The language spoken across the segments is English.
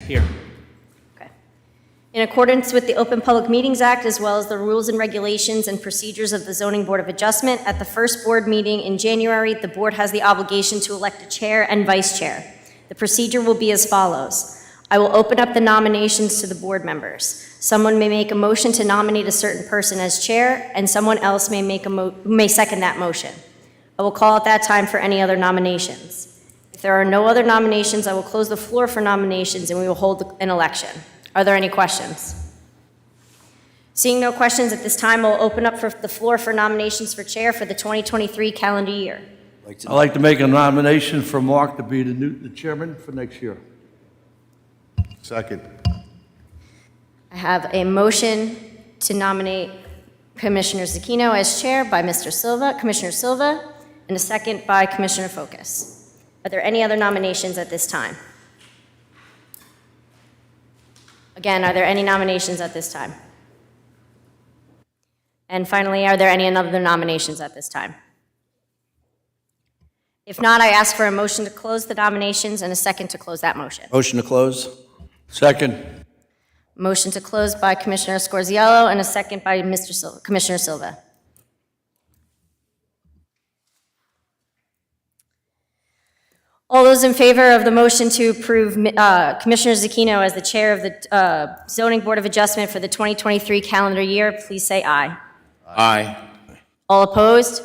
here. Okay. In accordance with the Open Public Meetings Act, as well as the rules and regulations and procedures of the Zoning Board of Adjustment, at the first board meeting in January, the board has the obligation to elect a chair and vice chair. The procedure will be as follows. I will open up the nominations to the board members. Someone may make a motion to nominate a certain person as chair, and someone else may second that motion. I will call at that time for any other nominations. If there are no other nominations, I will close the floor for nominations and we will hold an election. Are there any questions? Seeing no questions at this time, I'll open up the floor for nominations for chair for the 2023 calendar year. I'd like to make a nomination for Mark to be the chairman for next year. Second. I have a motion to nominate Commissioner Zucchino as chair by Commissioner Silva, and a second by Commissioner Focus. Are there any other nominations at this time? Again, are there any nominations at this time? And finally, are there any other nominations at this time? If not, I ask for a motion to close the nominations and a second to close that motion. Motion to close? Second. Motion to close by Commissioner Scorziello and a second by Commissioner Silva. All those in favor of the motion to approve Commissioner Zucchino as the chair of the Zoning Board of Adjustment for the 2023 calendar year, please say aye. Aye. All opposed?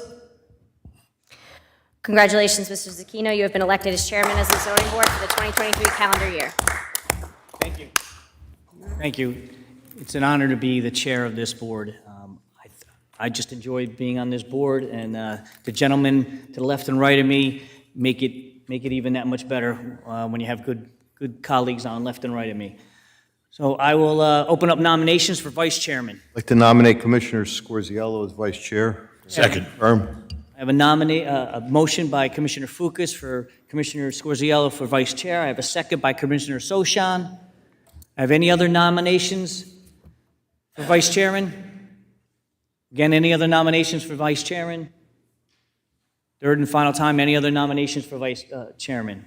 Congratulations, Mr. Zucchino. You have been elected as chairman as the Zoning Board for the 2023 calendar year. Thank you. Thank you. It's an honor to be the chair of this board. I just enjoyed being on this board, and the gentlemen to the left and right of me make it even that much better when you have good colleagues on left and right of me. So I will open up nominations for vice chairman. I'd like to nominate Commissioner Scorziello as vice chair. Second. Confirm. I have a motion by Commissioner Foukas for Commissioner Scorziello for vice chair. I have a second by Commissioner Soshan. I have any other nominations for vice chairman? Again, any other nominations for vice chairman? Third and final time, any other nominations for vice chairman?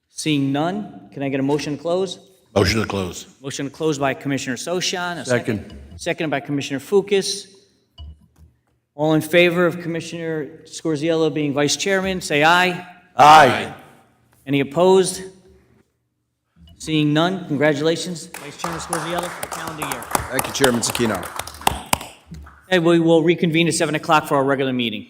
Seeing none, can I get a motion to close? Motion to close. Motion to close by Commissioner Soshan. A Second. Second by Commissioner Foukas. All in favor of Commissioner Scorziello being vice chairman, say aye. Aye. Any opposed? Seeing none, congratulations, Vice Chairman Scorziello, for the calendar year. Thank you, Chairman Zucchino. And we will reconvene at 7 o'clock for our regular meeting.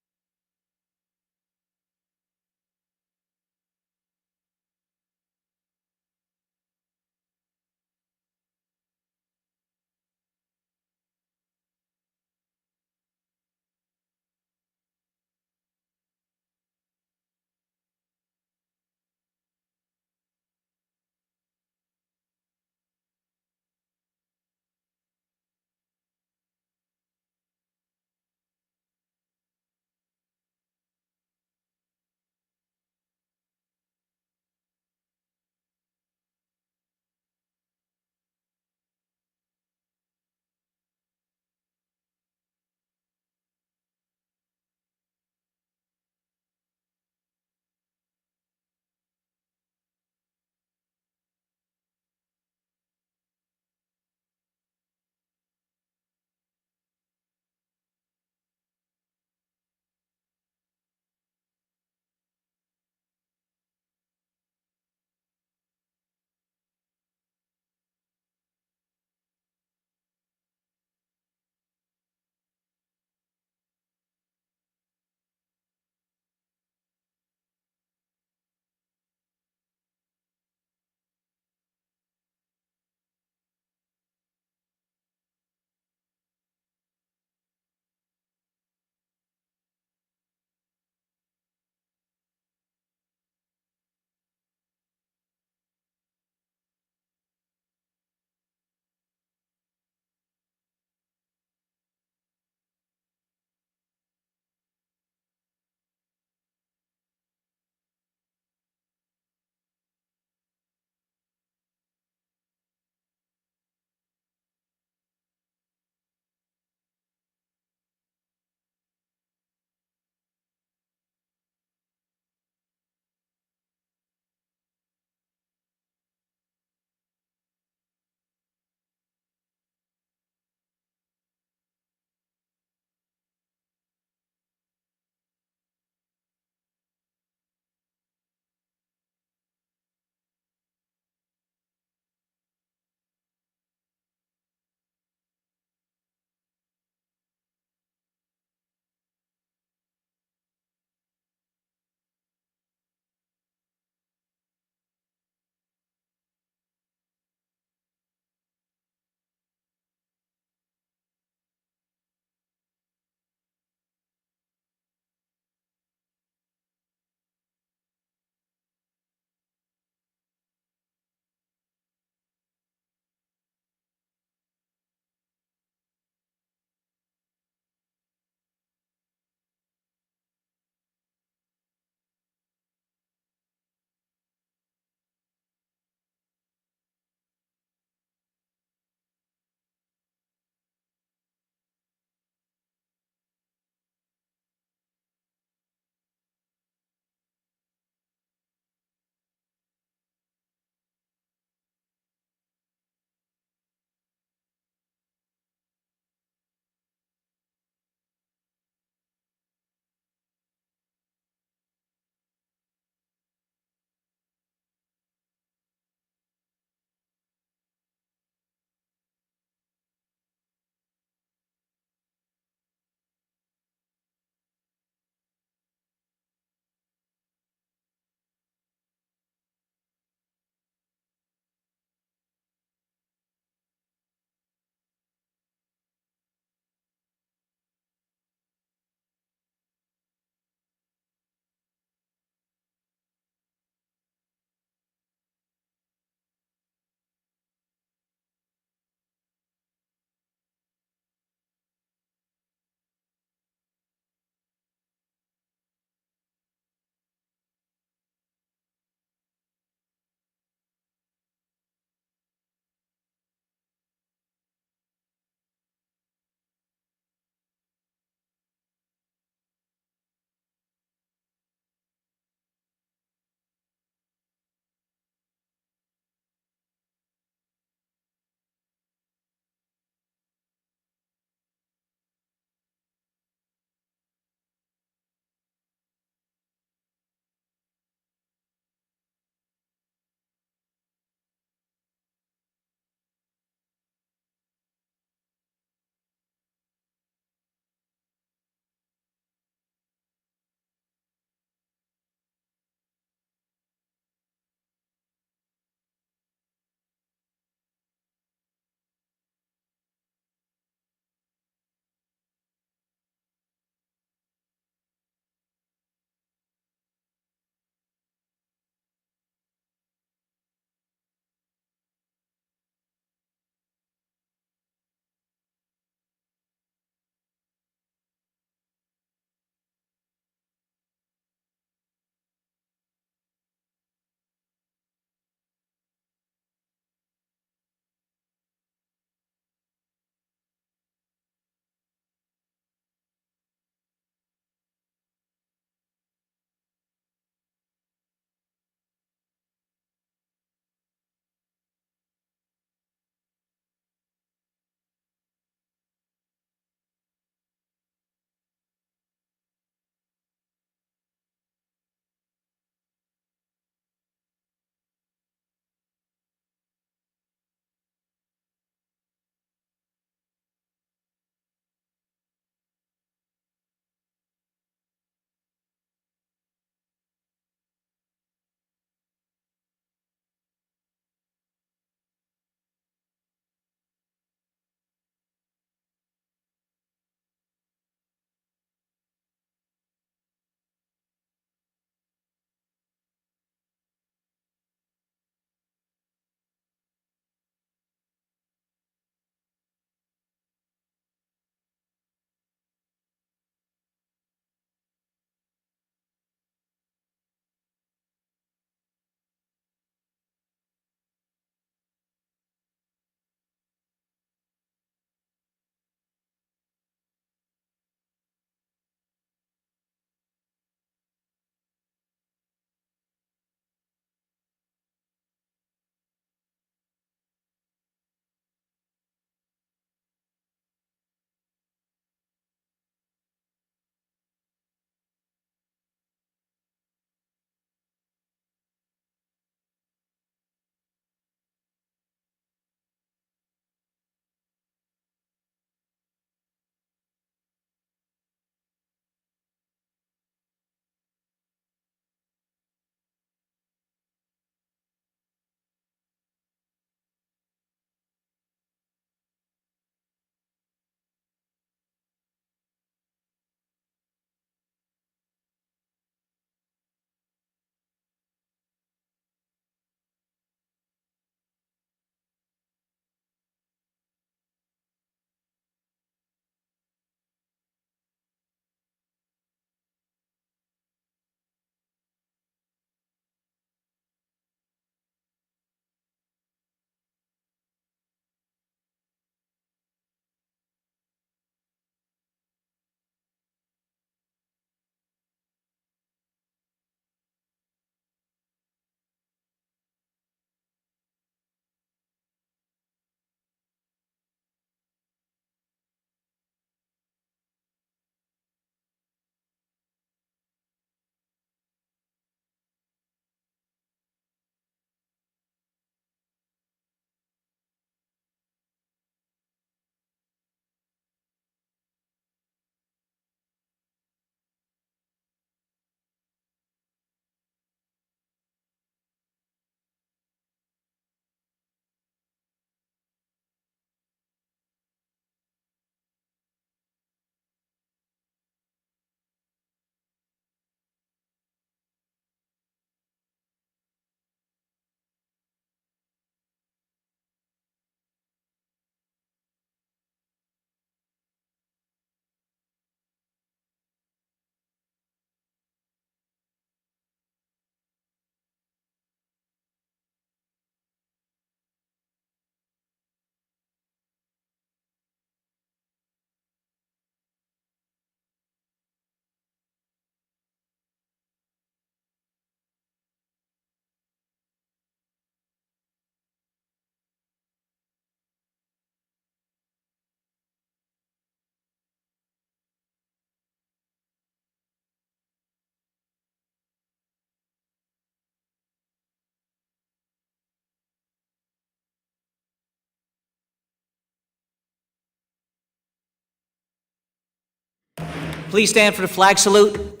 Please stand for the flag salute.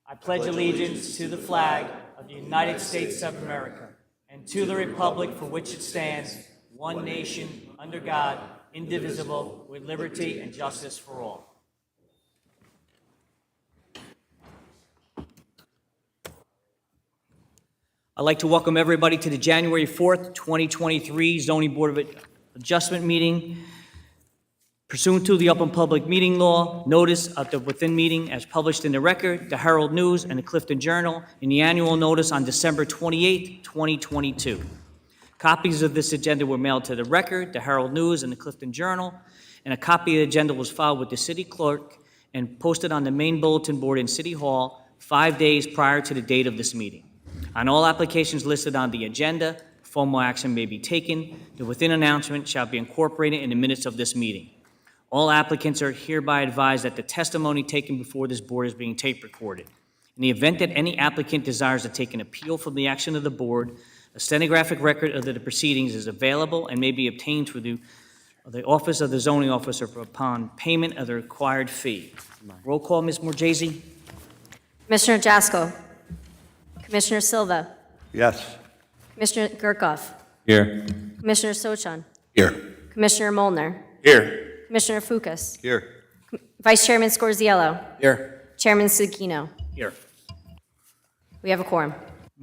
I pledge allegiance to the flag of the United States of America and to the republic for which it stands, one nation, under God, indivisible, with liberty and justice for all. I'd like to welcome everybody to the January 4th, 2023 Zoning Board of Adjustment meeting. Pursuant to the Open Public Meeting Law, notice of the within meeting as published in the Record, the Herald News, and the Clifton Journal, and the annual notice on December 28, 2022. Copies of this agenda were mailed to the Record, the Herald News, and the Clifton Journal, and a copy of the agenda was filed with the city clerk and posted on the main bulletin board in City Hall 5 days prior to the date of this meeting. On all applications listed on the agenda, formal action may be taken. The within announcement shall be incorporated in the minutes of this meeting. All applicants are hereby advised that the testimony taken before this board is being tape recorded. In the event that any applicant desires to take an appeal from the action of the board, a stenographic record of the proceedings is available and may be obtained through the office of the zoning officer upon payment of the required fee. Roll call, Ms. Morgese. Commissioner Jasko. Commissioner Silva. Yes. Commissioner Gurkoff. Here. Commissioner Sochan. Here. Commissioner Molnar. Here. Commissioner Fukas. Here. Vice Chairman Scorziello. Here. Chairman Sugino. Here. We have a quorum.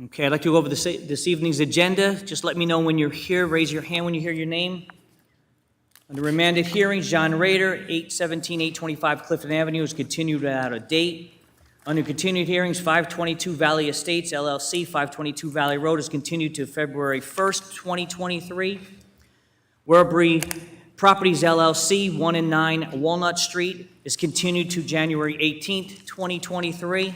Okay, I'd like to go over this evening's agenda. Just let me know when you're here. Raise your hand when you hear your name. Under remanded hearings, John Rader, 817, 825 Clifton Avenue is continued without a date. Under continued hearings, 522 Valley Estates LLC, 522 Valley Road is continued to February 1st, 2023. Werbury Properties LLC, 1 and 9 Walnut Street is continued to January 18th, 2023.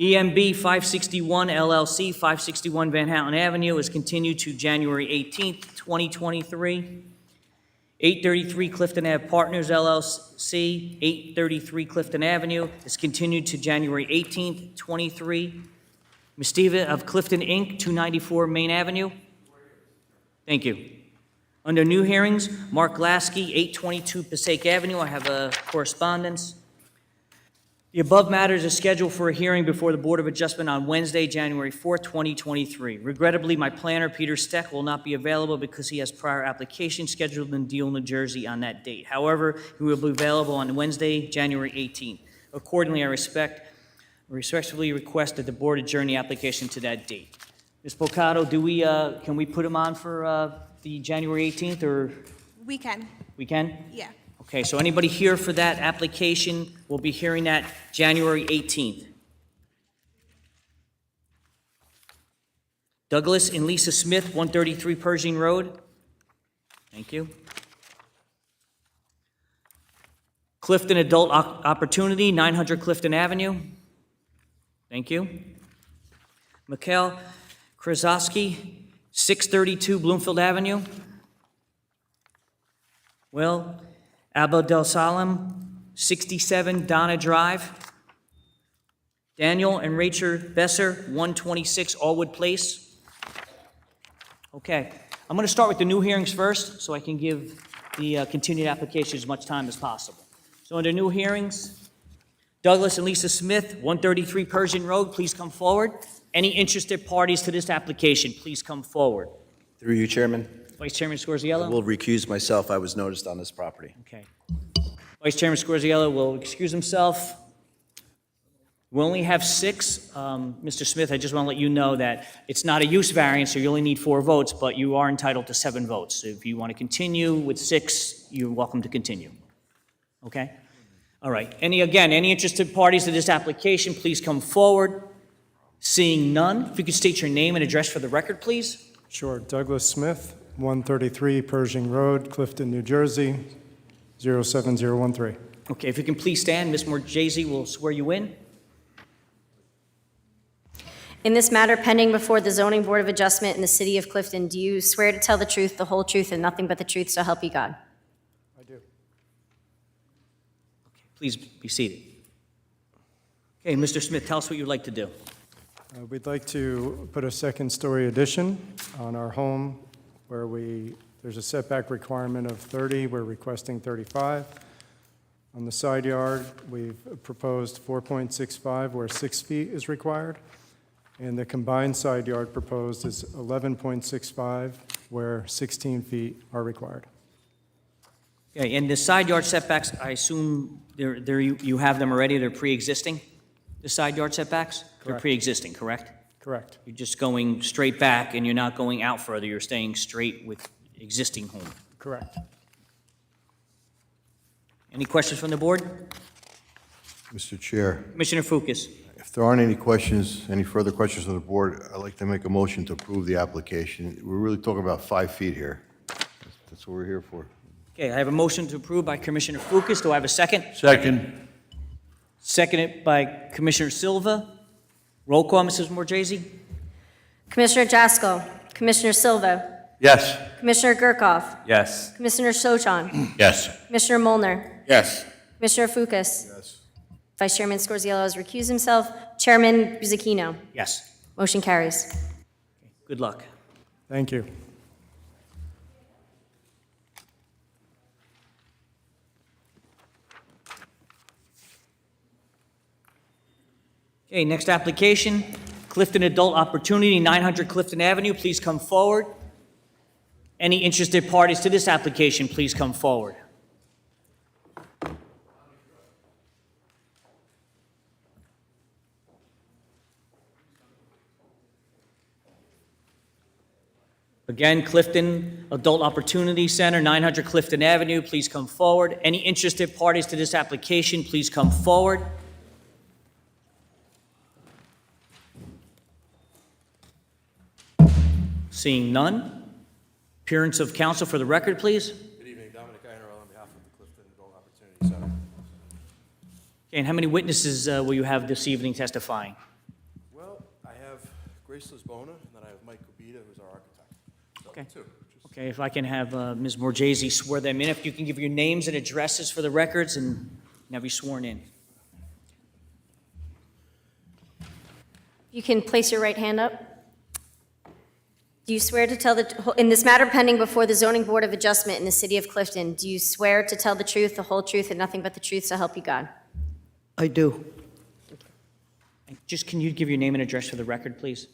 EMB 561 LLC, 561 Van Houten Avenue is continued to January 18th, 2023. 833 Clifton Ave Partners LLC, 833 Clifton Avenue is continued to January 18th, 23. Mistiva of Clifton Inc., 294 Main Avenue. Thank you. Under new hearings, Mark Lasky, 822 Passaic Avenue. I have a correspondence. The above matters is scheduled for a hearing before the Board of Adjustment on Wednesday, January 4th, 2023. Regrettably, my planner, Peter Steck, will not be available because he has prior applications scheduled in Deal, New Jersey on that date. However, he will be available on Wednesday, January 18th. Accordingly, I respectfully request that the board adjourn the application to that date. Ms. Pocado, can we put him on for the January 18th, or We can, we can? yeah. Okay, so anybody here for that application will be hearing that January 18th. Douglas and Lisa Smith, 133 Pershing Road. Thank you. Clifton Adult Opportunity, 900 Clifton Avenue. Thank you. Mikhail Krasowski, 632 Bloomfield Avenue. Will Abba Del Salam, 67 Donna Drive. Daniel and Rachel Besser, 126 Allwood Place. Okay, I'm going to start with the new hearings first, so I can give the continued application as much time as possible. So under new hearings, Douglas and Lisa Smith, 133 Pershing Road, please come forward. Any interested parties to this application, please come forward. Through you, Chairman. Vice Chairman I Scorziello? will recuse myself. I was noticed on this property. Okay. Vice Chairman Scorziello will excuse himself. We only have 6. Mr. Smith, I just want to let you know that it's not a use variance, so you only need 4 votes, but you are entitled to 7 votes. So if you want to continue with 6, you're welcome to continue. Okay? All right. Any interested parties to this application, please come forward. Seeing none, if you could state your name and address for the record, please. Sure. Douglas Smith, 133 Pershing Road, Clifton, New Jersey, 07013. Okay, if you can please stand, Ms. Morgese will swear you in. In this matter pending before the Zoning Board of Adjustment in the City of Clifton, do you swear to tell the truth, the whole truth, and nothing but the truth, so help you God? I do. Please be seated. Okay, Mr. Smith, tell us what you'd like to do. We'd like to put a second-story addition on our home where there's a setback requirement of 30, we're requesting 35. On the side yard, we've proposed 4.65 where 6 feet is required. And the combined side yard proposed is 11.65 where 16 feet are required. Okay, and the side yard setbacks, I assume you have them already, they're pre-existing? The side yard setbacks? They're Correct. pre-existing, correct? Correct. You're just going straight back and you're not going out further, you're staying straight with existing home. Correct. Any questions from the board? Mr. Chair, Commissioner Fukas? if there aren't any questions, any further questions from the board, I'd like to make a motion to approve the application. We're really talking about 5 feet here. That's what we're here for. Okay, I have a motion to approve by Commissioner Fukas. Do I have a second? Second. Seconded by Commissioner Silva. Roll call, Mrs. Morjesi? Commissioner Jaskell, Commissioner Silva, Yes. Commissioner Gurkoff, Yes. Commissioner Sochan, Yes. Commissioner Molnar, Yes. Commissioner Fukas. Yes. Vice Chairman Scorziello has recused himself. Chairman Buzzacchino. Yes. Motion carries. Good luck. Thank you. Okay, next application, Clifton Adult Opportunity, 900 Clifton Avenue. Please come forward. Any interested parties to this application, please come forward. Again, Clifton Adult Opportunity Center, 900 Clifton Avenue. Please come forward. Any interested parties to this application, please come forward. Seeing none. Appearance of counsel for the record, please. Good evening, Dominic Iannarella on behalf of the Clifton Adult Opportunity Center. Okay, and how many witnesses will you have this evening testifying? Well, I have Grace Lisbona, and then I have Mike Kubita, who's our architect. So, Okay. two. Okay, if I can have Ms. Morjesi swear them in, if you can give your names and addresses for the records and have you sworn in. You can place your right hand up. Do you swear to tell in this matter pending before the Zoning Board of Adjustment in the City of Clifton, do you swear to tell the truth, the whole truth, and nothing but the truth, so help you God? I do. And just, can you give your name and address for the record, please?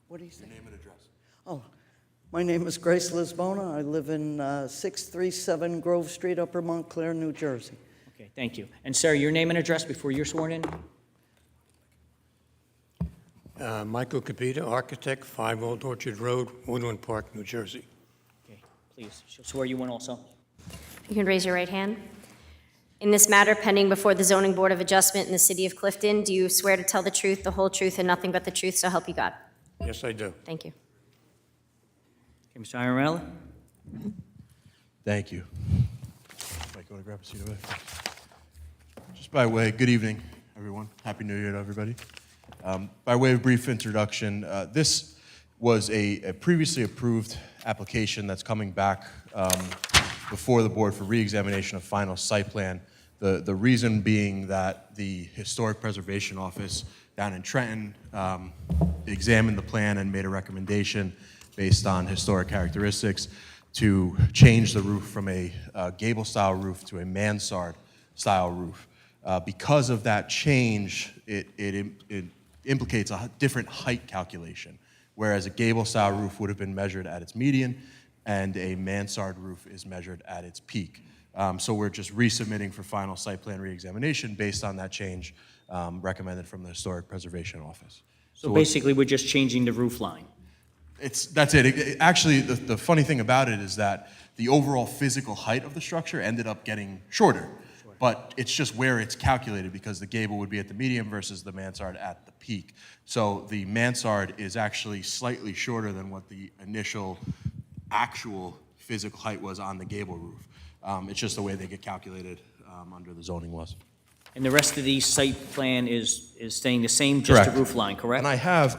What do you say? Name and address. Oh, my name is Grace Lisbona. I live in 637 Grove Street, Upper Montclair, New Jersey. Okay, thank you. And Sarah, your name and address before you're sworn in? Michael Capita, architect, 5 Old Orchard Road, Woodland Park, New Jersey. Okay, please, she'll swear you in also. You can raise your right hand. In this matter pending before the Zoning Board of Adjustment in the City of Clifton, do you swear to tell the truth, the whole truth, and nothing but the truth, so help you God? Yes, I do. Thank you. Okay, Mr. Iannarella? Thank you. Mike, you want to grab a seat over there? Just by way, good evening, everyone. Happy New Year to everybody. By way of brief introduction, this was a previously approved application that's coming back before the board for re-examination of final site plan. The reason being that the Historic Preservation Office down in Trenton examined the plan and made a recommendation based on historic characteristics to change the roof from a gable-style roof to a mansard-style roof. Because of that change, it implicates a different height calculation, whereas a gable-style roof would have been measured at its median, and a mansard roof is measured at its peak. So we're just resubmitting for final site plan reexamination based on that change recommended from the Historic Preservation Office. So basically, we're just changing the roof line. That's it. Actually, the funny thing about it is that the overall physical height of the structure ended up getting shorter. But it's just where it's calculated because the gable would be at the median versus the mansard at the peak. So the mansard is actually slightly shorter than what the initial actual physical height was on the gable roof. It's just the way they get calculated under the zoning laws. And the rest of the site plan is staying the same, just the Correct. roof line, correct? And I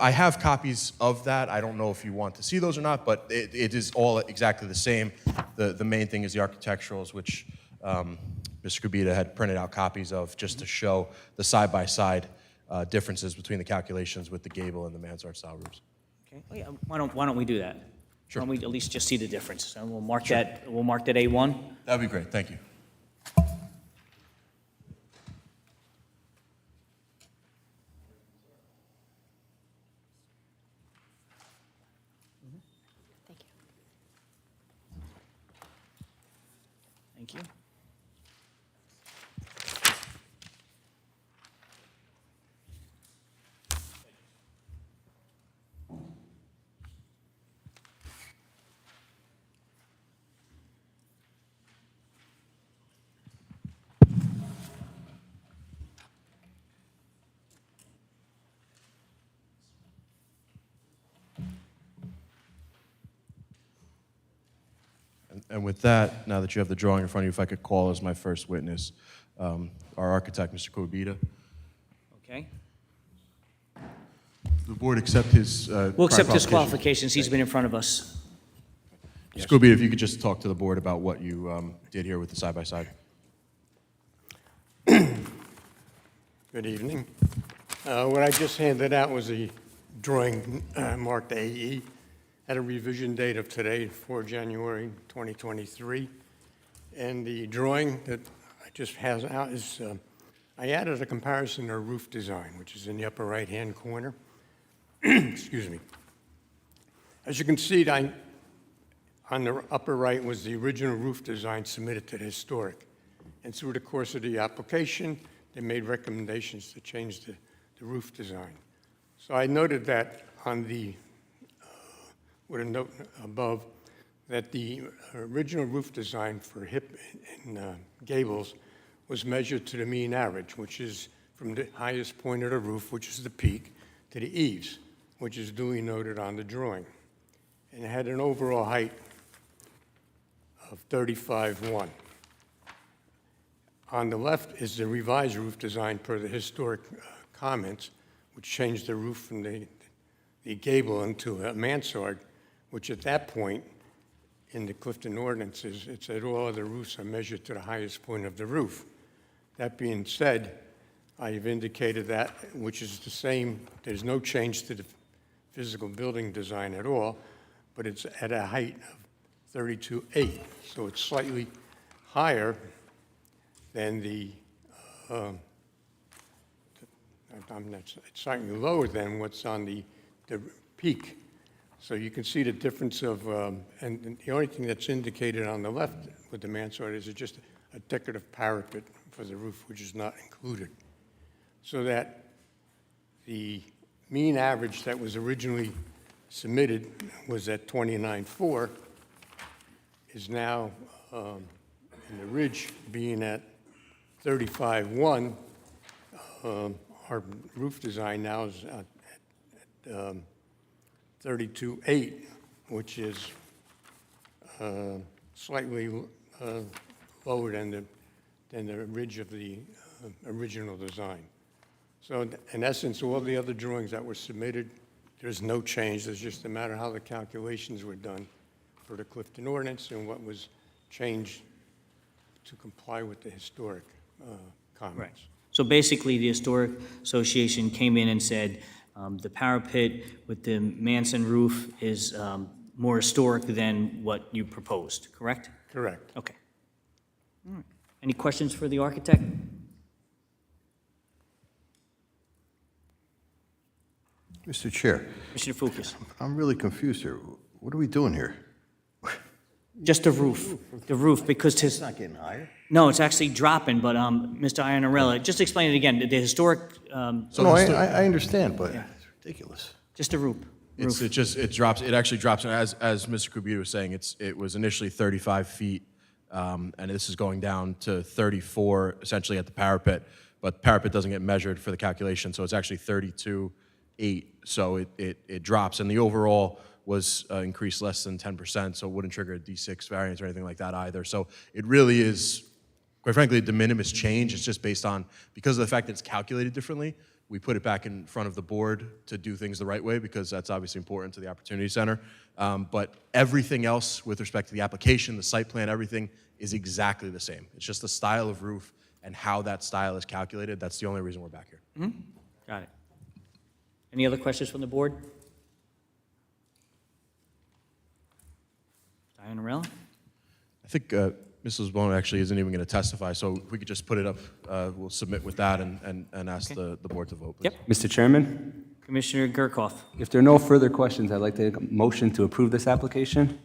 have copies of that. I don't know if you want to see those or not, but it is all exactly the same. The main thing is the architecturals, which Mr. Kubita had printed out copies of just to show the side-by-side differences between the calculations with the gable and the mansard style roofs. Okay, oh, yeah, why don't we do that? Why don't we at least just see the difference? And we'll mark that A1. That'd be great, thank you. Thank you. And with that, now that you have the drawing in front of you, if I could call as my first witness, our architect, Mr. Kobita. Okay. The board accept his We'll accept his qualifications. qualifications. He's been in front of us. Mr. Kobita, if you could just talk to the board about what you did here with the side-by-side. Good evening. What I just handed out was a drawing marked AE, had a revision date of today, 4 January 2023. And the drawing that I just has out is, I added a comparison to roof design, which is in the upper right-hand corner. Excuse me. As you can see, on the upper right was the original roof design submitted to the historic. And through the course of the application, they made recommendations to change the roof design. So I noted that on the, with a note above, that the original roof design for hip and gables was measured to the mean average, which is from the highest point of the roof, which is the peak, to the eaves, which is duly noted on the drawing. And it had an overall height of 35.1. On the left is the revised roof design per the historic comments, which changed the roof from the gable into a mansard, which at that point in the Clifton ordinances, it said all other roofs are measured to the highest point of the roof. That being said, I've indicated that, which is the same, there's no change to the physical building design at all, but it's at a height of 32.8, so it's slightly higher than it's slightly lower than what's on the peak. So you can see the difference of, and the only thing that's indicated on the left with the mansard is just a decorative parapet for the roof, which is not included. So that the mean average that was originally submitted was at 29.4, is now, in the ridge being at 35.1, our roof design now is at 32.8, which is slightly lower than the ridge of the original design. So in essence, all the other drawings that were submitted, there's no change. There's just a matter how the calculations were done for the Clifton ordinance and what was changed to comply with the historic comments. So basically, the Historic Association came in and said the parapet with the Manson roof is more historic than what you proposed, correct? Correct. Okay. All right. Any questions for the architect? Mr. Chair, Commissioner Fukas. I'm really confused here. What are we doing here? Just the roof, because It's not getting higher. no, it's actually dropping, but Mr. Iannarella, just explain it again, the historic, No, I understand, but it's ridiculous. just the roof. It drops, it actually drops, and as Mr. Kubita was saying, it was initially 35 feet, and this is going down to 34, essentially at the parapet, but the parapet doesn't get measured for the calculation, so it's actually 32.8, so it drops, and the overall was increased less than 10%, so it wouldn't trigger a D6 variance or anything like that either. So it really is, quite frankly, a de minimis change. It's just based on, because of the fact that it's calculated differently, we put it back in front of the board to do things the right way, because that's obviously important to the Opportunity Center. But everything else with respect to the application, the site plan, everything is exactly the same. It's just the style of roof and how that style is calculated. That's the only reason we're back here. Got it. Any other questions from the board? Ryan Morel? I think Mrs. Bono actually isn't even going to testify, so if we could just put it up, we'll submit with that and ask the board to vote, please. Yep. Mr. Chairman, Commissioner Gerkoff. if there are no further questions, I'd like to make a motion to approve this application.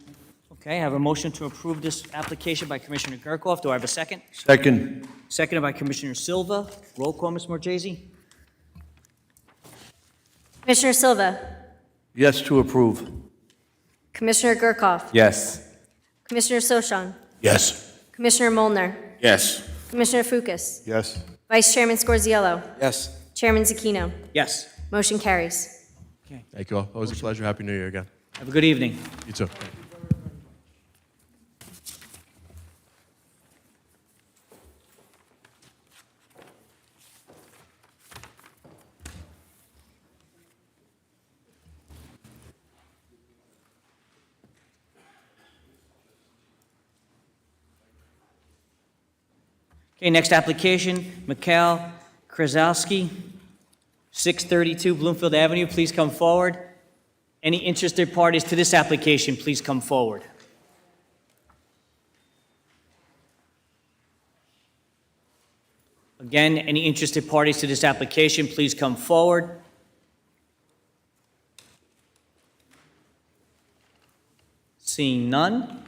Okay, I have a motion to approve this application by Commissioner Gerkoff. Do I have a second? Second. Seconded by Commissioner Silva. Roll call, Ms. Morgese? Commissioner Silva, Yes to approve. Commissioner Gerkoff, Yes. Commissioner Soshan, Yes. Commissioner Molnar, Yes. Commissioner Fukas, Yes? Vice Chairman Scorziello, Yes. Chairman Zakino. Yes. Motion carries. Thank you all. Always a pleasure. Happy New Year again. Have a good evening. You too. Okay, next application, Mikhail Krasowski, 632 Bloomfield Avenue. Please come forward. Any interested parties to this application, please come forward. Again, any interested parties to this application, please come forward. Seeing none,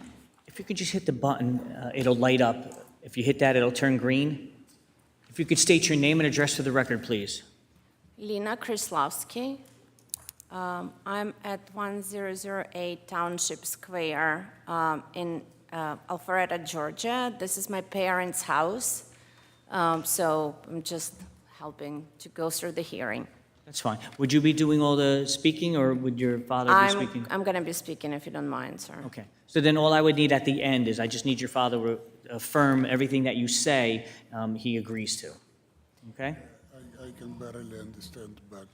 if you could just hit the button, it'll light up. If you hit that, it'll turn green. If you could state your name and address for the record, please. Lina Krislavsky. I'm at 1008 Township Square in Alpharetta, Georgia. This is my parents' house, so I'm just helping to go through the hearing. That's fine. Would you be doing all the speaking, or would your father be speaking? I'm going to be speaking if you don't mind, sir. Okay. So then all I would need at the end is I just need your father to affirm everything that you say he agrees to. Okay? I can barely understand, but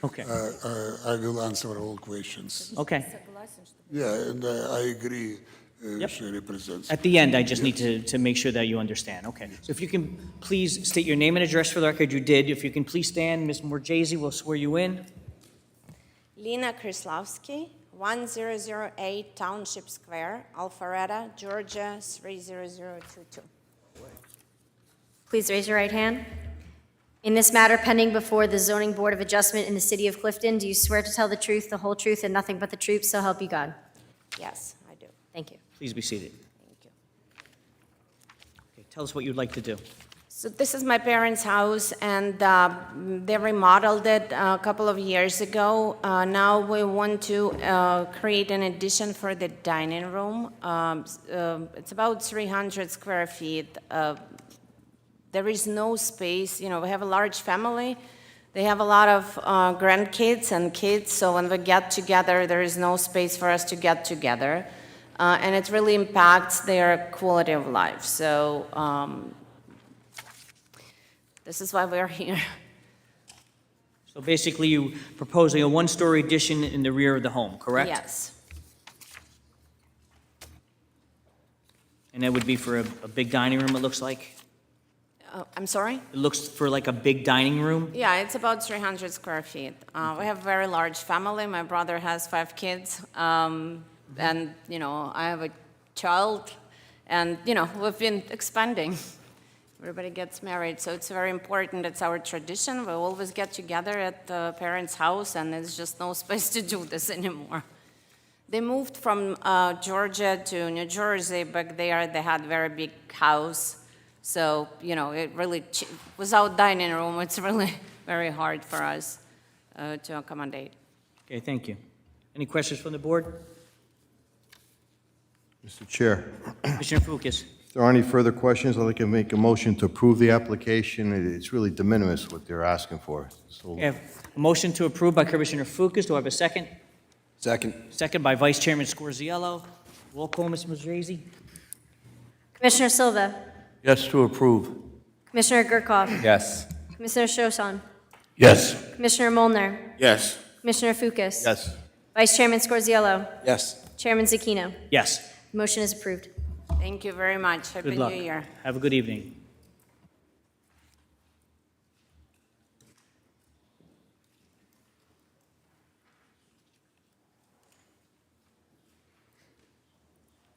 Okay. I will answer all questions. Okay. Yeah, and I agree. Yep. She represents. At the end, I just need to make sure that you understand. Okay. So if you can please state your name and address for the record, you did. If you can please stand, Ms. Morgese will swear you in. Lina Krislavsky, 1008 Township Square, Alpharetta, Georgia, 30022. Please raise your right hand. In this matter pending before the Zoning Board of Adjustment in the City of Clifton, do you swear to tell the truth, the whole truth, and nothing but the truth, so help you God? Yes, I do. Thank you. Please be seated. Thank you. Okay. Tell us what you'd like to do. So this is my parents' house, and they remodeled it a couple of years ago. Now we want to create an addition for the dining room. It's about 300 square feet. There is no space. You know, we have a large family. They have a lot of grandkids and kids, so when we get together, there is no space for us to get together. And it really impacts their quality of life. So this is why we're here. So basically, you proposing a one-story addition in the rear of the home, correct? Yes. And that would be for a big dining room, it looks like? I'm sorry? It looks for like a big dining room? Yeah, it's about 300 square feet. We have a very large family. My brother has 5 kids. And, you know, I have a child. And, you know, we've been expanding. Everybody gets married, so it's very important. It's our tradition. We always get together at the parents' house, and there's just no space to do this anymore. They moved from Georgia to New Jersey. Back there, they had a very big house. So, you know, it really, without dining room, it's really very hard for us to accommodate. Okay, thank you. Any questions from the board? Mr. Chair, Commissioner Fukas. if there are any further questions, I'd like to make a motion to approve the application. It's really de minimis what they're asking for. So I have a motion to approve by Commissioner Fukas. Do I have a second? Second. Second by Vice Chairman Scorziello. Roll call, Ms. Morgese. Commissioner Silva, Yes to approve. Commissioner Gerkoff, Yes. Commissioner Shosan, Yes. Commissioner Molnar, Yes. Commissioner Fukas. yes. Vice Chairman Scorziello, Yes. Chairman Zakino. Yes. Motion is approved. Thank you very much. Happy Good luck. New Year. Have a good evening.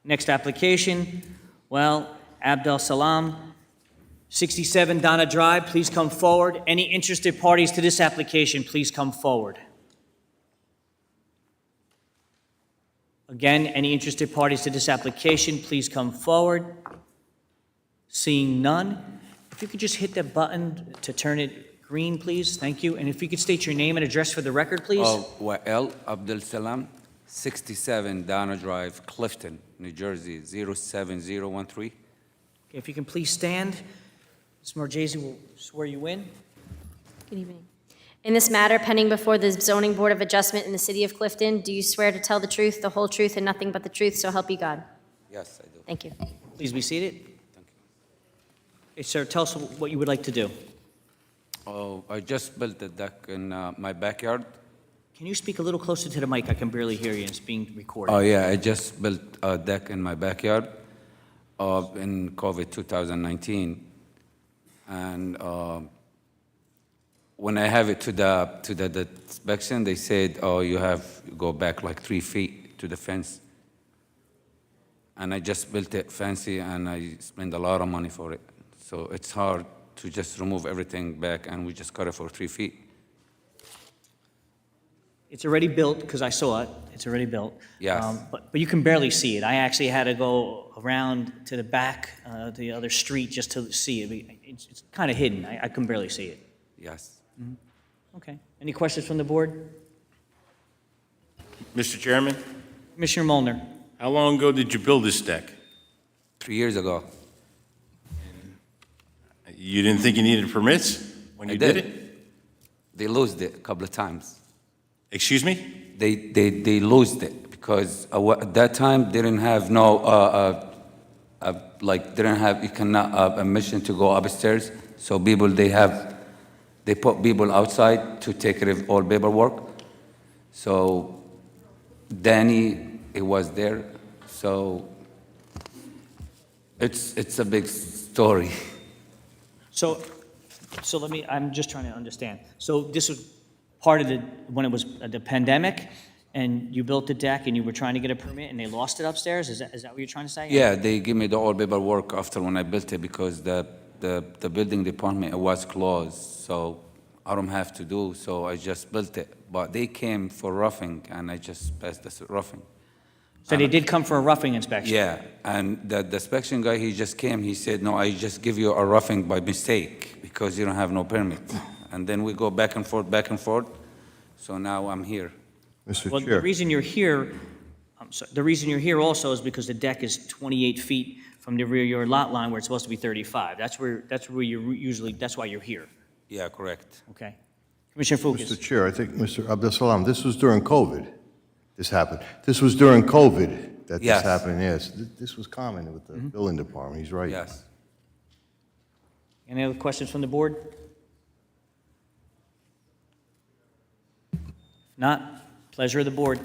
Next application, well, Abdel Salam, 67 Donna Drive, please come forward. Any interested parties to this application, please come forward. Again, any interested parties to this application, please come forward. Seeing none, if you could just hit that button to turn it green, please, thank you. And if you could state your name and address for the record, please. Wael Abdel Salam, 67 Donna Drive, Clifton, New Jersey, 07013. Okay, if you can please stand, Ms. Marchese will swear you in. Good evening. In this matter pending before the Zoning Board of Adjustment in the City of Clifton, do you swear to tell the truth, the whole truth, and nothing but the truth, so help you God? Yes, I do. Thank you. Please be seated. Okay, sir, tell us what you would like to do. Oh, I just built a deck in my backyard. Can you speak a little closer to the mic? I can barely hear you, and it's being recorded. Oh, yeah, I just built a deck in my backyard in COVID 2019. And when I have it to the inspection, they said, oh, you have to go back like 3 feet to the fence. And I just built it fancy, and I spent a lot of money for it. So it's hard to just remove everything back, and we just cut it for 3 feet. It's already built, because I saw it. It's already built. Yes. But you can barely see it. I actually had to go around to the back, the other street, just to see it. It's kind of hidden. I can barely see it. Yes. Okay. Any questions from the board? Mr. Chairman, Commissioner Molnar. how long ago did you build this deck? 3 years ago. You didn't think you needed permits when I you did did. it? They lost it a couple of times. Excuse me? They lost it because at that time they didn't have you cannot permission to go upstairs. So people they put people outside to take care of all paperwork. So Danny, he was there. So it's a big story. So I'm just trying to understand. So this was part of when it was the pandemic, and you built the deck, and you were trying to get a permit, and they lost it upstairs? Is that what you're trying to say? Yeah, they give me the all paperwork after when I built it because the building department was closed, so I don't have to do, so I just built it. But they came for roughing, and I just passed the roughing. So they did come for a roughing inspection? Yeah, and the inspection guy, he just came, he said, no, I just give you a roughing by mistake because you don't have no permit. And then we go back and forth, so now I'm here. Mr. Well, the Chair, reason you're here, the reason you're here also is because the deck is 28 feet from the rear yard lot line where it's supposed to be 35. That's where you're usually, that's why you're here, Yeah, correct. okay? Commissioner Fukas. Mr. Chair, I think, Mr. Abdel Salam, this was during COVID, this happened. This was during COVID that this Yes. happened, yes. This was common with the building department, he's right. Yes. Any other questions from the board? If not, pleasure of the board.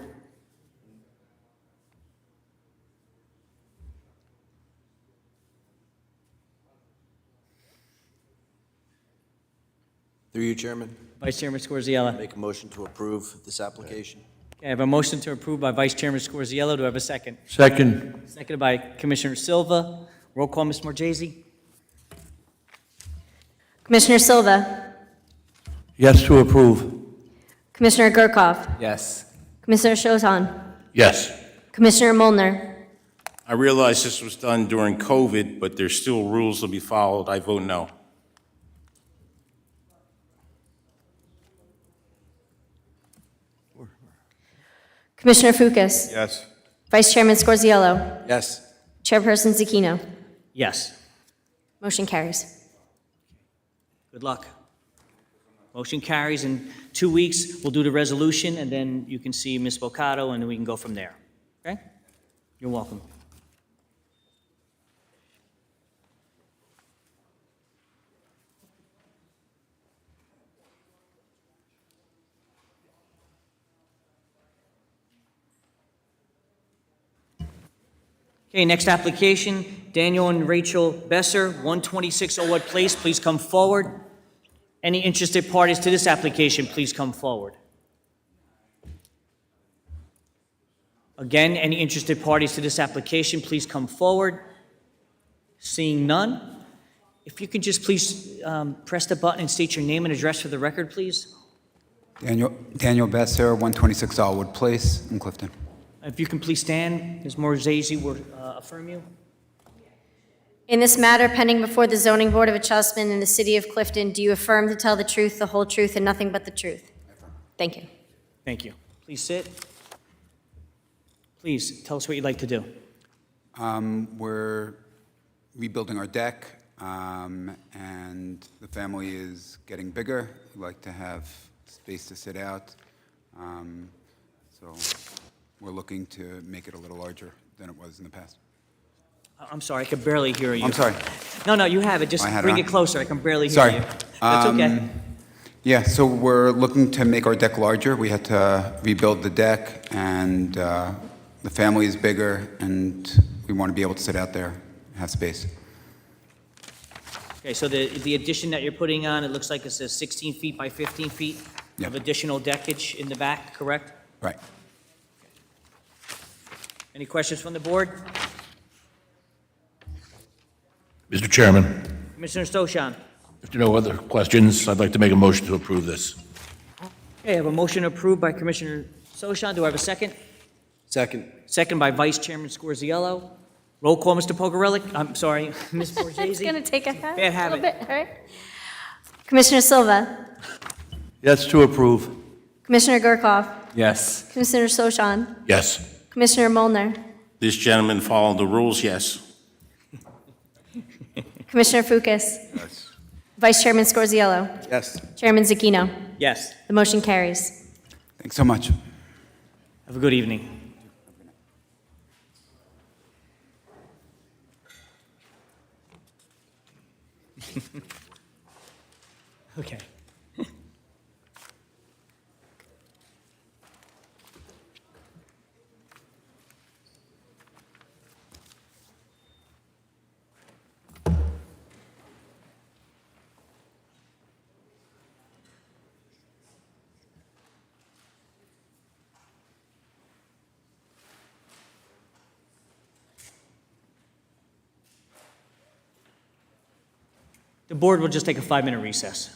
Through you, Chairman, Vice Chairman Scorziella. make a motion to approve this application. Okay, I have a motion to approve by Vice Chairman Scorziella. Do I have a second? Second. Seconded by Commissioner Silva. Roll call, Ms. Marchese. Commissioner Silva, Yes to approve. Commissioner Gurkov, Yes. Commissioner Shotan, Yes. Commissioner Molnar, I realize this was done during COVID, but there's still rules to be followed. I vote no. Commissioner Fukas, Yes. Vice Chairman Scorziello, Yes. Chairperson Zecchino. Yes. Motion carries. Good luck. Motion carries. In 2 weeks, we'll do the resolution, and then you can see Ms. Bocato, and then we can go from there. Okay? You're welcome. Okay, next application, Daniel and Rachel Besser, 126 Old Place, please come forward. Any interested parties to this application, please come forward. Again, any interested parties to this application, please come forward. Seeing none, if you can just please press the button and state your name and address for the record, please. Daniel Besser, 126 Allwood Place in Clifton. If you can please stand, Ms. Morzesi will affirm you. In this matter pending before the Zoning Board of Adjustment in the City of Clifton, do you affirm to tell the truth, the whole truth, and nothing but the truth? Thank you. Thank you. Please sit. Please, tell us what you'd like to do. We're rebuilding our deck, and the family is getting bigger. We'd like to have space to sit out. So we're looking to make it a little larger than it was in the past. I'm sorry, I can barely hear you. I'm sorry. No, you have it. Just I had it bring on? it closer. I can barely hear Sorry. you. That's okay. Yeah, so we're looking to make our deck larger. We had to rebuild the deck, and the family is bigger, and we want to be able to sit out there, have space. Okay, so the addition that you're putting on, it looks like it's a 16 feet by 15 feet Yeah. of additional deckage in the back, correct? Right. Any questions from the board? Mr. Chairman, Commissioner Stoshan. if there are no other questions, I'd like to make a motion to approve this. Okay, I have a motion approved by Commissioner Stoshan. Do I have a second? Second. Second by Vice Chairman Scorziello. Roll call, Mr. Pogarelli. I'm sorry, Ms. It's going Borghese. to take a Bad little habit. bit, all right? Commissioner Silva, Yes, to approve. Commissioner Gurkov, Yes. Commissioner Soshan, Yes. Commissioner Molnar, This gentleman followed the rules, yes. Commissioner Fukas, Yes. Vice Chairman Scorziello, Yes. Chairman Zucchino. Yes. The motion carries. Thanks so much. Have a good evening. Okay. The board will just take a 5-minute recess.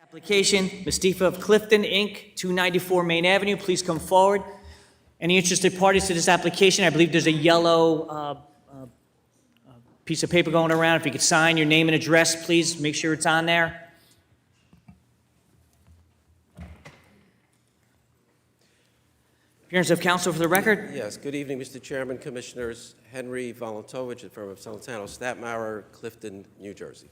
Application, Mustafa of Clifton, Inc., 294 Main Avenue. Please come forward. Any interested parties to this application? I believe there's a yellow piece of paper going around. If you could sign your name and address, please make sure it's on there. Appearance of counsel for the record. Yes, good evening, Mr. Chairman, Commissioners. Henry Volentovich, the firm of Celentano, Statmauer, Clifton, New Jersey.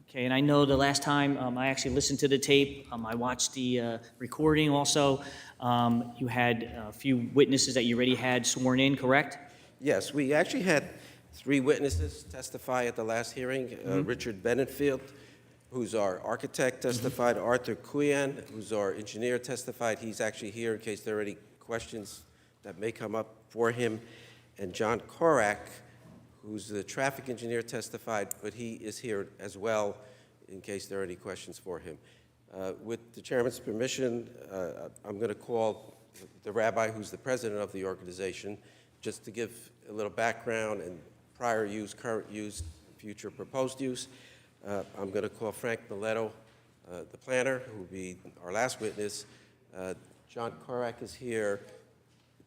Okay, and I know the last time I actually listened to the tape, I watched the recording also. You had a few witnesses that you already had sworn in, correct? Yes, we actually had 3 witnesses testify at the last hearing. Richard Bennetfield, who's our architect, testified. Arthur Kuyan, who's our engineer, testified. He's actually here in case there are any questions that may come up for him. And John Korak, who's the traffic engineer, testified, but he is here as well in case there are any questions for him. With the chairman's permission, I'm going to call the rabbi who's the president of the organization just to give a little background and prior use, current use, future proposed use. I'm going to call Frank Miletto, the planner, who will be our last witness. John Korak is here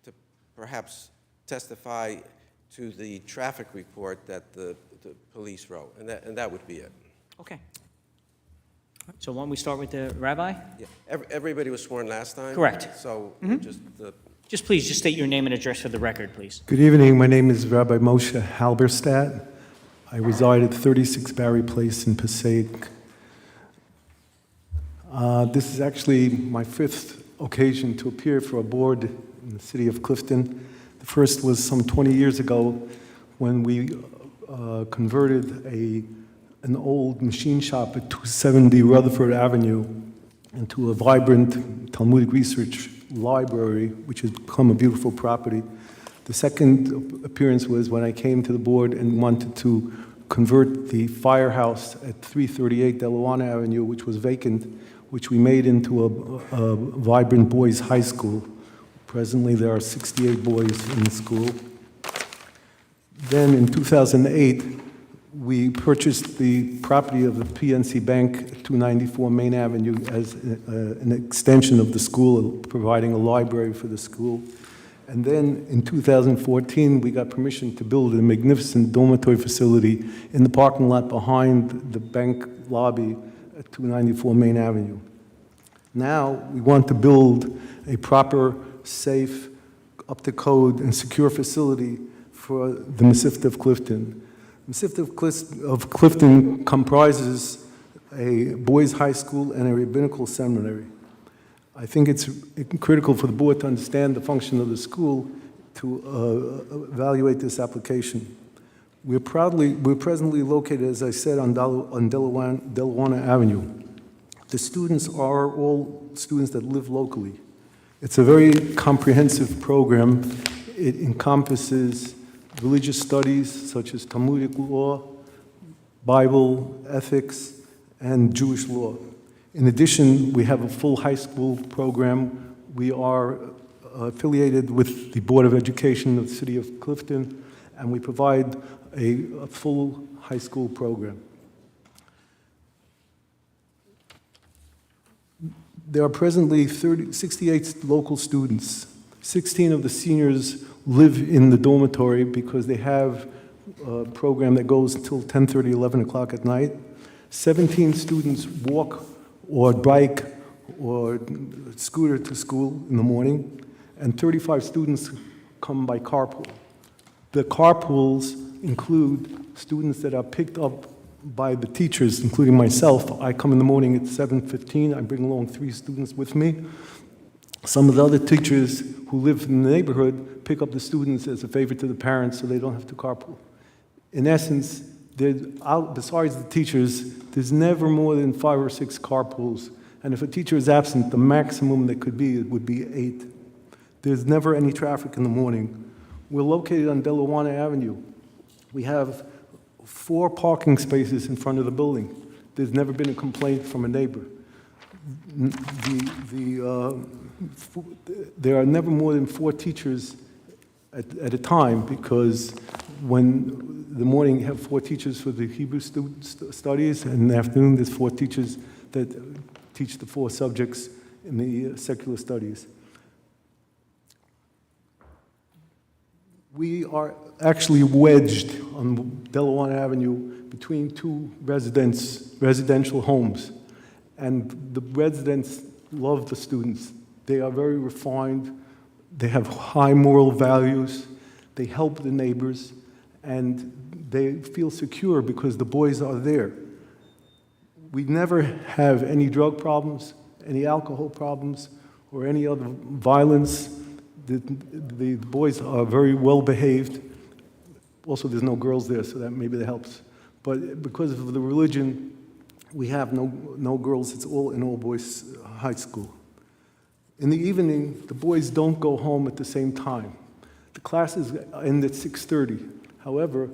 to perhaps testify to the traffic report that the police wrote, and that would be it. Okay. So why don't we start with the rabbi? Yeah. Everybody was sworn last time? Correct. So Just please, just state your name and address for the record, please. Good evening. My name is Rabbi Moshe Halberstadt. I reside at 36 Barry Place in Passaic. This is actually my 5th occasion to appear for a board in the city of Clifton. The first was some 20 years ago when we converted an old machine shop at 270 Rutherford Avenue into a vibrant Talmudic research library, which has become a beautiful property. The second appearance was when I came to the board and wanted to convert the firehouse at 338 Delawana Avenue, which was vacant, which we made into a vibrant boys' high school. Presently, there are 68 boys in the school. Then in 2008, we purchased the property of the PNC Bank at 294 Main Avenue as an extension of the school, providing a library for the school. And then in 2014, we got permission to build a magnificent dormitory facility in the parking lot behind the bank lobby at 294 Main Avenue. Now, we want to build a proper, safe, up-to-code, and secure facility for the Mesivta of Clifton. The Mesivta of Clifton comprises a boys' high school and a rabbinical seminary. I think it's critical for the board to understand the function of the school to evaluate this application. We're presently located, as I said, on Delawana Avenue. The students are all students that live locally. It's a very comprehensive program. It encompasses religious studies such as Talmudic law, Bible, ethics, and Jewish law. In addition, we have a full high school program. We are affiliated with the Board of Education of the City of Clifton, and we provide a full high school program. There are presently 68 local students. 16 of the seniors live in the dormitory because they have a program that goes until 10:30, 11 o'clock at night. 17 students walk or bike or scooter to school in the morning, and 35 students come by carpool. The carpools include students that are picked up by the teachers, including myself. I come in the morning at 7:15. I bring along 3 students with me. Some of the other teachers who live in the neighborhood pick up the students as a favor to the parents so they don't have to carpool. In essence, besides the teachers, there's never more than 5 or 6 carpools. And if a teacher is absent, the maximum that could be would be 8. There's never any traffic in the morning. We're located on Delawana Avenue. We have 4 parking spaces in front of the building. There's never been a complaint from a neighbor. There are never more than 4 teachers at a time, because when the morning you have 4 teachers for the Hebrew studies, and in the afternoon there's 4 teachers that teach the 4 subjects in the secular studies. We are actually wedged on Delaware Avenue between 2 residential homes. And the residents love the students. They are very refined. They have high moral values. They help the neighbors. And they feel secure because the boys are there. We never have any drug problems, any alcohol problems, or any other violence. The boys are very well behaved. Also, there's no girls there, so that maybe that helps. But because of the religion, we have no girls. It's all an all-boys high school. In the evening, the boys don't go home at the same time. The classes end at 6:30. However,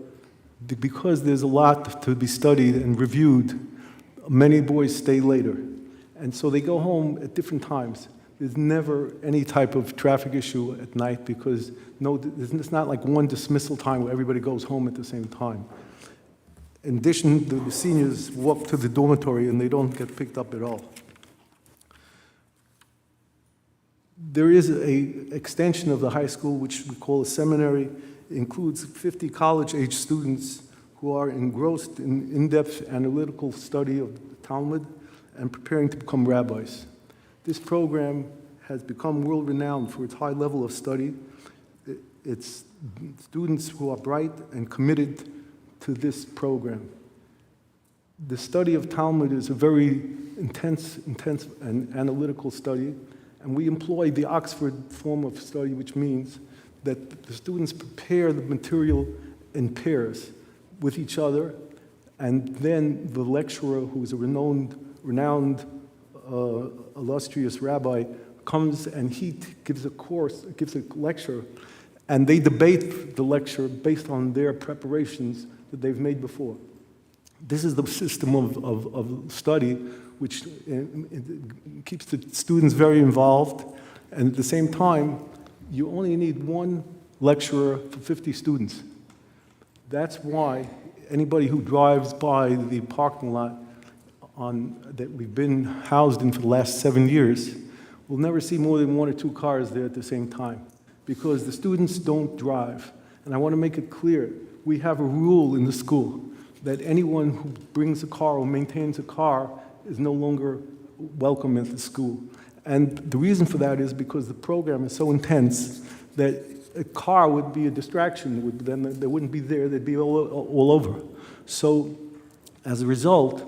because there's a lot to be studied and reviewed, many boys stay later. And so they go home at different times. There's never any type of traffic issue at night because it's not like one dismissal time where everybody goes home at the same time. In addition, the seniors walk to the dormitory and they don't get picked up at all. There is an extension of the high school, which we call a seminary. It includes 50 college-age students who are engrossed in in-depth analytical study of the Talmud and preparing to become rabbis. This program has become world-renowned for its high level of study. It's students who are bright and committed to this program. The study of Talmud is a very intense and analytical study, and we employ the Oxford form of study, which means that the students prepare the material in pairs with each other, and then the lecturer, who is a renowned illustrious rabbi, comes and he gives a lecture, and they debate the lecture based on their preparations that they've made before. This is the system of study which keeps the students very involved, and at the same time, you only need one lecturer for 50 students. That's why anybody who drives by the parking lot that we've been housed in for the last 7 years will never see more than 1 or 2 cars there at the same time, because the students don't drive. And I want to make it clear, we have a rule in the school that anyone who brings a car or maintains a car is no longer welcome at the school. And the reason for that is because the program is so intense that a car would be a distraction. Then they wouldn't be there, they'd be all over. So as a result,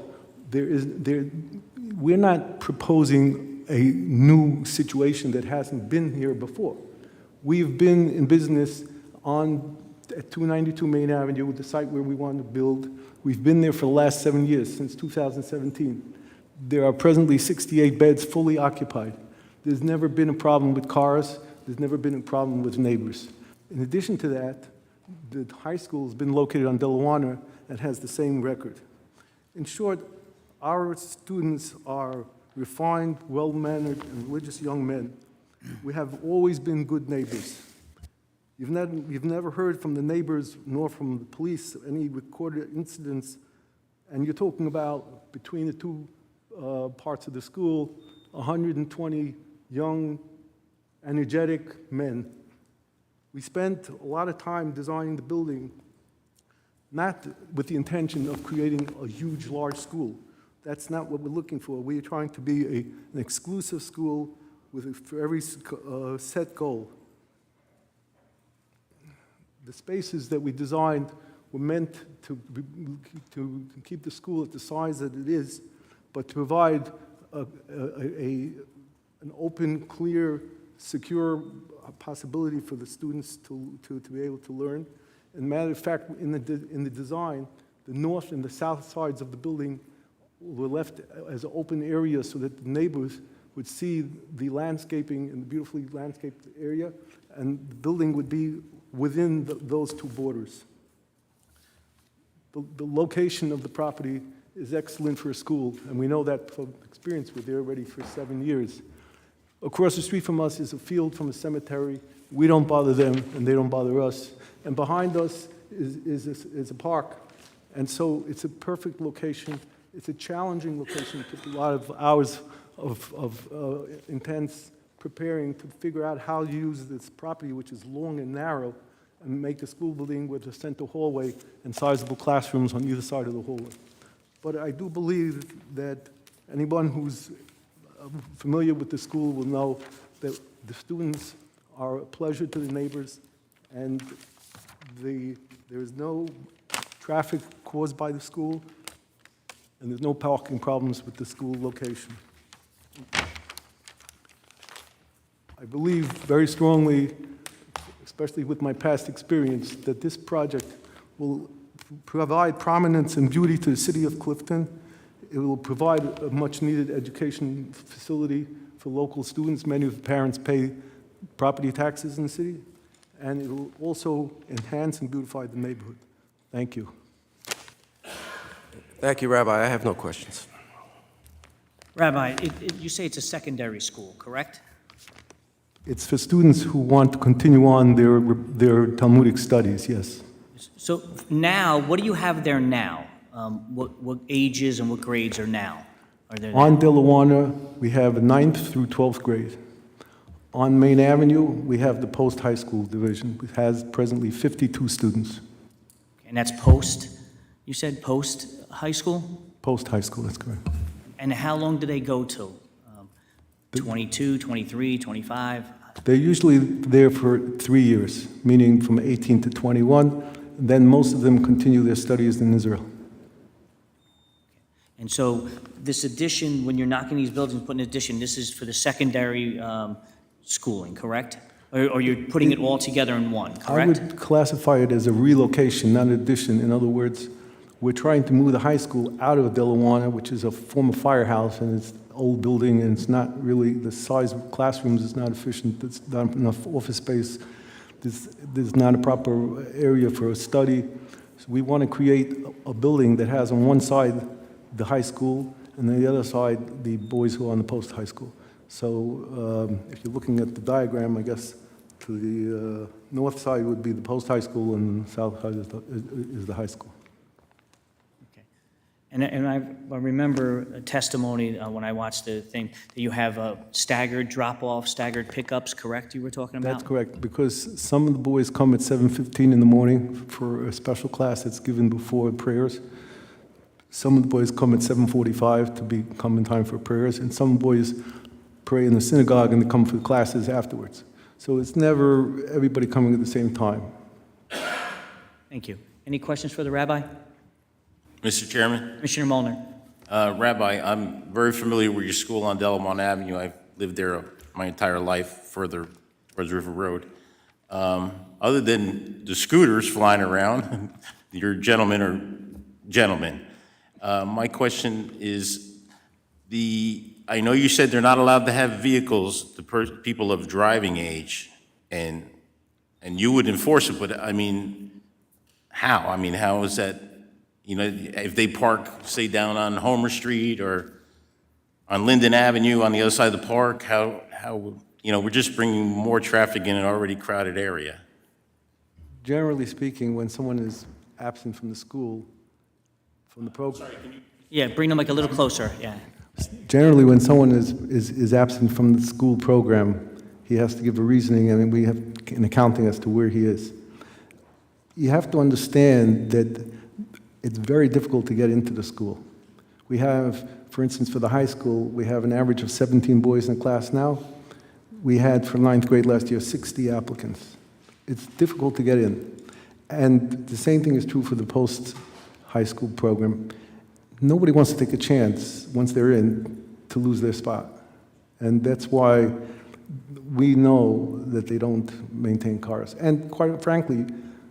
we're not proposing a new situation that hasn't been here before. We've been in business at 292 Main Avenue, the site where we want to build. We've been there for the last 7 years, since 2017. There are presently 68 beds fully occupied. There's never been a problem with cars. There's never been a problem with neighbors. In addition to that, the high school has been located on Delaware and has the same record. In short, our students are refined, well-mannered, and religious young men. We have always been good neighbors. You've never heard from the neighbors nor from the police any recorded incidents, and you're talking about, between the two parts of the school, 120 young, energetic men. We spent a lot of time designing the building, not with the intention of creating a huge, large school. That's not what we're looking for. We are trying to be an exclusive school with a very set goal. The spaces that we designed were meant to keep the school at the size that it is, but to provide an open, clear, secure possibility for the students to be able to learn. And matter of fact, in the design, the north and the south sides of the building were left as an open area so that the neighbors would see the landscaping in the beautifully landscaped area, and the building would be within those two borders. The location of the property is excellent for a school, and we know that from experience. We're there already for 7 years. Across the street from us is a field from a cemetery. We don't bother them, and they don't bother us. And behind us is a park. And so it's a perfect location. It's a challenging location. It took a lot of hours intense preparing to figure out how to use this property, which is long and narrow, and make a school building with a center hallway and sizable classrooms on either side of the hallway. But I do believe that anyone who's familiar with the school will know that the students are a pleasure to the neighbors, and there is no traffic caused by the school, and there's no parking problems with the school location. I believe very strongly, especially with my past experience, that this project will provide prominence and beauty to the city of Clifton. It will provide a much-needed education facility for local students. Many of the parents pay property taxes in the city, and it will also enhance and beautify the neighborhood. Thank you. Thank you, Rabbi. I have no questions. Rabbi, you say it's a secondary school, correct? It's for students who want to continue on their Talmudic studies, yes. So now, what do you have there now? What ages and what grades are now? Are there On Delawana, we have 9th through 12th grade. On Main Avenue, we have the post-high school division, which has presently 52 students. And that's post, you said post-high school? Post-high school, that's correct. And how long do they go to? 22, 23, 25? They're usually there for 3 years, meaning from 18 to 21. Then most of them continue their studies in Israel. And so this addition, when you're knocking these buildings, putting an addition, this is for the secondary schooling, correct? Or you're putting it all together in one, I correct? would classify it as a relocation, not an addition. In other words, we're trying to move the high school out of Delawana, which is a former firehouse, and it's an old building, and it's not really, the size of classrooms is not efficient. There's not enough office space. There's not a proper area for a study. So we want to create a building that has on one side the high school, and on the other side, the boys who are on the post-high school. So if you're looking at the diagram, I guess to the north side would be the post-high school, and the south side is the high school. And I remember a testimony when I watched the thing, that you have staggered drop-off, staggered pickups, correct, you were talking about? That's correct, because some of the boys come at 7:15 in the morning for a special class that's given before prayers. Some of the boys come at 7:45 to come in time for prayers, and some boys pray in the synagogue and they come for the classes afterwards. So it's never everybody coming at the same time. Thank you. Any questions for the rabbi? Mr. Chairman? Commissioner Molnar. Rabbi, I'm very familiar with your school on Delamont Avenue. I've lived there my entire life, further River Road. Other than the scooters flying around, your gentlemen are gentlemen. My question is, I know you said they're not allowed to have vehicles, people of driving age, and you would enforce it, but I mean, how? I mean, how is that? You know, if they park, say, down on Homer Street or on Linden Avenue on the other side of the park, how you know, we're just bringing more traffic in an already crowded area. Generally speaking, when someone is absent from the school, from the program. Yeah, bring them like a little closer, yeah. Generally, when someone is absent from the school program, he has to give a reasoning, and we have an accounting as to where he is. You have to understand that it's very difficult to get into the school. We have, for instance, for the high school, we have an average of 17 boys in the class now. We had, for 9th grade last year, 60 applicants. It's difficult to get in. And the same thing is true for the post-high school program. Nobody wants to take a chance, once they're in, to lose their spot. And that's why we know that they don't maintain cars. And quite frankly,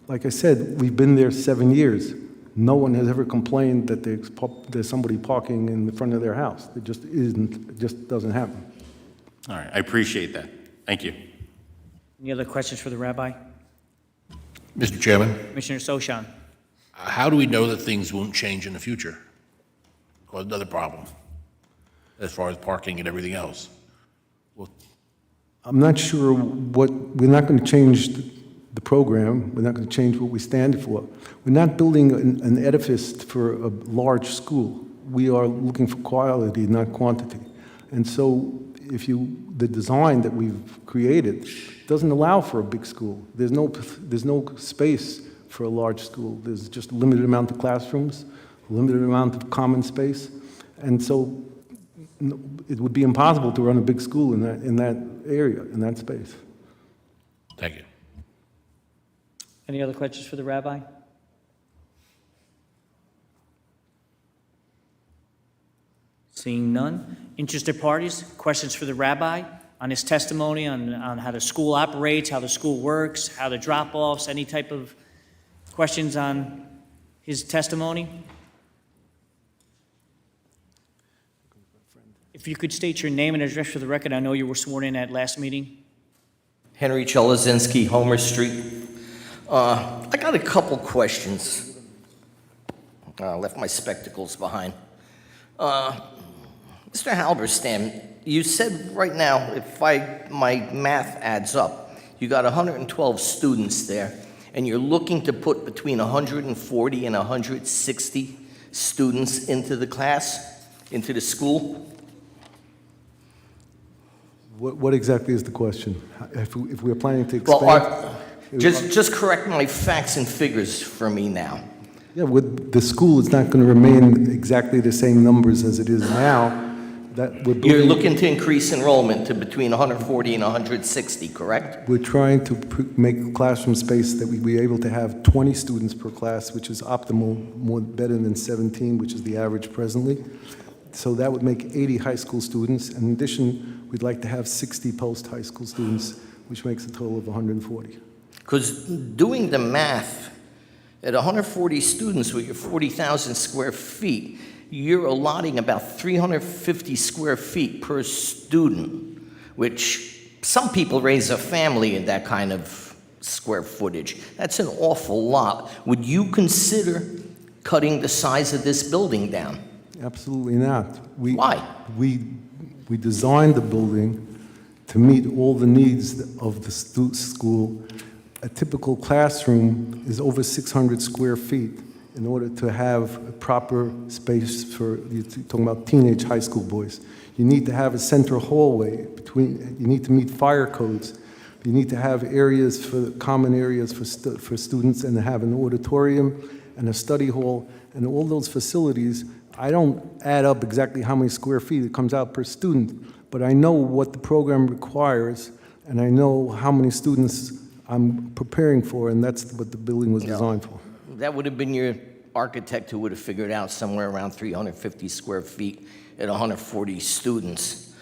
like I said, we've been there 7 years. No one has ever complained that there's somebody parking in the front of their house. It just isn't, it just doesn't happen. All right, I appreciate that. Thank you. Any other questions for the rabbi? Mr. Chairman, Commissioner Soshan. how do we know that things won't change in the future? Cause another problem as far as parking and everything else. I'm not sure we're not going to change the program. We're not going to change what we stand for. We're not building an edifice for a large school. We are looking for quality, not quantity. And so the design that we've created doesn't allow for a big school. There's no space for a large school. There's just a limited amount of classrooms, a limited amount of common space. And so it would be impossible to run a big school in that area, in that space. Thank you. Any other questions for the rabbi? Seeing none. Interested parties, questions for the rabbi on his testimony, on how the school operates, how the school works, how the drop-offs, any type of questions on his testimony? If you could state your name and address for the record, I know you were sworn in at last meeting. Henry Cholozinski, Homer Street. I got a couple questions. Left my spectacles behind. Mr. Halberstam, you said right now, if my math adds up, you got 112 students there, and you're looking to put between 140 and 160 students into the class, into the school? What exactly is the question? If we're planning to expand? Just correct my facts and figures for me now. Yeah, with the school, it's not going to remain exactly the same numbers as it is now. You're looking to increase enrollment to between 140 and 160, correct? We're trying to make classroom space that we'd be able to have 20 students per class, which is optimal, better than 17, which is the average presently. So that would make 80 high school students. In addition, we'd like to have 60 post-high school students, which makes a total of 140. Because doing the math, at 140 students with your 40,000 square feet, you're allotting about 350 square feet per student, which some people raise a family in that kind of square footage. That's an awful lot. Would you consider cutting the size of this building down? Absolutely not. Why? We designed the building to meet all the needs of the school. A typical classroom is over 600 square feet in order to have a proper space for, you're talking about teenage high school boys. You need to have a center hallway you need to meet fire codes. You need to have common areas for students, and have an auditorium and a study hall, and all those facilities. I don't add up exactly how many square feet it comes out per student, but I know what the program requires, and I know how many students I'm preparing for, and that's what the building was designed for. That would have been your architect who would have figured out somewhere around 350 square feet at 140 students.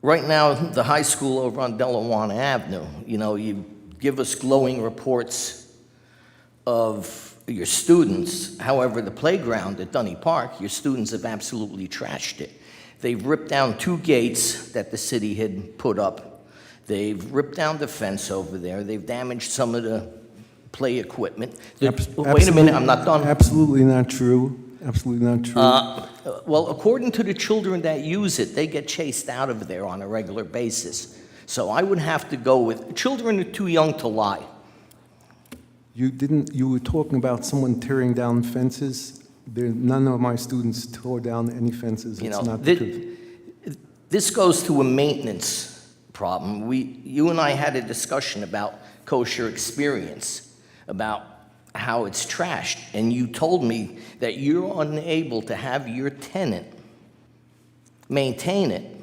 Right now, the high school over on Delawan Avenue, you give us glowing reports of your students. However, the playground at Dunny Park, your students have absolutely trashed it. They've ripped down 2 gates that the city had put up. They've ripped down the fence over there. They've damaged some of the play equipment. Wait a minute, I'm not done. Absolutely not true. Absolutely not true. Well, according to the children that use it, they get chased out of there on a regular basis. So I would have to go with, children are too young to lie. You were talking about someone tearing down fences. None of my students tore down any fences. It's not the truth. This goes to a maintenance problem. You and I had a discussion about Kosher Experience, about how it's trashed, and you told me that you're unable to have your tenant maintain it.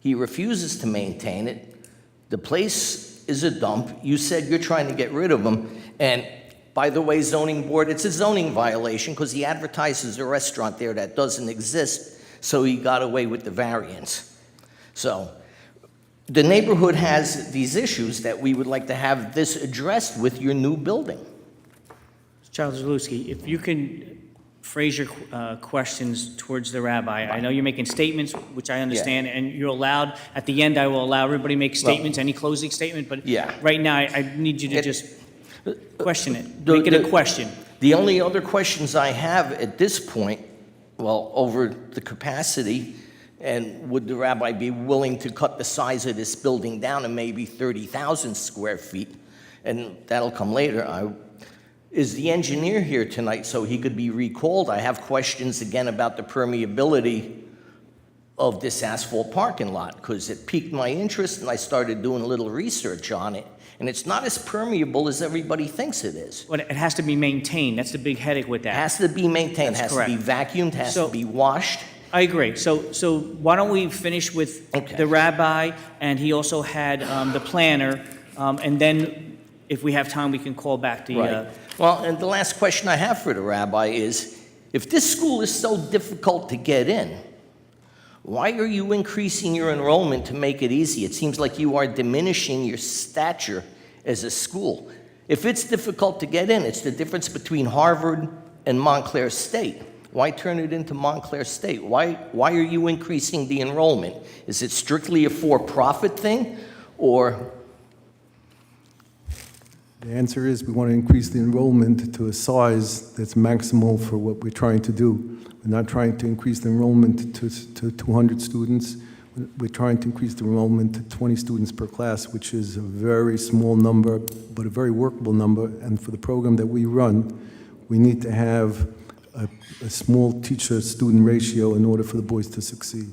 He refuses to maintain it. The place is a dump. You said you're trying to get rid of him, and by the way, zoning board, it's a zoning violation because he advertises a restaurant there that doesn't exist, so he got away with the variance. So the neighborhood has these issues that we would like to have this addressed with your new building. Charles Zaluski, if you can phrase your questions towards the rabbi. I know you're making statements, which I understand, and you're allowed, at the end, I will allow everybody to make statements, any closing statement, but right now, I need you to just question it. Make it a question. The only other questions I have at this point, well, over the capacity, and would the rabbi be willing to cut the size of this building down to maybe 30,000 square feet? And that'll come later. Is the engineer here tonight so he could be recalled? I have questions again about the permeability of this asphalt parking lot, because it piqued my interest and I started doing a little research on it. And it's not as permeable as everybody thinks it is. But it has to be maintained. That's the big headache with that. Has to be maintained, That's has to be correct. vacuumed, has So- to be washed. I agree. So why don't we finish with the rabbi, and he also had the planner, and then if we have time, we can call back the, Right. Well, and the last question I have for the rabbi is, if this school is so difficult to get in, why are you increasing your enrollment to make it easy? It seems like you are diminishing your stature as a school. If it's difficult to get in, it's the difference between Harvard and Montclair State. Why turn it into Montclair State? Why are you increasing the enrollment? Is it strictly a for-profit thing, or? The answer is we want to increase the enrollment to a size that's maximal for what we're trying to do. We're not trying to increase the enrollment to 200 students. We're trying to increase the enrollment to 20 students per class, which is a very small number, but a very workable number. And for the program that we run, we need to have a small teacher-student ratio in order for the boys to succeed.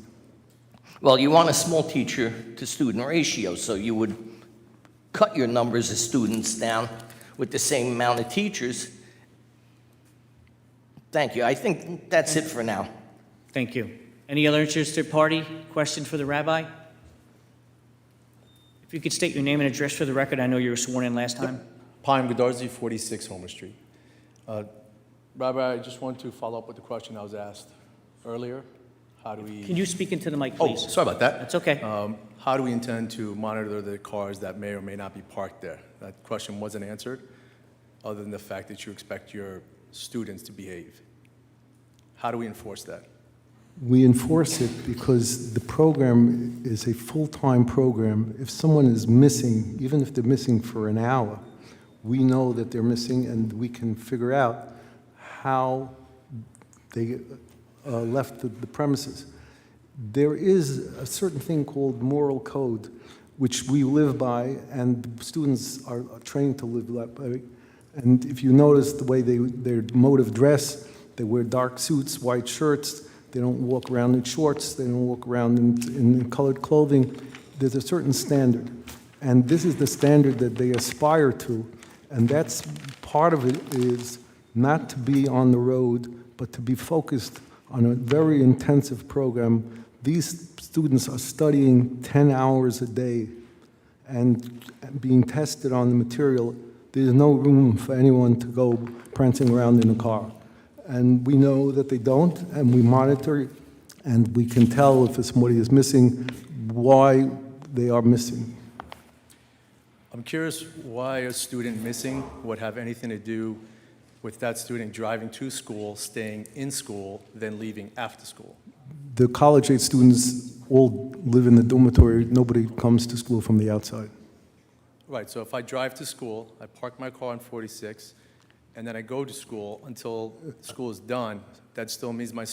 Well, you want a small teacher-to-student ratio, so you would cut your numbers of students down with the same amount of teachers. Thank you. I think that's it for now. thank you. Any other interested party? Question for the rabbi? If you could state your name and address for the record, I know you were sworn in last time. Paim Godarzi, 46 Homer Street. Rabbi, I just want to follow up with the question I was asked earlier. How do we... Can you speak into the mic, please? Oh, sorry about that. That's okay. How do we intend to monitor the cars that may or may not be parked there? That question wasn't answered, other than the fact that you expect your students to behave. How do we enforce that? We enforce it because the program is a full-time program. If someone is missing, even if they're missing for an hour, we know that they're missing and we can figure out how they left the premises. There is a certain thing called moral code, which we live by, and students are trained to live by. And if you notice the way their mode of dress, they wear dark suits, white shirts, they don't walk around in shorts, they don't walk around in colored clothing. There's a certain standard. And this is the standard that they aspire to. And that's part of it is not to be on the road, but to be focused on a very intensive program. These students are studying 10 hours a day and being tested on the material. There's no room for anyone to go prancing around in a car. And we know that they don't, and we monitor, and we can tell if somebody is missing, why they are missing. I'm curious why a student missing would have anything to do with that student driving to school, staying in school, then leaving after school. The college-age students all live in the dormitory. Nobody comes to school from the outside. Right, so if I drive to school, I park my car on 46, and then I go to school until school is done, that still means my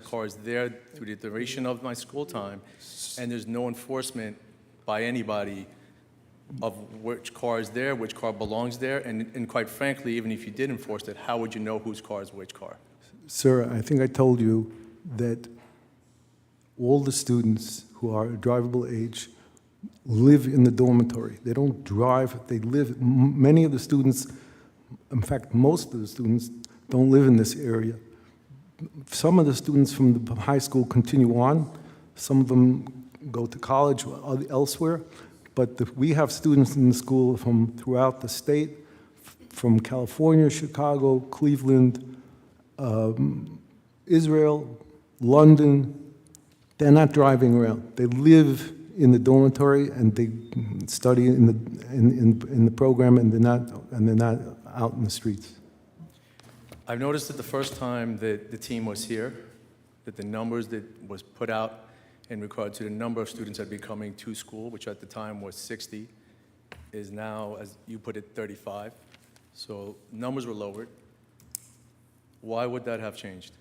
car is there through the duration of my school time, and there's no enforcement by anybody of which car is there, which car belongs there, and quite frankly, even if you did enforce it, how would you know whose car is which car? Sir, I think I told you that all the students who are drivable age live in the dormitory. They don't drive, they live. Many of the students, in fact, most of the students don't live in this area. Some of the students from the high school continue on. Some of them go to college or elsewhere. But we have students in the school from throughout the state, from California, Chicago, Cleveland, Israel, London. They're not driving around. They live in the dormitory and they study in the program, and they're not out in the streets. I've noticed that the first time that the team was here, that the numbers that was put out in regard to the number of students that would be coming to school, which at the time was 60, is now, as you put it, 35. So numbers were lowered. Why would that have changed?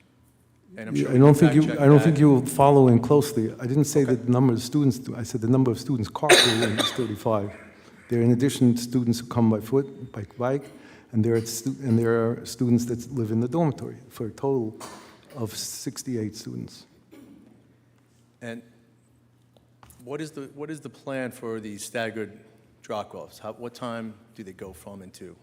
And I'm sure I don't fact-check think you were following closely. I didn't say that the number of students. I said the number of students carpooling is 35. There are in addition students who come by foot, by bike, and there are students that live in the dormitory, for a total of 68 students. And what is the plan for the staggered drop-offs? What time do they go from and to?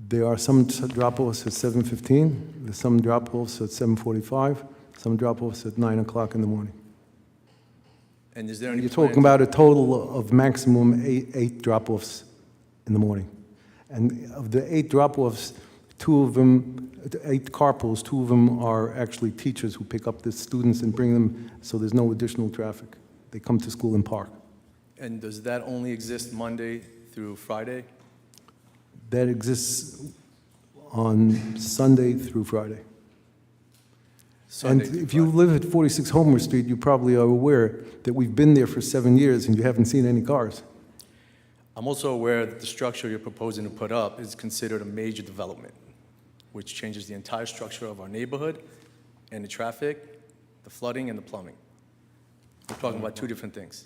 There are some drop-offs at 7:15, there's some drop-offs at 7:45, some drop-offs at 9 o'clock in the morning. And is there any You're plan talking about a total of maximum eight drop-offs in the morning. And of the 8 drop-offs, 2 of them, 8 carpools, 2 of them are actually teachers who pick up the students and bring them, so there's no additional traffic. They come to school and park. And does that only exist Monday through Friday? That exists on Sunday through Friday. Sunday And through if you live at 46 Homer Street, you probably are aware that we've been there for 7 years and you haven't seen any cars. I'm also aware that the structure you're proposing to put up is considered a major development, which changes the entire structure of our neighborhood and the traffic, the flooding, and the plumbing. We're talking about 2 different things.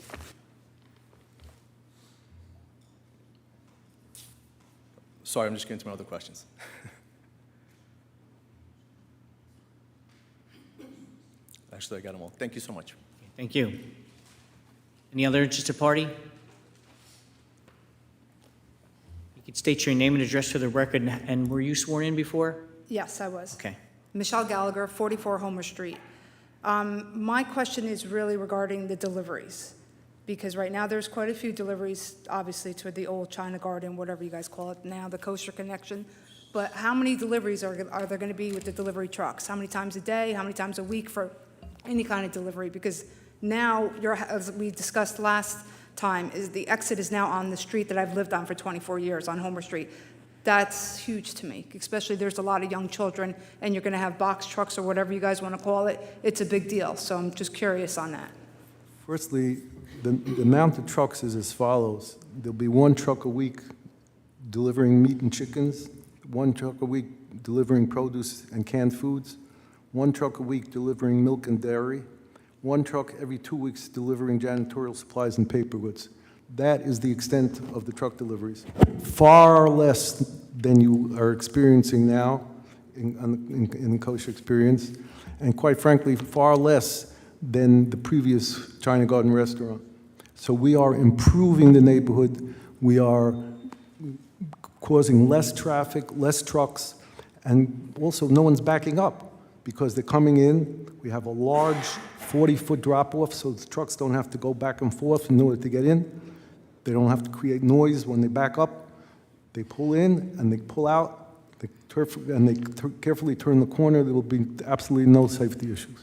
Sorry, I'm just getting to my other questions. Actually, I got them all. Thank you so much. Thank you. Any other interested party? You could state your name and address for the record, and were you sworn in before? Yes, I was. Okay. Michelle Gallagher, 44 Homer Street. My question is really regarding the deliveries, because right now there's quite a few deliveries, obviously, to the old China Garden, whatever you guys call it now, the Coaster Connection. But how many deliveries are there going to be with the delivery trucks? How many times a day? How many times a week for any kind of delivery? Because now, as we discussed last time, is the exit is now on the street that I've lived on for 24 years, on Homer Street. That's huge to me, especially there's a lot of young children, and you're going to have box trucks or whatever you guys want to call it. It's a big deal, so I'm just curious on that. Firstly, the amount of trucks is as follows. There'll be 1 truck a week delivering meat and chickens, 1 truck a week delivering produce and canned foods, 1 truck a week delivering milk and dairy, 1 truck every 2 weeks delivering janitorial supplies and paper goods. That is the extent of the truck deliveries. Far less than you are experiencing now in kosher experience, and quite frankly, far less than the previous China Garden restaurant. So we are improving the neighborhood. We are causing less traffic, less trucks, and also no one's backing up because they're coming in. We have a large 40-foot drop-off, so the trucks don't have to go back and forth in order to get in. They don't have to create noise when they back up. They pull in and they pull out, and they carefully turn the corner. There will be absolutely no safety issues.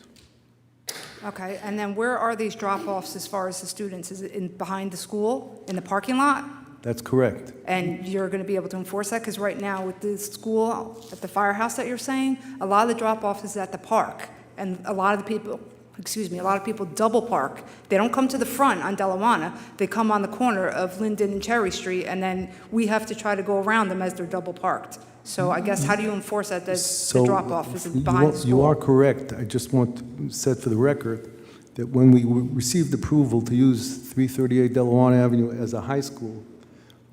Okay, and then where are these drop-offs as far as the students? Is it behind the school, in the parking lot? That's correct. And you're going to be able to enforce that? Because right now with the school, at the firehouse that you're saying, a lot of the drop-off is at the park. And a lot of the people double park. They don't come to the front on Delawana. They come on the corner of Linden and Cherry Street, and then we have to try to go around them as they're double parked. So I guess, how do you enforce that, the drop-off? Is it behind the school? You are correct. I just want to set for the record that when we received approval to use 338 Delawana Avenue as a high school,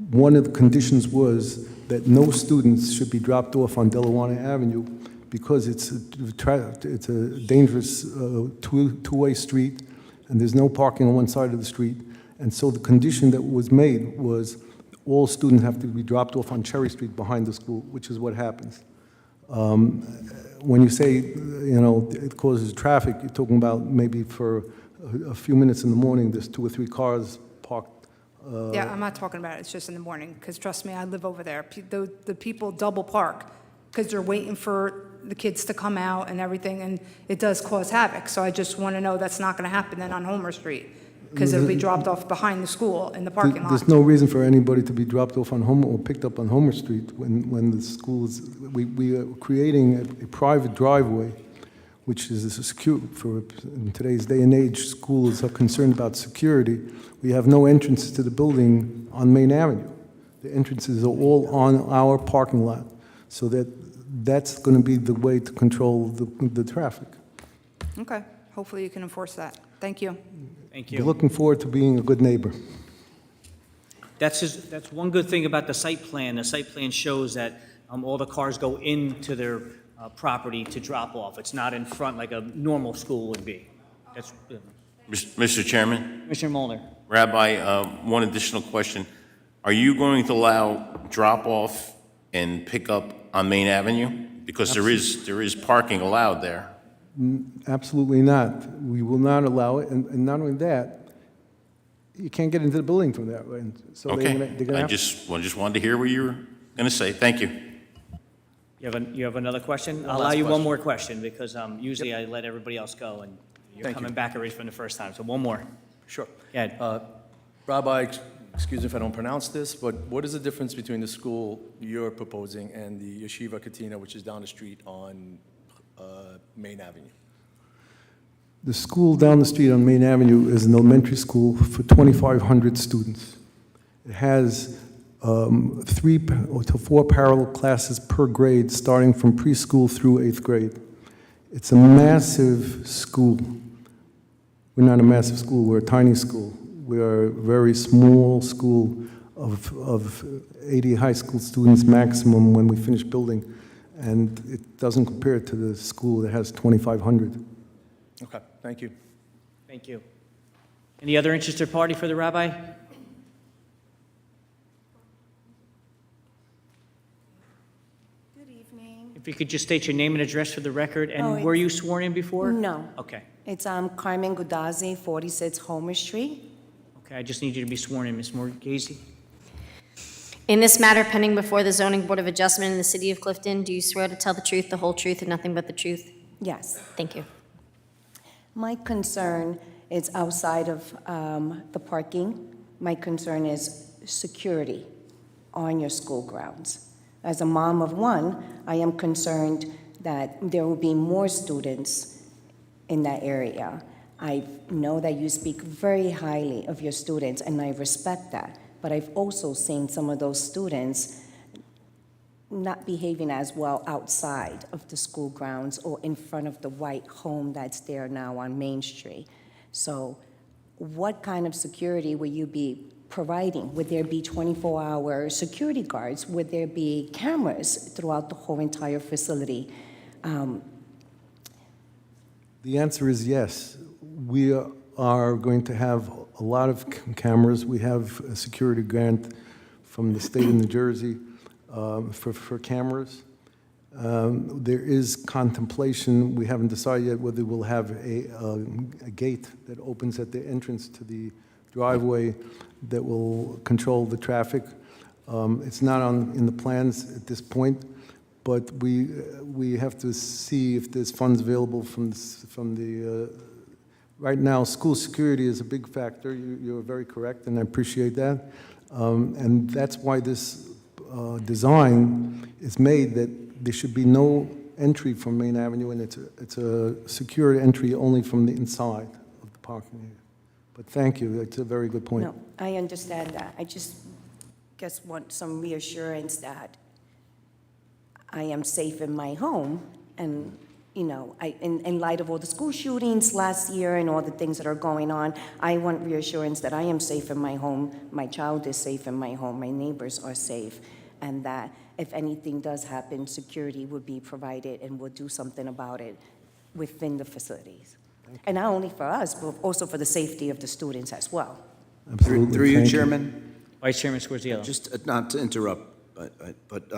one of the conditions was that no students should be dropped off on Delawana Avenue because it's a dangerous two-way street, and there's no parking on one side of the street. And so the condition that was made was all students have to be dropped off on Cherry Street behind the school, which is what happens. When you say, it causes traffic, you're talking about maybe for a few minutes in the morning, there's 2 or 3 cars parked. Yeah, I'm not talking about it. It's just in the morning, because trust me, I live over there. The people double park because they're waiting for the kids to come out and everything, and it does cause havoc. So I just want to know that's not going to happen then on Homer Street, because it'll be dropped off behind the school in the parking lot. There's no reason for anybody to be dropped off on Homer or picked up on Homer Street when the school is. We are creating a private driveway, which is secure. In today's day and age, schools are concerned about security. We have no entrance to the building on Main Avenue. The entrances are all on our parking lot, so that's going to be the way to control the traffic. Okay, hopefully you can enforce that. Thank you. Thank We're looking forward to being a good neighbor. that's one good thing about the site plan. The site plan shows that all the cars go into their property to drop off. It's not in front like a normal school would be. That's, Mr. Chairman, Commissioner Molnar. Rabbi, one additional question. Are you going to allow drop-off and pickup on Main Avenue? Because there is parking allowed there. Absolutely not. We will not allow it, and not only that, you can't get into the building from that way. And so Okay. they're gonna I have- just wanted to hear what you were going to say. Thank you. You have another question? I'll last allow you one question. more question because usually I let everybody else go and you're Thank you. coming back already from the first time. So one more. Sure. Go ahead. Rabbi, excuse me if I don't pronounce this, but what is the difference between the school you're proposing and the Yeshiva Katina, which is down the street on Main Avenue? The school down the street on Main Avenue is an elementary school for 2,500 students. It has 3 to 4 parallel classes per grade, starting from preschool through 8th grade. It's a massive school. We're not a massive school, we're a tiny school. We are a very small school of 80 high school students maximum when we finish building, and it doesn't compare to the school that has 2,500. Okay, thank you. Thank you. Any other interested party for the rabbi? Good evening. If you could just state your name and address for the record, and Oh, were it's- you sworn in before? No. Okay. It's Carmen Gudazi, 46 Homer Street. Okay, I just need you to be sworn in, Ms. Morghese. In this matter pending before the Zoning Board of Adjustment in the City of Clifton, do you swear to tell the truth, the whole truth, and nothing but the truth? Yes. Thank you. My concern is outside of the parking. My concern is security on your school grounds. As a mom of one, I am concerned that there will be more students in that area. I know that you speak very highly of your students, and I respect that. But I've also seen some of those students not behaving as well outside of the school grounds or in front of the white home that's there now on Main Street. So what kind of security will you be providing? Would there be 24-hour security guards? Would there be cameras throughout the whole entire facility? The answer is yes. We are going to have a lot of cameras. We have a security grant from the state of New Jersey for cameras. There is contemplation, we haven't decided yet whether we'll have a gate that opens at the entrance to the driveway that will control the traffic. It's not in the plans at this point, but we have to see if there's funds available from the right now, school security is a big factor. You're very correct, and I appreciate that. And that's why this design is made, that there should be no entry from Main Avenue, and it's a secured entry only from the inside of the parking area. But thank you, that's a very good point. No, I understand that. I just guess want some reassurance that I am safe in my home, and you know, in light of all the school shootings last year and all the things that are going on, I want reassurance that I am safe in my home, my child is safe in my home, my neighbors are safe, and that if anything does happen, security would be provided and we'll do something about it within the facilities. And not only for us, but also for the safety of the students as well. Absolutely. Through you, Thank Chairman. Vice Chairman Scorziello. Just not to interrupt, but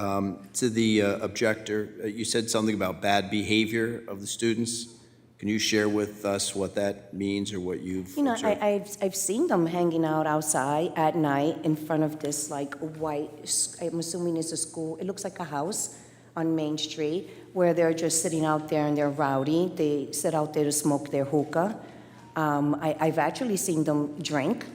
to the objector, you said something about bad behavior of the students. Can you share with us what that means or what you've You know, observed? I've seen them hanging out outside at night in front of this like white, I'm assuming it's a school, it looks like a house on Main Street, where they're just sitting out there and they're rowdy. They sit out there to smoke their hookah. I've actually seen them drink.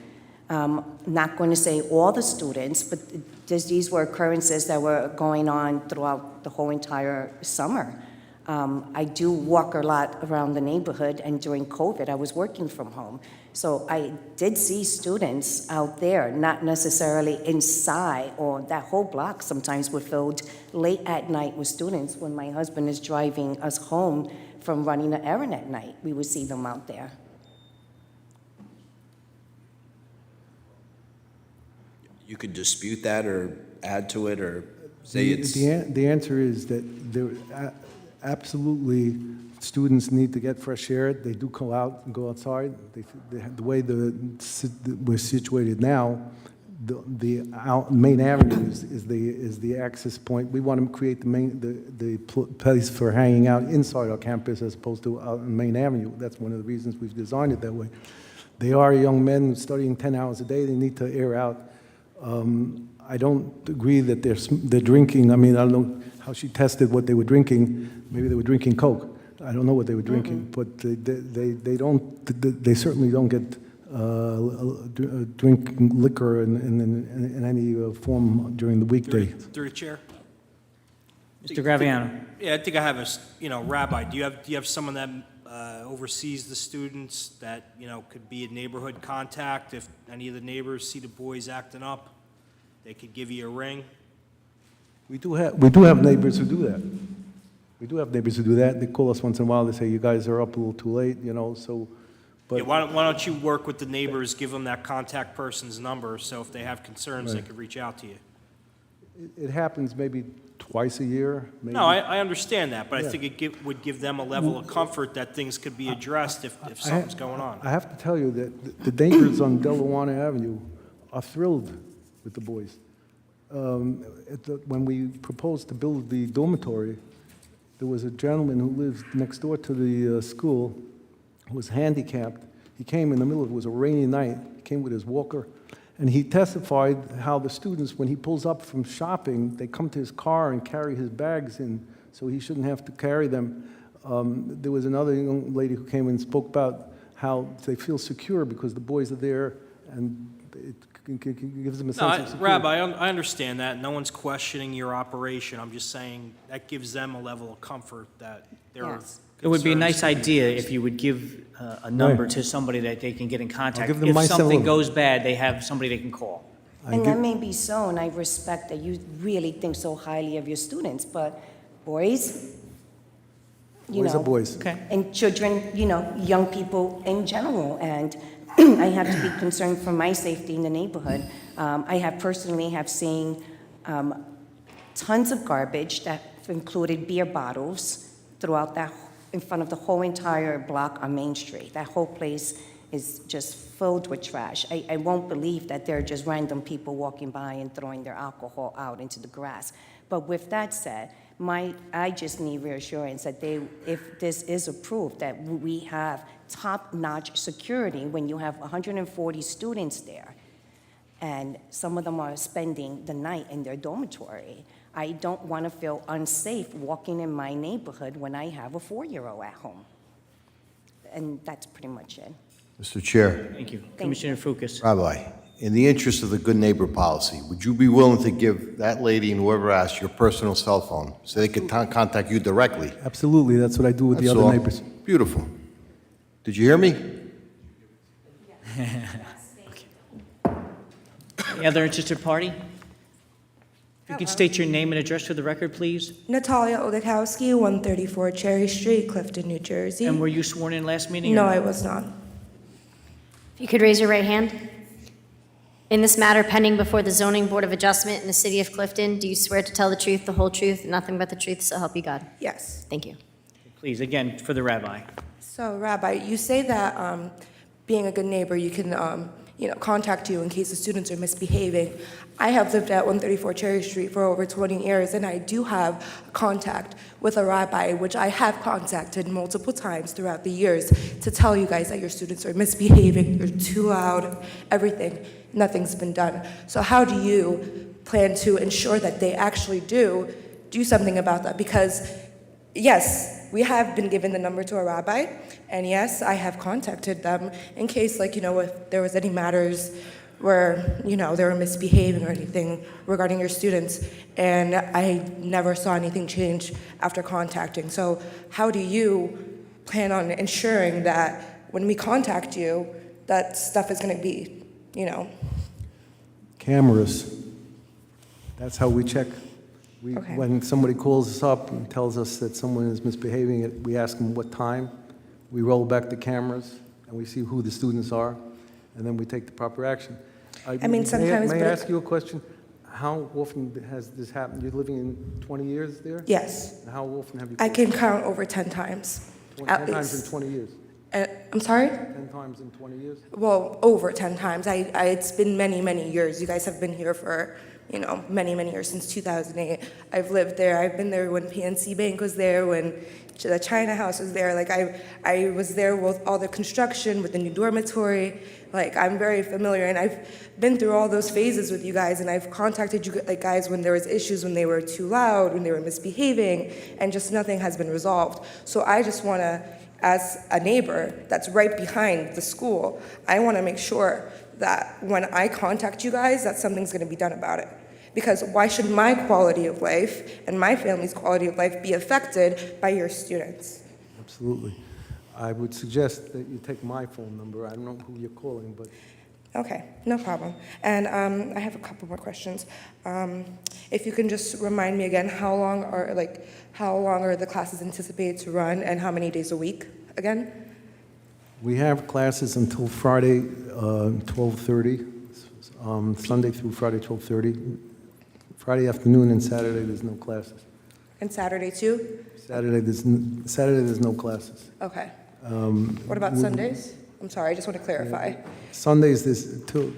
Not going to say all the students, but these were occurrences that were going on throughout the whole entire summer. I do walk a lot around the neighborhood, and during COVID, I was working from home. So I did see students out there, not necessarily inside, or that whole block sometimes were filled late at night with students. When my husband is driving us home from running an errand at night, we would see them out there. you could dispute that or add to it or say it's? The answer is that absolutely, students need to get fresh air. They do go out and go outside. The way we're situated now, the main avenue is the access point. We want to create the place for hanging out inside our campus as opposed to out on Main Avenue. That's one of the reasons we've designed it that way. They are young men studying 10 hours a day. They need to air out. I don't agree that they're drinking. I mean, I don't know how she tested what they were drinking. Maybe they were drinking Coke. I don't know what they were drinking, but they don't. They certainly don't get drinking liquor in any form during the weekday. Through the chair. Mr. Graviano. Yeah, I think I have a rabbi. Do you have someone that oversees the students that could be a neighborhood contact if any of the neighbors see the boys acting up? They could give you a ring. We do have neighbors who do that. We do have neighbors who do that. They call us once in a while. They say, "You guys are up a little too late," so. But Yeah, why don't you work with the neighbors, give them that contact person's number, so if they have concerns, they Right. could reach out to you. It happens maybe twice a year. Maybe. No, I understand that, but I Yeah. think it would give them a level of comfort that things could be addressed if something's going on. I have to tell you that the neighbors on Delawana Avenue are thrilled with the boys. When we proposed to build the dormitory, there was a gentleman who lives next door to the school who was handicapped. He came in the middle, it was a rainy night, he came with his walker, and he testified how the students, when he pulls up from shopping, they come to his car and carry his bags in, so he shouldn't have to carry them. There was another young lady who came and spoke about how they feel secure because the boys are there, and it gives them a sense of security. Rabbi, I understand that. No one's questioning your operation. I'm just saying that gives them a level of comfort that there are. It would be a nice concerns. idea if you would give a number Right. to somebody that they can get in contact. give them If my cell something number. goes bad, they have somebody they can call. And that may be so, and I respect that you really think so highly of your students, but boys, Boys are boys. Okay. and children, young people in general, and I have to be concerned for my safety in the neighborhood. I have personally seen tons of garbage that included beer bottles throughout in front of the whole entire block on Main Street. That whole place is just filled with trash. I won't believe that they're just random people walking by and throwing their alcohol out into the grass. But with that said, I just need reassurance that if this is approved, that we have top-notch security when you have 140 students there, and some of them are spending the night in their dormitory. I don't want to feel unsafe walking in my neighborhood when I have a 4-year-old at home. And that's pretty much it. Mr. Chair, Thank you. Commissioner Fukas. Rabbi, in the interest of the good neighbor policy, would you be willing to give that lady and whoever asked your personal cell phone so they could contact you directly? Absolutely, that's what I do with the That's other all. neighbors. Beautiful. Did you hear me? Any other interested party? If you could state your name and address for the record, please. Natalia Odakowski, 134 Cherry Street, Clifton, New Jersey. And were you sworn in last meeting? or No, not? I was not. If you could raise your right hand. In this matter pending before the Zoning Board of Adjustment in the City of Clifton, do you swear to tell the truth, the whole truth, and nothing but the truth, so help you God? Yes. Thank you. Please, again, for the rabbi. So, Rabbi, you say that being a good neighbor, you can, contact you in case the students are misbehaving. I have lived at 134 Cherry Street for over 20 years, and I do have contact with a rabbi, which I have contacted multiple times throughout the years to tell you guys that your students are misbehaving, you're too loud, everything. Nothing's been done. So how do you plan to ensure that they actually do something about that? Because, yes, we have been given the number to a rabbi, and yes, I have contacted them in case, if there was any matters where, they were misbehaving or anything regarding your students, and I never saw anything change after contacting. So how do you plan on ensuring that when we contact you, that stuff is gonna be, Cameras. That's how we check. Okay. When somebody calls us up and tells us that someone is misbehaving, we ask them what time. We roll back the cameras and we see who the students are, and then we take the proper action. I mean, sometimes, May but I it- ask you a question? How often has this happened? You're living in 20 years there? Yes. How often have you? I can count over 10 times, 10 at times in least. 20 years? I'm sorry? 10 times in 20 years? Well, over 10 times. It's been many, many years. You guys have been here for, many, many years, since 2008. I've lived there. I've been there when PNC Bank was there, when the China House was there. Like, I was there with all the construction, with the new dormitory. Like, I'm very familiar, and I've been through all those phases with you guys, and I've contacted you guys when there was issues, when they were too loud, when they were misbehaving, and just nothing has been resolved. So I just want to, as a neighbor that's right behind the school, I want to make sure that when I contact you guys, that something's going to be done about it. Because why should my quality of life and my family's quality of life be affected by your students? Absolutely. I would suggest that you take my phone number. I don't know who you're calling, but Okay, no problem. And I have a couple more questions. If you can just remind me again, how long are the classes anticipated to run, and how many days a week again? we have classes until Friday, 12:30, Sunday through Friday, 12:30. Friday afternoon and Saturday, there's no classes. And Saturday too? Saturday, there's no classes. Okay. Um, What about we- Sundays? I'm sorry, I just want to clarify. Sundays, there's till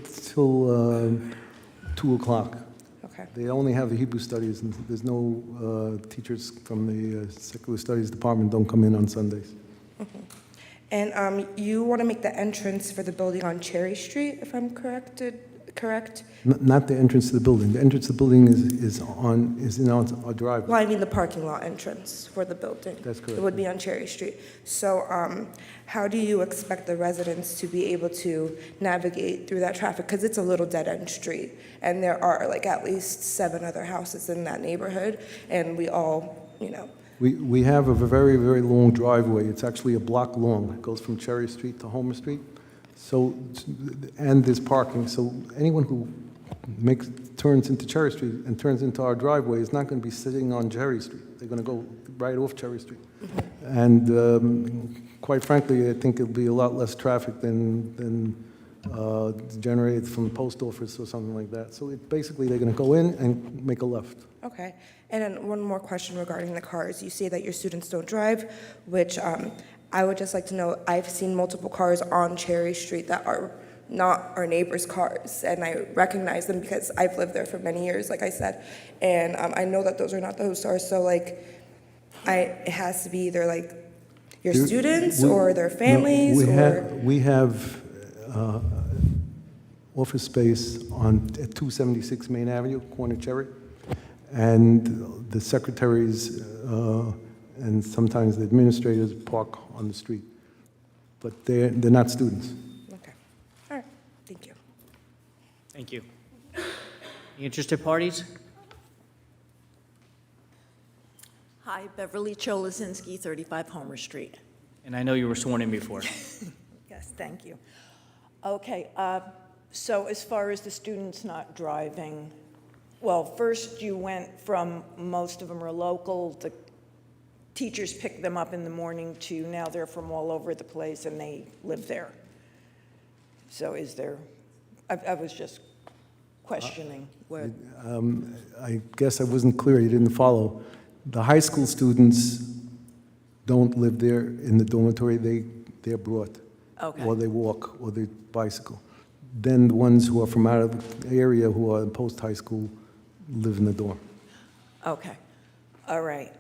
2 o'clock. Okay. They only have the Hebrew studies, and there's no teachers from the secular studies department don't come in on Sundays. And you want to make the entrance for the building on Cherry Street, if I'm correct? Not the entrance to the building. The entrance to the building is in our driveway. Well, I mean the parking lot entrance for the building. That's correct. It would be on Cherry Street. So how do you expect the residents to be able to navigate through that traffic? Because it's a little dead-end street, and there are like at least 7 other houses in that neighborhood, and we all, We have a very, very long driveway. It's actually a block long. It goes from Cherry Street to Homer Street. So, and there's parking, so anyone who turns into Cherry Street and turns into our driveway is not going to be sitting on Cherry Street. They're going to go right off Cherry Street. And quite frankly, I think it'll be a lot less traffic than generated from the post office or something like that. So basically, they're going to go in and make a left. Okay. And then one more question regarding the cars. You say that your students don't drive, which I would just like to know, I've seen multiple cars on Cherry Street that are not our neighbors' cars, and I recognize them because I've lived there for many years, like I said, and I know that those are not those cars, so like, it has to be either like your students or their families, We have office space at 276 Main Avenue, corner Cherry, and the secretaries and sometimes the administrators park on the street, but they're not students. Okay. All right. Thank you. Thank you. Any interested parties? Hi, Beverly Cholazinski, 35 Homer Street. And I know you were sworn in before. Yes, thank you. Okay, so as far as the students not driving, well, first you went from most of them are local, the teachers pick them up in the morning, to now they're from all over the place and they live there. So is there, I was just questioning what. I guess I wasn't clear, you didn't follow. The high school students don't live there in the dormitory, they're brought. Okay. Or they walk, or they bicycle. Then the ones who are from out of the area, who are in post-high school, live in the dorm. Okay, all right.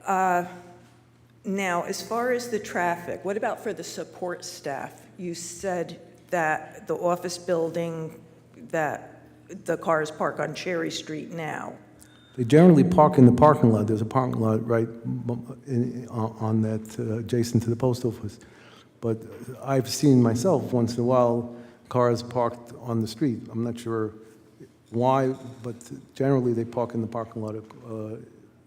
Now, as far as the traffic, what about for the support staff? You said that the office building, that the cars park on Cherry Street now. They generally park in the parking lot. There's a parking lot right on that, adjacent to the post office. But I've seen myself, once in a while, cars parked on the street. I'm not sure why, but generally they park in the parking lot,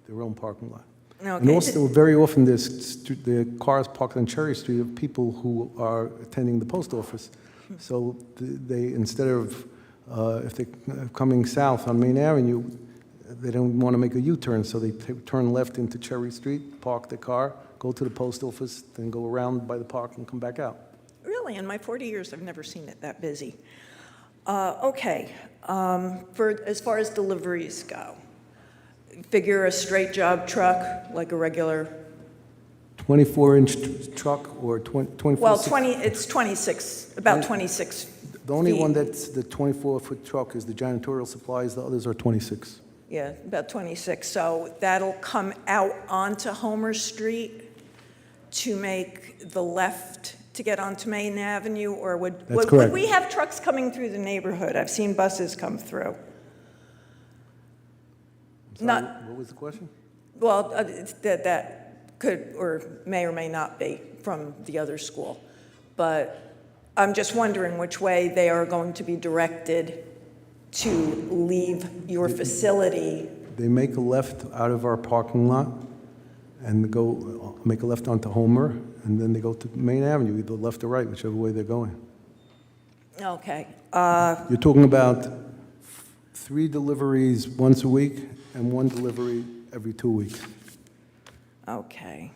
their own parking lot. And Okay. also, very often, the cars parked on Cherry Street of people who are attending the post office. So they, instead of, if they're coming south on Main Avenue, they don't want to make a U-turn, so they turn left into Cherry Street, park the car, go to the post office, then go around by the park and come back out. Really, in my 40 years, I've never seen it that busy. Okay, as far as deliveries go, figure a straight job truck, like a regular, 24-inch truck or 24? well, 20, it's 26, about 26 The only one feet. that's the 24-foot truck is the janitorial supplies, the others are 26. Yeah, about 26. So that'll come out onto Homer Street to make the left to get onto Main Avenue, or would correct. we have trucks coming through the neighborhood? I've seen buses come through. Not, What was the question? well, that could or may not be from the other school. But I'm just wondering which way they are going to be directed to leave your facility. They make a left out of our parking lot and make a left onto Homer, and then they go to Main Avenue, either left or right, whichever way they're going. Okay. You're talking about 3 deliveries once a week and 1 delivery every 2 weeks. Okay.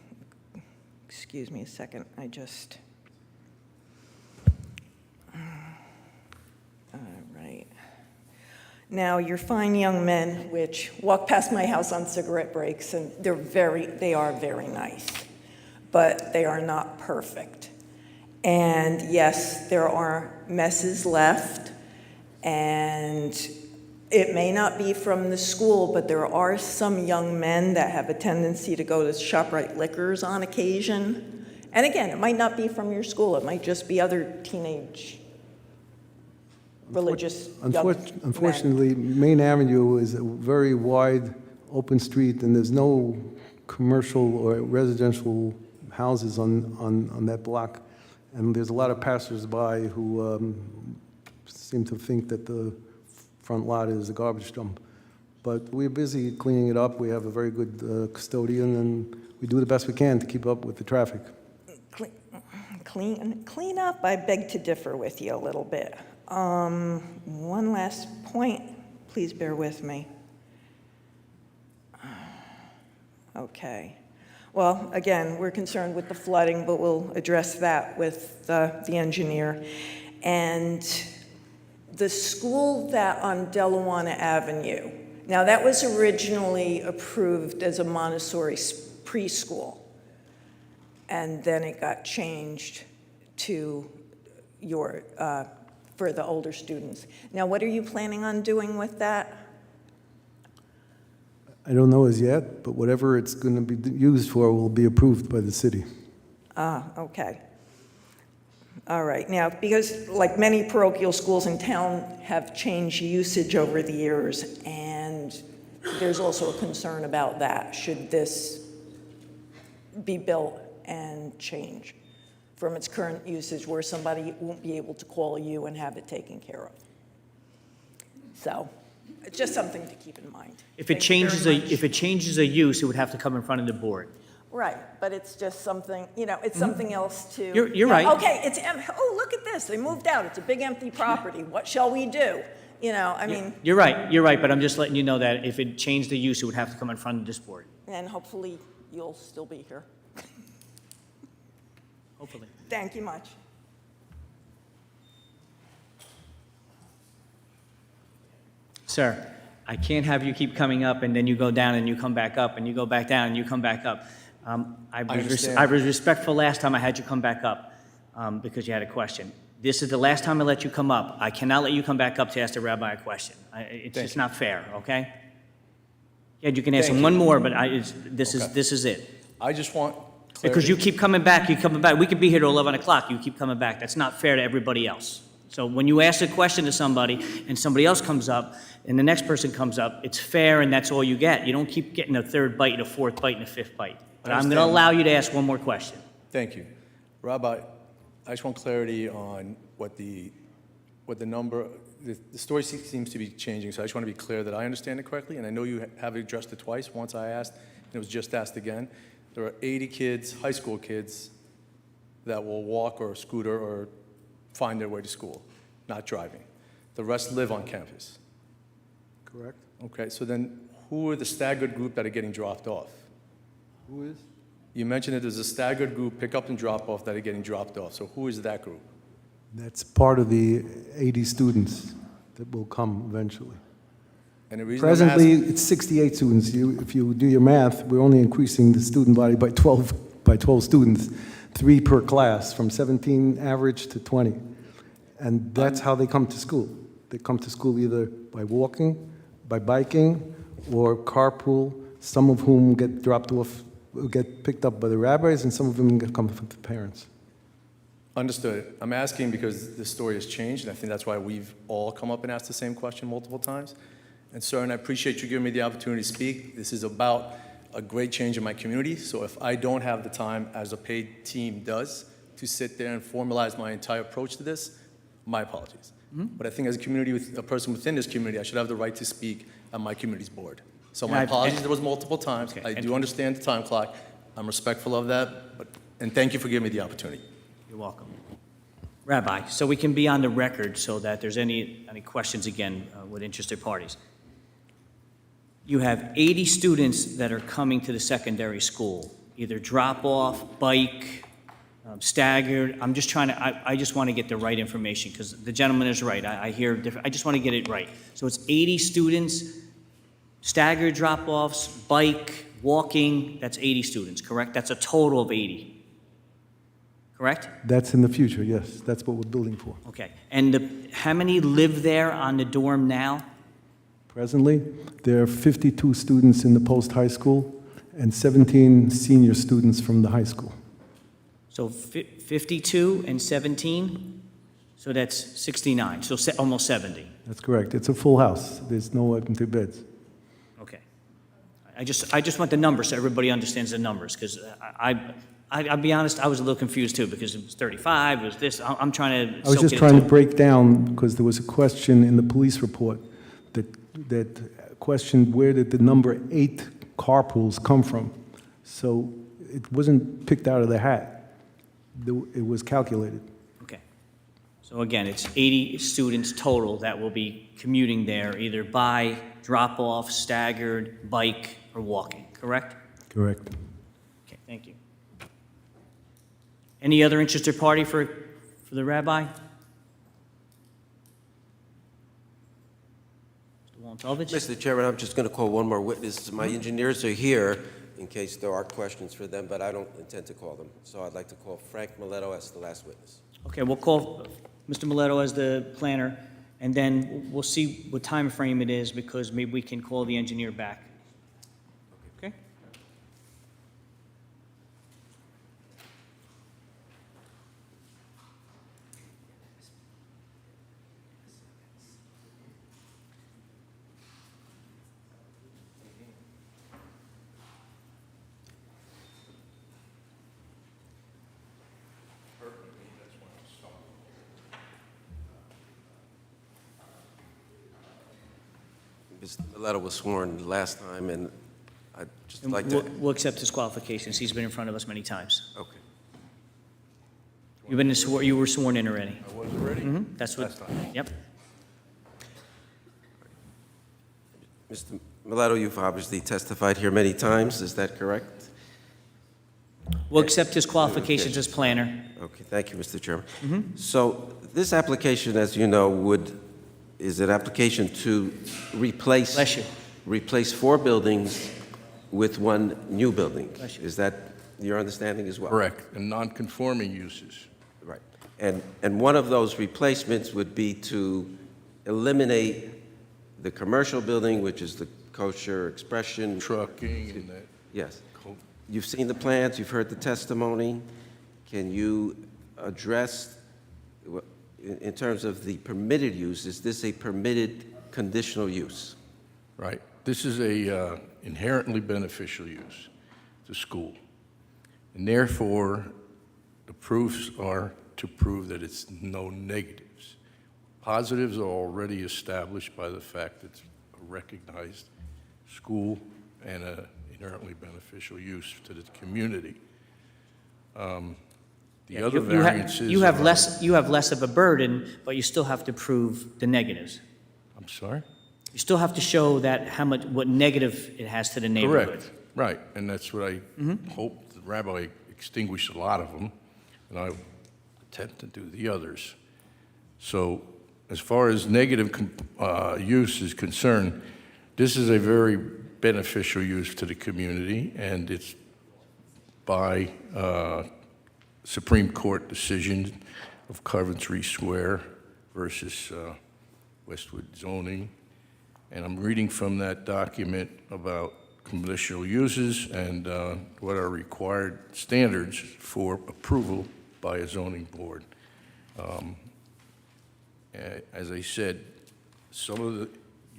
Excuse me a second. I just. All right. Now, your fine young men, which walk past my house on cigarette breaks, and they are very nice, but they are not perfect. And yes, there are messes left, and it may not be from the school, but there are some young men that have a tendency to go to ShopRite Liquors on occasion. And again, it might not be from your school, it might just be other teenage religious young men. Unfortunately, Main Avenue is a very wide, open street, and there's no commercial or residential houses on that block. And there's a lot of passersby who seem to think that the front lot is a garbage dump. But we're busy cleaning it up. We have a very good custodian, and we do the best we can to keep up with the traffic. Clean up, I beg to differ with you a little bit. One last point, please bear with me. Okay. Well, again, we're concerned with the flooding, but we'll address that with the engineer. And the school that on Delawanna Avenue, now that was originally approved as a Montessori preschool, and then it got changed to for the older students. Now, what are you planning on doing with that? I don't know as yet, but whatever it's going to be used for will be approved by the city. Okay. All right. Now, because like many parochial schools in town have changed usage over the years, and there's also a concern about that. Should this be built and change from its current usage where somebody won't be able to call you and have it taken care of? So it's just something to keep in mind. If it changes a use, it would have to come in front of the board. Right, but it's just something, it's something else to. You're right. Okay, oh, look at this, they moved out, it's a big empty property, what shall we do? I mean, You're right, but I'm just letting you know that if it changed the use, it would have to come in front of this board. and hopefully you'll still be here. Hopefully. Thank you much. Sir, I can't have you keep coming up and then you go down and you come back up and you go back down and you come back up. I was respectful last time I had you come back up because you had a question. This is the last time I let you come up. I cannot let you come back up to ask the rabbi a question. It's just not fair, okay? Yeah, you can ask him one more, but this is it. I just want clarity. Because you keep coming back, We could be here till 11 o'clock. You keep coming back. That's not fair to everybody else. So when you ask a question to somebody and somebody else comes up and the next person comes up, it's fair and that's all you get. You don't keep getting a third bite and a fourth bite and a fifth bite. But I'm going to allow you to ask one more question. Thank you. Rabbi, I just want clarity on what the number, the story seems to be changing, so I just want to be clear that I understand it correctly, and I know you have addressed it twice. Once I asked, and it was just asked again. There are 80 kids, high school kids, that will walk or scooter or find their way to school, not driving. The rest live on campus. Correct? Okay, so then who are the staggered group that are getting dropped off? Who is? You mentioned that there's a staggered group, pick up and drop off, that are getting dropped off. So who is that group? That's part of the 80 students that will come eventually. And the reason I'm Presently, asking- it's 68 students. If you do your math, we're only increasing the student body by 12 students, 3 per class, from 17 average to 20. And that's how they come to school. They come to school either by walking, by biking, or carpool, some of whom get dropped off, get picked up by the rabbis, and some of them come from the parents. Understood. I'm asking because the story has changed, and I think that's why we've all come up and asked the same question multiple times. And sir, and I appreciate you giving me the opportunity to speak. This is about a great change in my community, so if I don't have the time, as a paid team does, to sit there and formalize my entire approach to this, my apologies. But I think as a community, a person within this community, I should have the right to speak on my community's board. So my And I- apologies, there was multiple times. Okay, I and- do understand the time clock. I'm respectful of that, and thank you for giving me the opportunity. You're welcome. Rabbi, so we can be on the record so that there's any questions again with interested parties. You have 80 students that are coming to the secondary school, either drop-off, bike, staggered. I'm just trying to, I just want to get the right information because the gentleman is right. I hear different, I just want to get it right. So it's 80 students, staggered drop-offs, bike, walking, that's 80 students, correct? That's a total of 80, correct? That's in the future, yes. That's what we're building for. Okay. And how many live there on the dorm now? Presently, there are 52 students in the post-high school and 17 senior students from the high school. So 52 and 17, so that's 69, so almost 70. That's correct. It's a full house. There's no empty beds. Okay. I just want the numbers so everybody understands the numbers, because I'll be honest, I was a little confused too, because it was 35, it was this, I'm trying to I was just trying to break down, because there was a question in the police report that questioned where did the number 8 carpools come from. So it wasn't picked out of the hat. It was calculated. Okay. So again, it's 80 students total that will be commuting there, either by drop-off, staggered, bike, or walking, correct? Correct. Okay, thank you. Any other interested party for the rabbi? Mr. Walentowicz? Mr. Chairman, I'm just going to call one more witness. My engineers are here in case there are questions for them, but I don't intend to call them. So I'd like to call Frank Mileto as the last witness. Okay, we'll call Mr. Mileto as the planner, and then we'll see what time frame it is, because maybe we can call the engineer back. Okay? Mr. Mileto was sworn last time, and I'd just And like to... we'll accept his qualifications. He's been in front of us many times. Okay. You were sworn in already. I was already? That's what, Last time. yep. Mr. Mileto, you've obviously testified here many times. Is that correct? We'll accept his qualifications as planner. Okay, thank you, Mr. Chairman. So this application, as you know, is an application to replace... Bless you. Replace 4 buildings with 1 new building. Bless you. Is that your understanding as well? Correct, and non-conforming uses. Right. And one of those replacements would be to eliminate the commercial building, which is the kosher expression. Trucking and that. Yes. You've seen the plans, you've heard the testimony. Can you address, in terms of the permitted use, is this a permitted conditional use? Right. This is a inherently beneficial use to school. And therefore, the proofs are to prove that it's no negatives. Positives are already established by the fact that it's a recognized school and an inherently beneficial use to the community. The other variances You have are- less of a burden, but you still have to prove the negatives. I'm sorry? You still have to show that what negative it has to the neighborhood. Correct, right, and that's what I hope the rabbi extinguished a lot of them, and I attempt to do the others. So as far as negative use is concerned, this is a very beneficial use to the community, and it's by Supreme Court decision of Coventry Square versus Westwood zoning. And I'm reading from that document about conditional uses and what are required standards for approval by a zoning board. As I said, some of the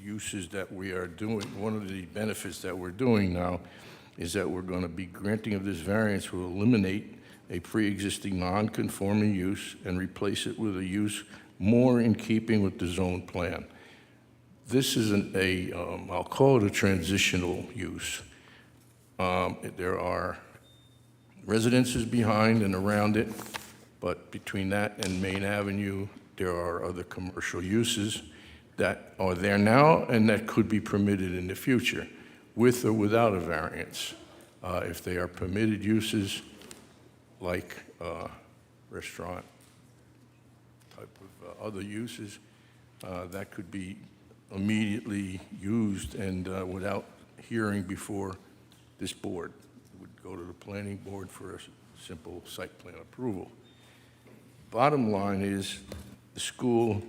uses that we are doing, one of the benefits that we're doing now is that we're going to be granting of this variance will eliminate a pre-existing non-conforming use and replace it with a use more in keeping with the zone plan. This is I'll call it a transitional use. There are residences behind and around it, but between that and Main Avenue, there are other commercial uses that are there now and that could be permitted in the future, with or without a variance. If they are permitted uses like restaurant type of other uses, that could be immediately used and without hearing before this board. It would go to the planning board for a simple site plan approval. Bottom line is the school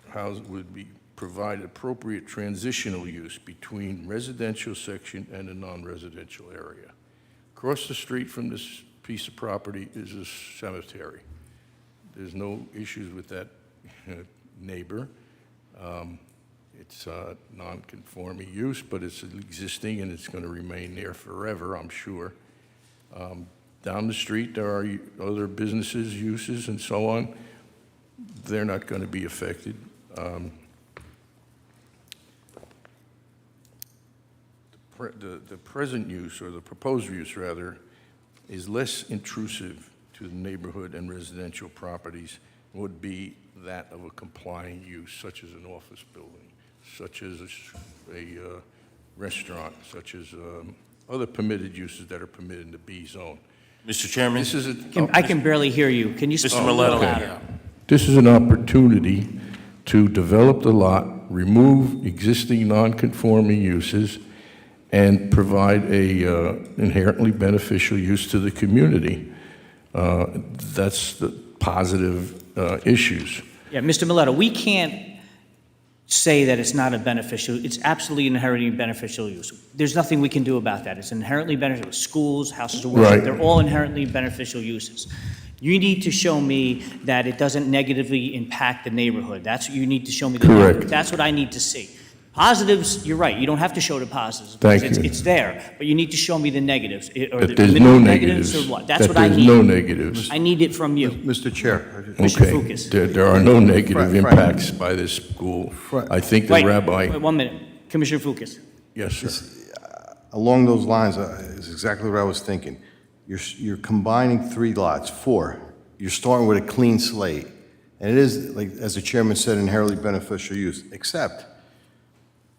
house would provide appropriate transitional use between residential section and a non-residential area. Across the street from this piece of property is a cemetery. There's no issues with that neighbor. It's a non-conforming use, but it's existing and it's going to remain there forever, I'm sure. Down the street, there are other businesses, uses, and so on. They're not going to be affected. The present use, or the proposed use rather, is less intrusive to the neighborhood and residential properties, would be that of a complying use, such as an office building, such as a restaurant, such as other permitted uses that are permitted in the B zone. Mr. Chairman? This is I can barely hear you. Can you speak a little louder? This is an opportunity to develop the lot, remove existing non-conforming uses, and provide a inherently beneficial use to the community. That's the positive issues. Yeah, Mr. Milletto, we can't say that it's not a beneficial, it's absolutely inherently beneficial use. There's nothing we can do about that. It's inherently beneficial. Schools, houses of worship, Right. they're all inherently beneficial uses. You need to show me that it doesn't negatively impact the neighborhood. That's what you need to show me. Correct. That's what I need to see. Positives, you're right, you don't have to show the positives. Thank because you. It's there, but you need to show me the negatives. Or That the there's minimal no negatives. Or what? That's That what I there's need. no negatives. I need it from you. Mr. Chair. Commissioner Okay, Fucus. there are no negative Frank. impacts by this school. I think the Wait, rabbi, wait, 1 minute. Commissioner Fucus. yes, sir. Along those lines, is exactly what I was thinking. You're combining 3 lots, 4. You're starting with a clean slate. And it is, like, as the chairman said, inherently beneficial use, except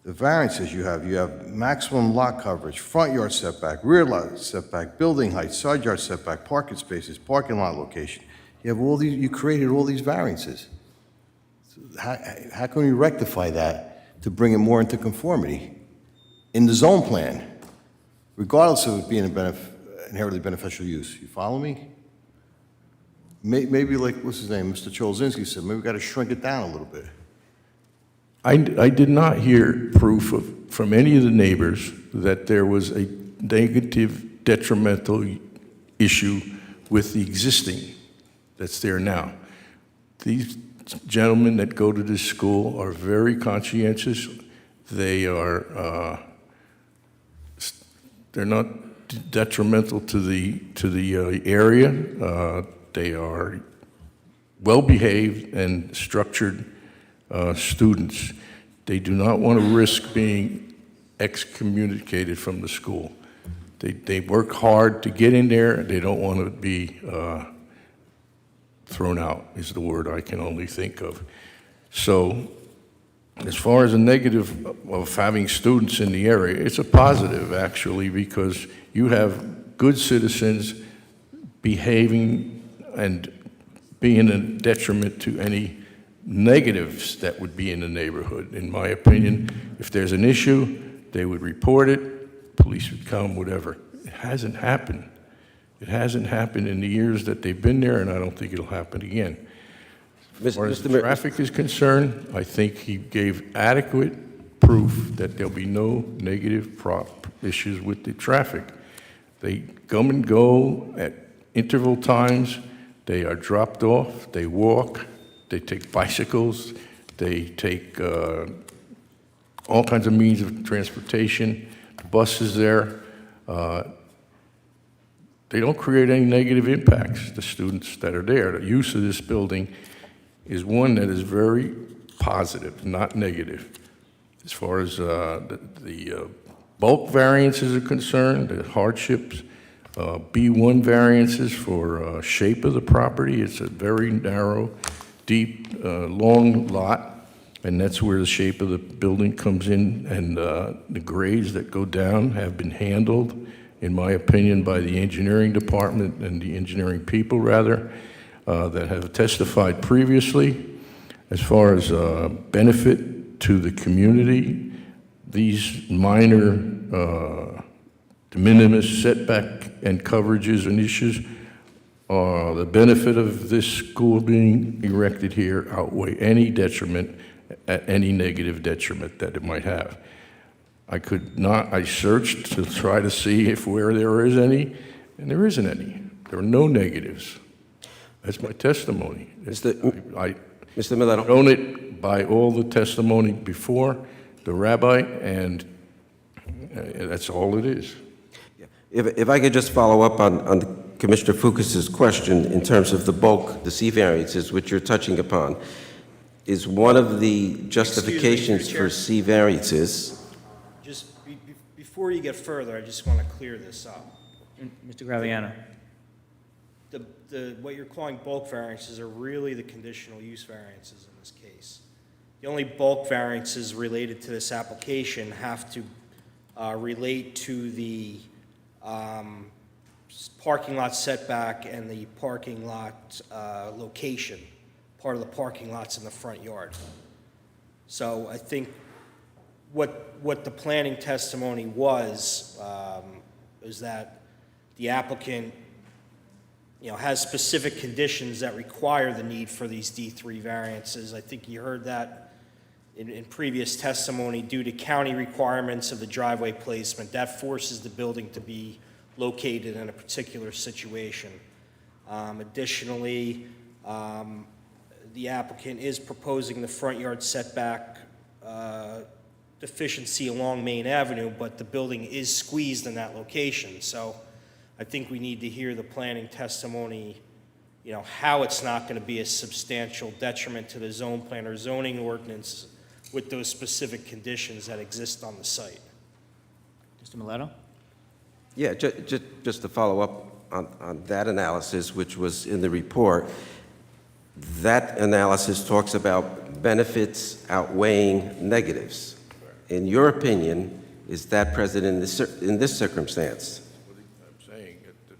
the variances you have maximum lot coverage, front yard setback, rear lot setback, building height, side yard setback, parking spaces, parking lot location. You have all these, you created all these variances. So how can we rectify that to bring it more into conformity in the zone plan, regardless of it being inherently beneficial use? You follow me? Maybe like, what's his name, Mr. Cholzinski said, maybe we got to shrink it down a little bit. I did not hear proof from any of the neighbors that there was a negative detrimental issue with the existing that's there now. These gentlemen that go to this school are very conscientious. They are, they're not detrimental to the area. They are well-behaved and structured students. They do not want to risk being excommunicated from the school. They work hard to get in there. They don't want to be thrown out, is the word I can only think of. So as far as a negative of having students in the area, it's a positive, actually, because you have good citizens behaving and being a detriment to any negatives that would be in the neighborhood. In my opinion, if there's an issue, they would report it, police would come, whatever. It hasn't happened. It hasn't happened in the years that they've been there, and I don't think it'll happen again. As far as the traffic is concerned, I think he gave adequate proof that there'll be no negative issues with the traffic. They come and go at interval times. They are dropped off. They walk. They take bicycles. They take all kinds of means of transportation. The bus is there. They don't create any negative impacts, the students that are there. The use of this building is one that is very positive, not negative. As far as the bulk variances are concerned, the hardships, B1 variances for shape of the property, it's a very narrow, deep, long lot, and that's where the shape of the building comes in, and the grades that go down have been handled, in my opinion, by the engineering department and the engineering people, rather, that have testified previously. As far as benefit to the community, these minor de minimis setback and coverages and issues, the benefit of this school being erected here outweigh any detriment, any negative detriment that it might have. I searched to try to see if where there is any, and there isn't any. There are no negatives. That's my testimony. I own it by all the testimony before the rabbi, and that's all it is. If I could just follow up on Commissioner Fucus's question in terms of the bulk, the C variances, which you're touching upon, is one of the justifications for C variances. Just before you get further, I just want to clear this up. Mr. Graviano. What you're calling bulk variances are really the conditional use variances in this case. The only bulk variances related to this application have to relate to the parking lot setback and the parking lot location, part of the parking lots in the front yard. So I think what the planning testimony was is that the applicant, has specific conditions that require the need for these D3 variances. I think you heard that in previous testimony. Due to county requirements of the driveway placement, that forces the building to be located in a particular situation. Additionally, the applicant is proposing the front yard setback deficiency along Main Avenue, but the building is squeezed in that location. So I think we need to hear the planning testimony, how it's not going to be a substantial detriment to the zone plan or zoning ordinance with those specific conditions that exist on the site. Mr. Mileto? Yeah, just to follow up on that analysis, which was in the report, that analysis talks about benefits outweighing negatives. In your opinion, is that present in this circumstance? I'm saying that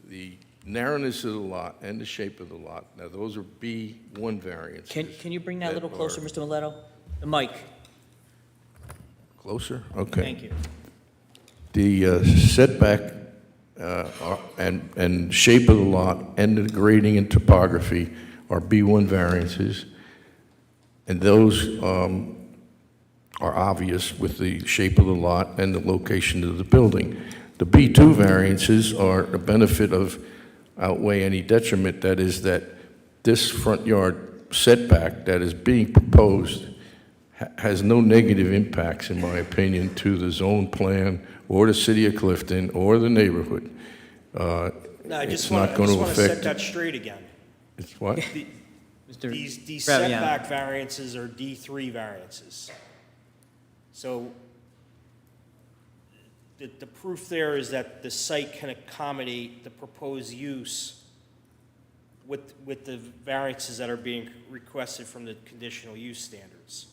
the narrowness of the lot and the shape of the lot, now those are B1 variants. Can you bring that a little closer, Mr. Mileto? The mic. Closer? Okay. Thank you. The setback and shape of the lot and the grading and topography are B1 variances, and those are obvious with the shape of the lot and the location of the building. The B2 variances are the benefit of outweigh any detriment, that is that this front yard setback that is being proposed has no negative impacts, in my opinion, to the zone plan or the city of Clifton or the neighborhood. No, I It's just not want going to to set affect. that straight again. It's what? These Graviano. setback variances are D3 variances. So the proof there is that the site can accommodate the proposed use with the variances that are being requested from the conditional use standards.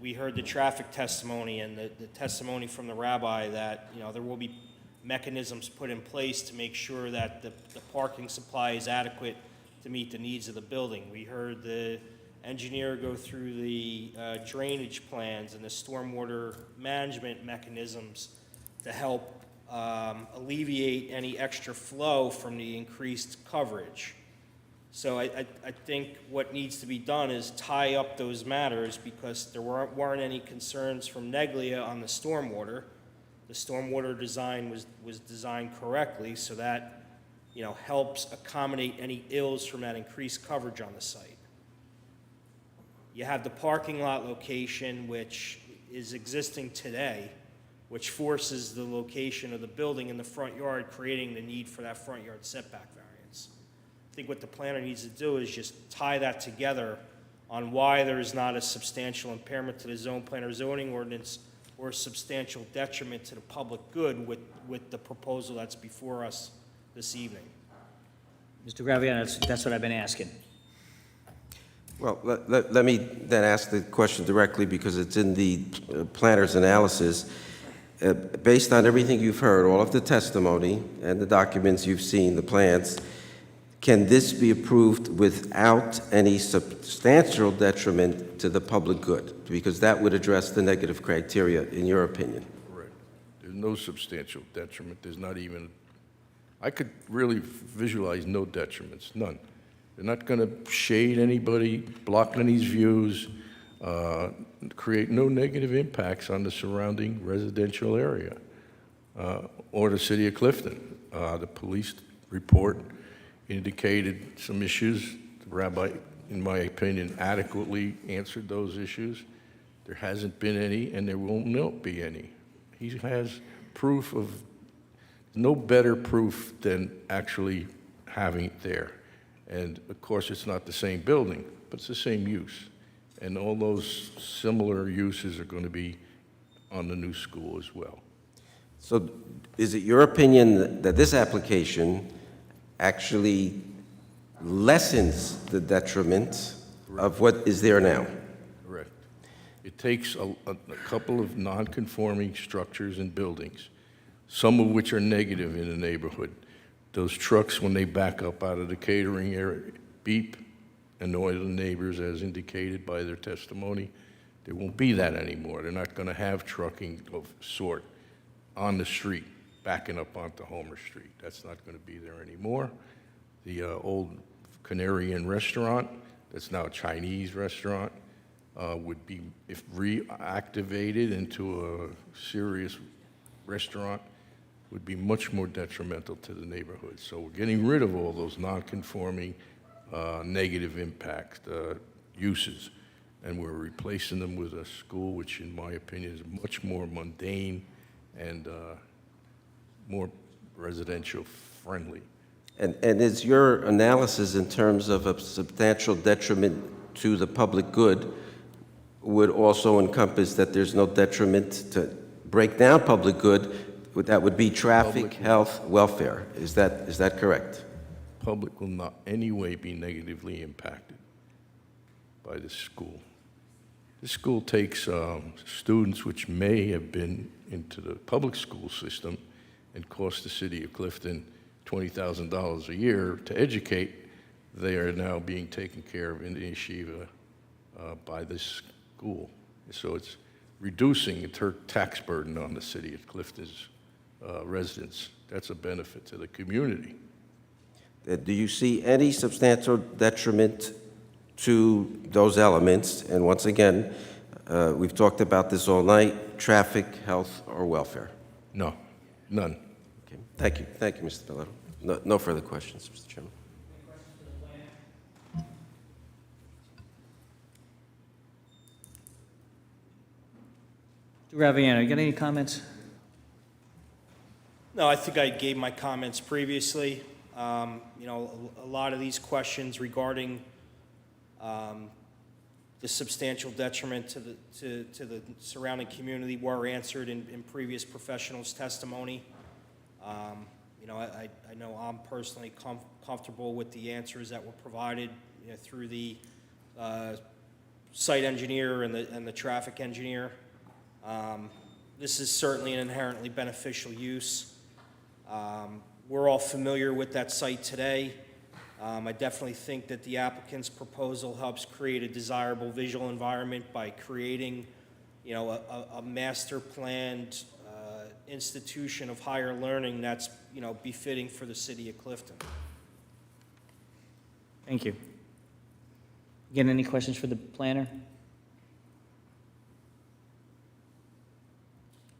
We heard the traffic testimony and the testimony from the rabbi that, there will be mechanisms put in place to make sure that the parking supply is adequate to meet the needs of the building. We heard the engineer go through the drainage plans and the stormwater management mechanisms to help alleviate any extra flow from the increased coverage. So I think what needs to be done is tie up those matters, because there weren't any concerns from Neglia on the stormwater. The stormwater design was designed correctly, so that, you know, helps accommodate any ills from that increased coverage on the site. You have the parking lot location, which is existing today, which forces the location of the building in the front yard, creating the need for that front yard setback variance. I think what the planner needs to do is just tie that together on why there is not a substantial impairment to the zone plan or zoning ordinance, or a substantial detriment to the public good with the proposal that's before us this evening. Mr. Graviano, that's what I've been asking. Well, let me then ask the question directly, because it's in the planner's analysis. Based on everything you've heard, all of the testimony and the documents you've seen, the plans, can this be approved without any substantial detriment to the public good? Because that would address the negative criteria, in your opinion. Correct. There's no substantial detriment. There's not even, I could really visualize no detriments, none. They're not going to shade anybody, block anybody's views, create no negative impacts on the surrounding residential area or the city of Clifton. The police report indicated some issues. The rabbi, in my opinion, adequately answered those issues. There hasn't been any, and there will not be any. He has proof of, no better proof than actually having it there. And of course, it's not the same building, but it's the same use. And all those similar uses are going to be on the new school as well. So is it your opinion that this application actually lessens the detriment of what is there now? Correct. It takes a couple of non-conforming structures and buildings, some of which are negative in the neighborhood. Those trucks, when they back up out of the catering area, beep, annoy the neighbors, as indicated by their testimony. There won't be that anymore. They're not going to have trucking of sort on the street, backing up onto Homer Street. That's not going to be there anymore. The old Canary Inn restaurant, that's now a Chinese restaurant, would be, if reactivated into a serious restaurant, would be much more detrimental to the neighborhood. So we're getting rid of all those non-conforming negative impact uses, and we're replacing them with a school which, in my opinion, is much more mundane and more residential friendly. And is your analysis in terms of a substantial detriment to the public good would also encompass that there's no detriment to break down public good? That would be traffic, health, welfare. Is that correct? Public will not any way be negatively impacted by this school. This school takes students which may have been into the public school system and cost the city of Clifton $20,000 a year to educate. They are now being taken care of in the yeshiva by this school. So it's reducing the tax burden on the city of Clifton's residents. That's a benefit to the community. Do you see any substantial detriment to those elements? And once again, we've talked about this all night: traffic, health, or welfare? No, none. Okay. Thank you. Thank you, Mr. Bellotto. No further questions, Mr. Chairman. Mr. Graviano, you got any comments? No, I think I gave my comments previously. You know, a lot of these questions regarding the substantial detriment to the surrounding community were answered in previous professionals' testimony. You know, I know I'm personally comfortable with the answers that were provided, you know, through the site engineer and the traffic engineer. This is certainly an inherently beneficial use. We're all familiar with that site today. I definitely think that the applicant's proposal helps create a desirable visual environment by creating, a master planned institution of higher learning that's, befitting for the city of Clifton. Thank you. Again, any questions for the planner?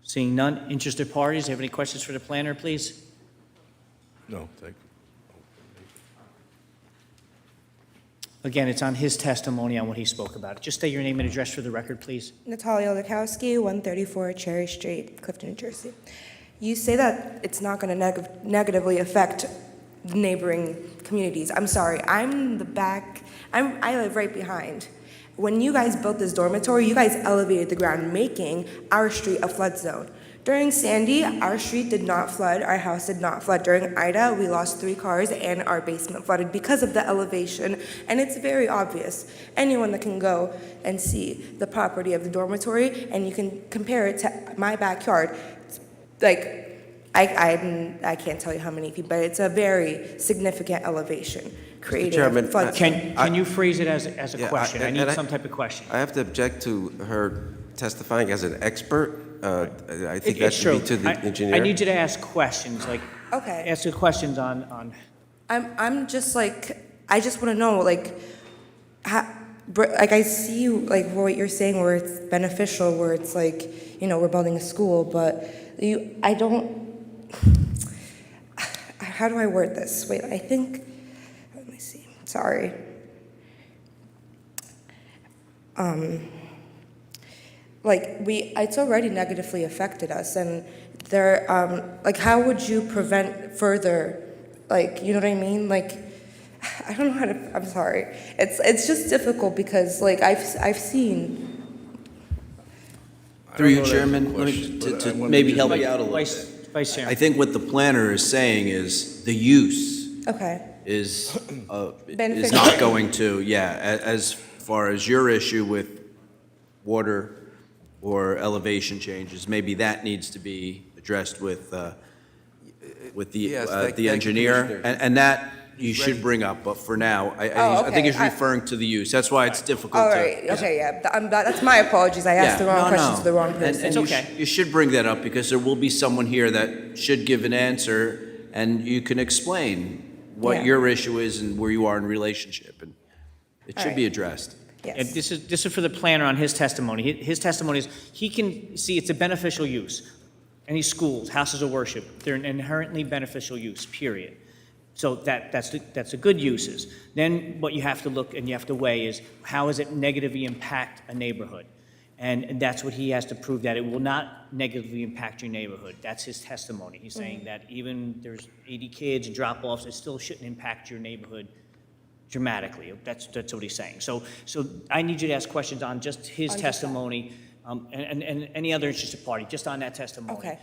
Seeing none, interested parties, have any questions for the planner, please? No, thank you. Again, it's on his testimony on what he spoke about. Just state your name and address for the record, please. Natalia Lukowski, 134 Cherry Street, Clifton, New Jersey. You say that it's not going to negatively affect neighboring communities. I'm sorry, I'm the back, I live right behind. When you guys built this dormitory, you guys elevated the ground, making our street a flood zone. During Sandy, our street did not flood, our house did not flood. During Ida, we lost 3 cars and our basement flooded because of the elevation, and it's very obvious. Anyone that can go and see the property of the dormitory, and you can compare it to my backyard, it's like, I can't tell you how many feet, but it's a very significant elevation, creating Chairman, a flood. Can you phrase it as a Yeah, question? I and need some type of question. I have to object to her testifying as an expert. I think that It's should be true. to the engineer. I need you to ask questions, like, Okay. ask the questions on, I'm just like, I just want to know, like, like I see you, like what you're saying, where it's beneficial, where it's like, we're building a school, but I don't. How do I word this? Wait, I think. Let me see. Sorry. It's already negatively affected us, and like, how would you prevent further, like, you know what I mean? Like, I don't know how to, I'm sorry. It's just difficult because, like, I've seen. Through you, know that Chairman, let question, me, but I to wanted maybe to help just- you out a little Vice bit. Chairman. I think what the planner is saying is the use Okay. is Beneficial. not going to, as far as your issue with water or elevation changes, maybe that needs to be addressed with the Yes, thank you, engineer, Commissioner. and that you should bring up, but for now, I think okay. he's referring to the use. That's why it's difficult All to. right. Okay. Yeah. That's my apologies. I asked the wrong question to the wrong person. And you should bring that up because there will be someone here that should give an answer, and you can explain what Yeah. your issue is and where you are in relationship, and it All should be right. addressed. and this is for the planner on his testimony. His testimony is, he can see it's a beneficial use. Any schools, houses of worship, they're an inherently beneficial use, period. So that's the good uses. Then what you have to look and you have to weigh is, how does it negatively impact a neighborhood? And that's what he has to prove, that it will not negatively impact your neighborhood. That's his testimony. He's saying that even there's 80 kids and drop-offs, it still shouldn't impact your neighborhood dramatically. That's what he's saying. So I need you to ask questions on just his testimony, and any other interested party, just on that testimony. Okay.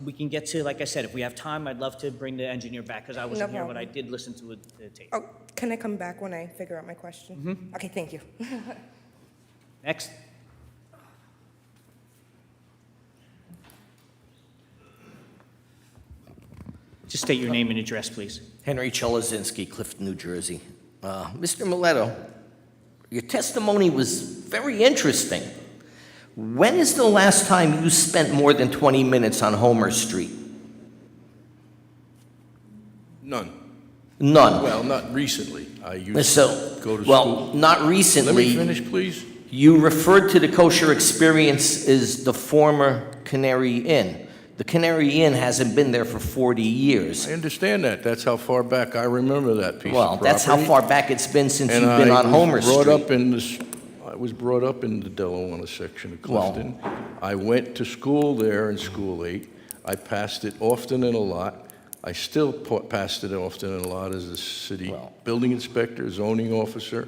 We can get to, like I said, if we have time, I'd love to bring the engineer back, because I wasn't here, but problem. I did listen to the tape. Oh, can I come back when I figure out my question? Okay. Thank you. Next. Just state your name and address, please. Henry Chelazinski, Clifton, New Jersey. Mr. Mileto, your testimony was very interesting. When is the last time you spent more than 20 minutes on Homer Street? None. None. Well, not recently. I used So, to go to well, school. not recently. Let me finish, please. You referred to the kosher experience as the former Canary Inn. The Canary Inn hasn't been there for 40 years. I understand that. That's how far back I remember that piece of Well, property. that's how far back it's been since And you've been on Homer I was brought up in the Delawana section of Well- Clifton. I went to school there in School 8. I passed it often and a lot. I still passed it often and a lot as a city building inspector, zoning officer,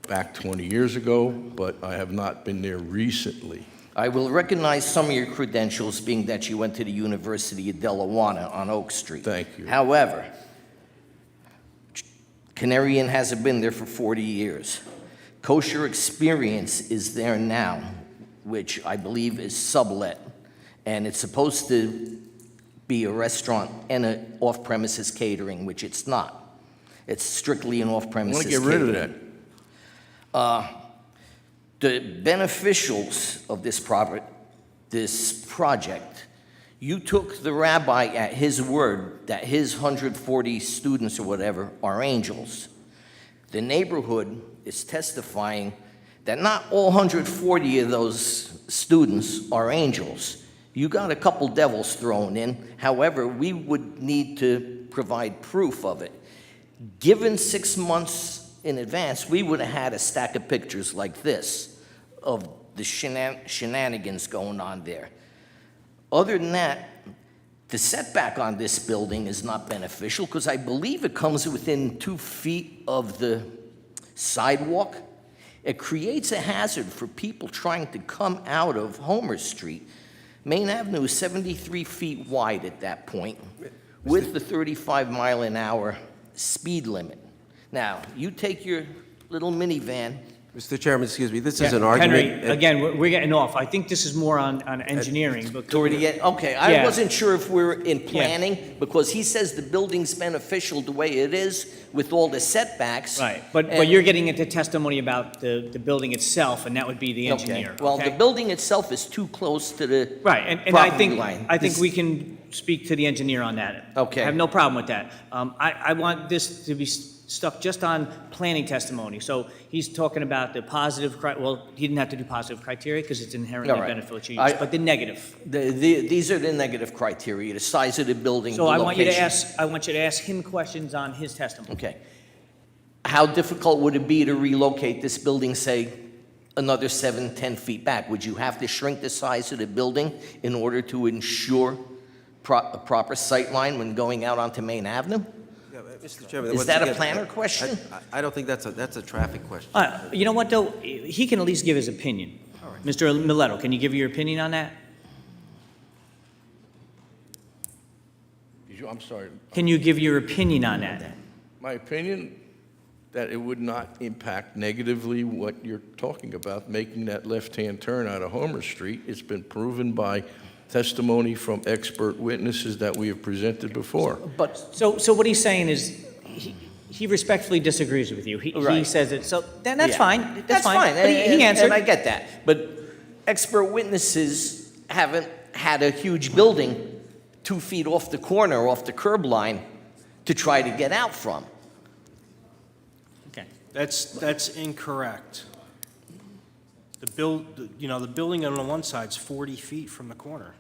back 20 years ago, but I have not been there recently. I will recognize some of your credentials, being that you went to the University of Delawana on Oak Street. Thank you. However, Canary Inn hasn't been there for 40 years. Kosher Experience is there now, which I believe is sublet, and it's supposed to be a restaurant and an off-premises catering, which it's not. It's strictly an I off-premises want to catering. get rid of that. The beneficials of this project, you took the rabbi at his word that his 140 students or whatever are angels. The neighborhood is testifying that not all 140 of those students are angels. You got a couple devils thrown in. However, we would need to provide proof of it. Given 6 months in advance, we would have had a stack of pictures like this of the shenanigans going on there. Other than that, the setback on this building is not beneficial because I believe it comes within 2 feet of the sidewalk. It creates a hazard for people trying to come out of Homer Street. Main Avenue is 73 feet wide at that point with the 35-mile-an-hour speed limit. Now, you take your little minivan. Mr. Chairman, excuse me, this is Yeah, an argument. Henry, again, we're getting off. I think this is more on engineering. but- Okay, I Yeah. wasn't sure if we're in planning, because he says the building's beneficial the way it is with all the setbacks. Right, but and- you're getting into testimony about the building itself, and that would be the Okay. engineer. Well, okay? the building itself is too close to the Right, and I property think, line. I think This- we can speak to the engineer on that. Okay. I have no problem with that. I want this to be stuck just on planning testimony. So he's talking about the positive, well, he didn't have to do positive criteria because it's inherently All right. beneficial I- use, but the negative. These are the negative criteria, the size of the building, the So I want you to location. ask him questions on his testimony. Okay. How difficult would it be to relocate this building, say, another 7, 10 feet back? Would you have to shrink the size of the building in order to ensure a proper sight line when going out onto Main Avenue? Yeah, Mr. Chairman, Is once that a again, planner question? I don't think that's a traffic question. You know what, though? He can at least give his opinion. Mr. Mileto, can you give your opinion on that? I'm sorry. Can you give your opinion on that? My opinion, that it would not impact negatively what you're talking about, making that left-hand turn out of Homer Street. It's been proven by testimony from expert witnesses that we have presented before. But So what he's saying is, he respectfully disagrees with you. He Right. says it, so then that's Yeah. fine. That's fine. And, But he answered. and I get that. But expert witnesses haven't had a huge building 2 feet off the corner, off the curb line, to try to get out from. Okay. That's incorrect. The building on the one side's 40 feet from the corner.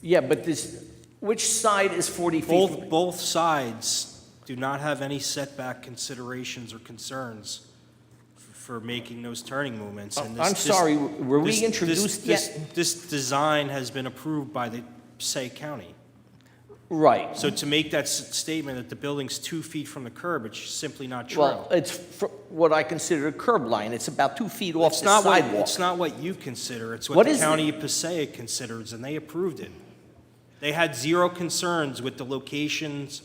Yeah, but which side is 40 feet? Both sides do not have any setback considerations or concerns for making those turning movements. And I'm sorry, were we introduced yet? This design has been approved by the Passaic County. Right. So to make that statement that the building's 2 feet from the curb, it's simply not true. Well, it's what I consider a curb line. It's about 2 feet off It's the not sidewalk. it's not what you consider, it's What what the is county of Passaic considers, and they approved it. They had zero concerns with the locations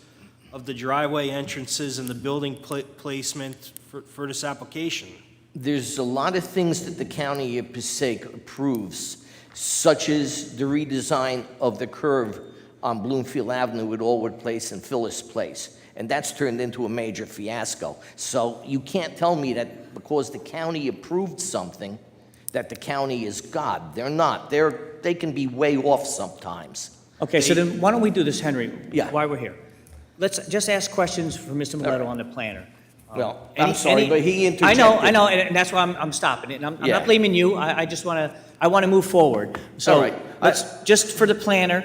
of the driveway entrances and the building placement for this application. There's a lot of things that the county of Passaic approves, such as the redesign of the curve on Bloomfield Avenue at Allwood Place and Phyllis Place. And that's turned into a major fiasco. So you can't tell me that because the county approved something, that the county is God. They're not. They can be way off sometimes. Okay, so then why don't we do this, Henry? Yeah. While we're here. Let's just ask questions for Mr. Mileto on the planner. Well, I'm sorry, but he interjected. I know, and that's why I'm stopping it. And I'm Yeah. not blaming you. I just want to move forward. So All right. let's, just for the planner,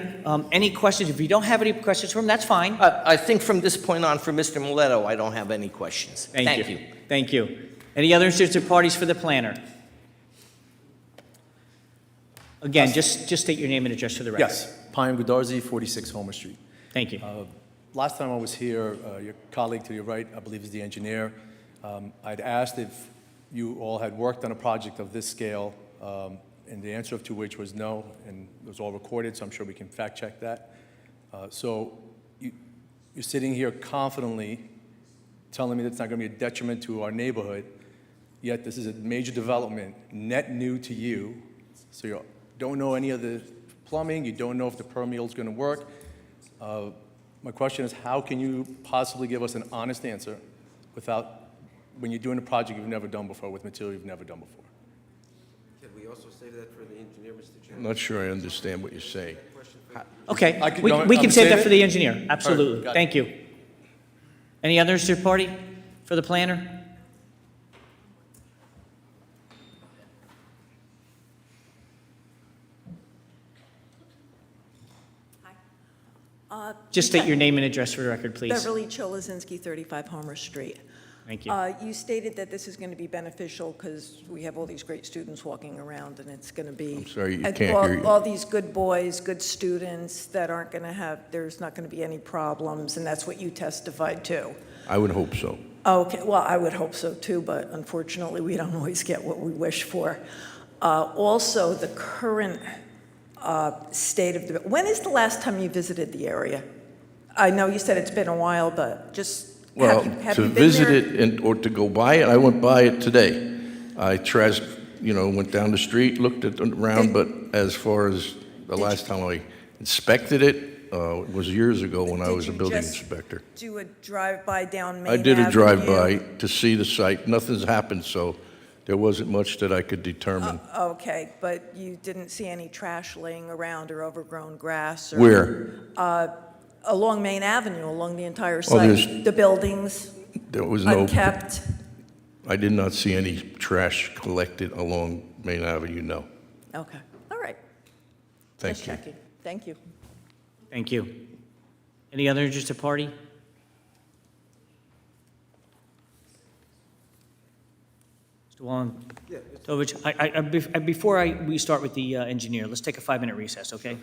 any questions? If you don't have any questions for him, that's fine. I think from this point on, for Mr. Mileto, I don't have any questions. Thank you. Thank you. Any other interested parties for the planner? Again, just state your name and address for the record. Yes, Payam Gudarzi, 46 Homer Street. Thank you. Last time I was here, your colleague to your right, I believe is the engineer, I'd asked if you all had worked on a project of this scale, and the answer to which was no, and it was all recorded, so I'm sure we can fact check that. So you're sitting here confidently telling me that it's not going to be a detriment to our neighborhood, yet this is a major development, net new to you, so you don't know any of the plumbing, you don't know if the permeable is going to work, My question is, how can you possibly give us an honest answer when you're doing a project you've never done before with material you've never done before? Can we also save that for the engineer, Mr. I'm Chairman? not sure I understand what you're saying. Okay, I could we go- we can I'm save that saving for it? the engineer, All right, absolutely. got it. Thank you. Any others to party for the planner? Just state your name and address for the record, please. Beverly Cholazinski, 35 Homer Street. Thank you. You stated that this is going to be beneficial because we have all these great students walking around, and it's going to be... I'm sorry, you and can't all- hear you. All these good boys, good students that aren't going to have, there's not going to be any problems, and that's what you testified to. I would hope so. Okay, well, I would hope so too, but unfortunately, we don't always get what we wish for. Also, the current state of the... When is the last time you visited the area? I know you said it's been a while, but just... Well, have to you been visit there? or to go by it, I went by it today. I went down the street, looked around, but as far as the last time I inspected it, was years ago when I was a building inspector. Do a drive-by down Main I did a Avenue? drive-by to see the site. Nothing's happened, so there wasn't much that I could determine. Okay, but you didn't see any trash laying around or overgrown grass? Or, Where? Along Main Avenue, along the entire Oh, site? there's- The buildings? There was no... Unkept? I did not see any trash collected along Main Avenue, no. Okay, all right. Thank Just you. checking. Thank you. Thank you. Any other interested party? Mr. Wallen? Tovich, before we start with the engineer, let's take a 5-minute recess, okay?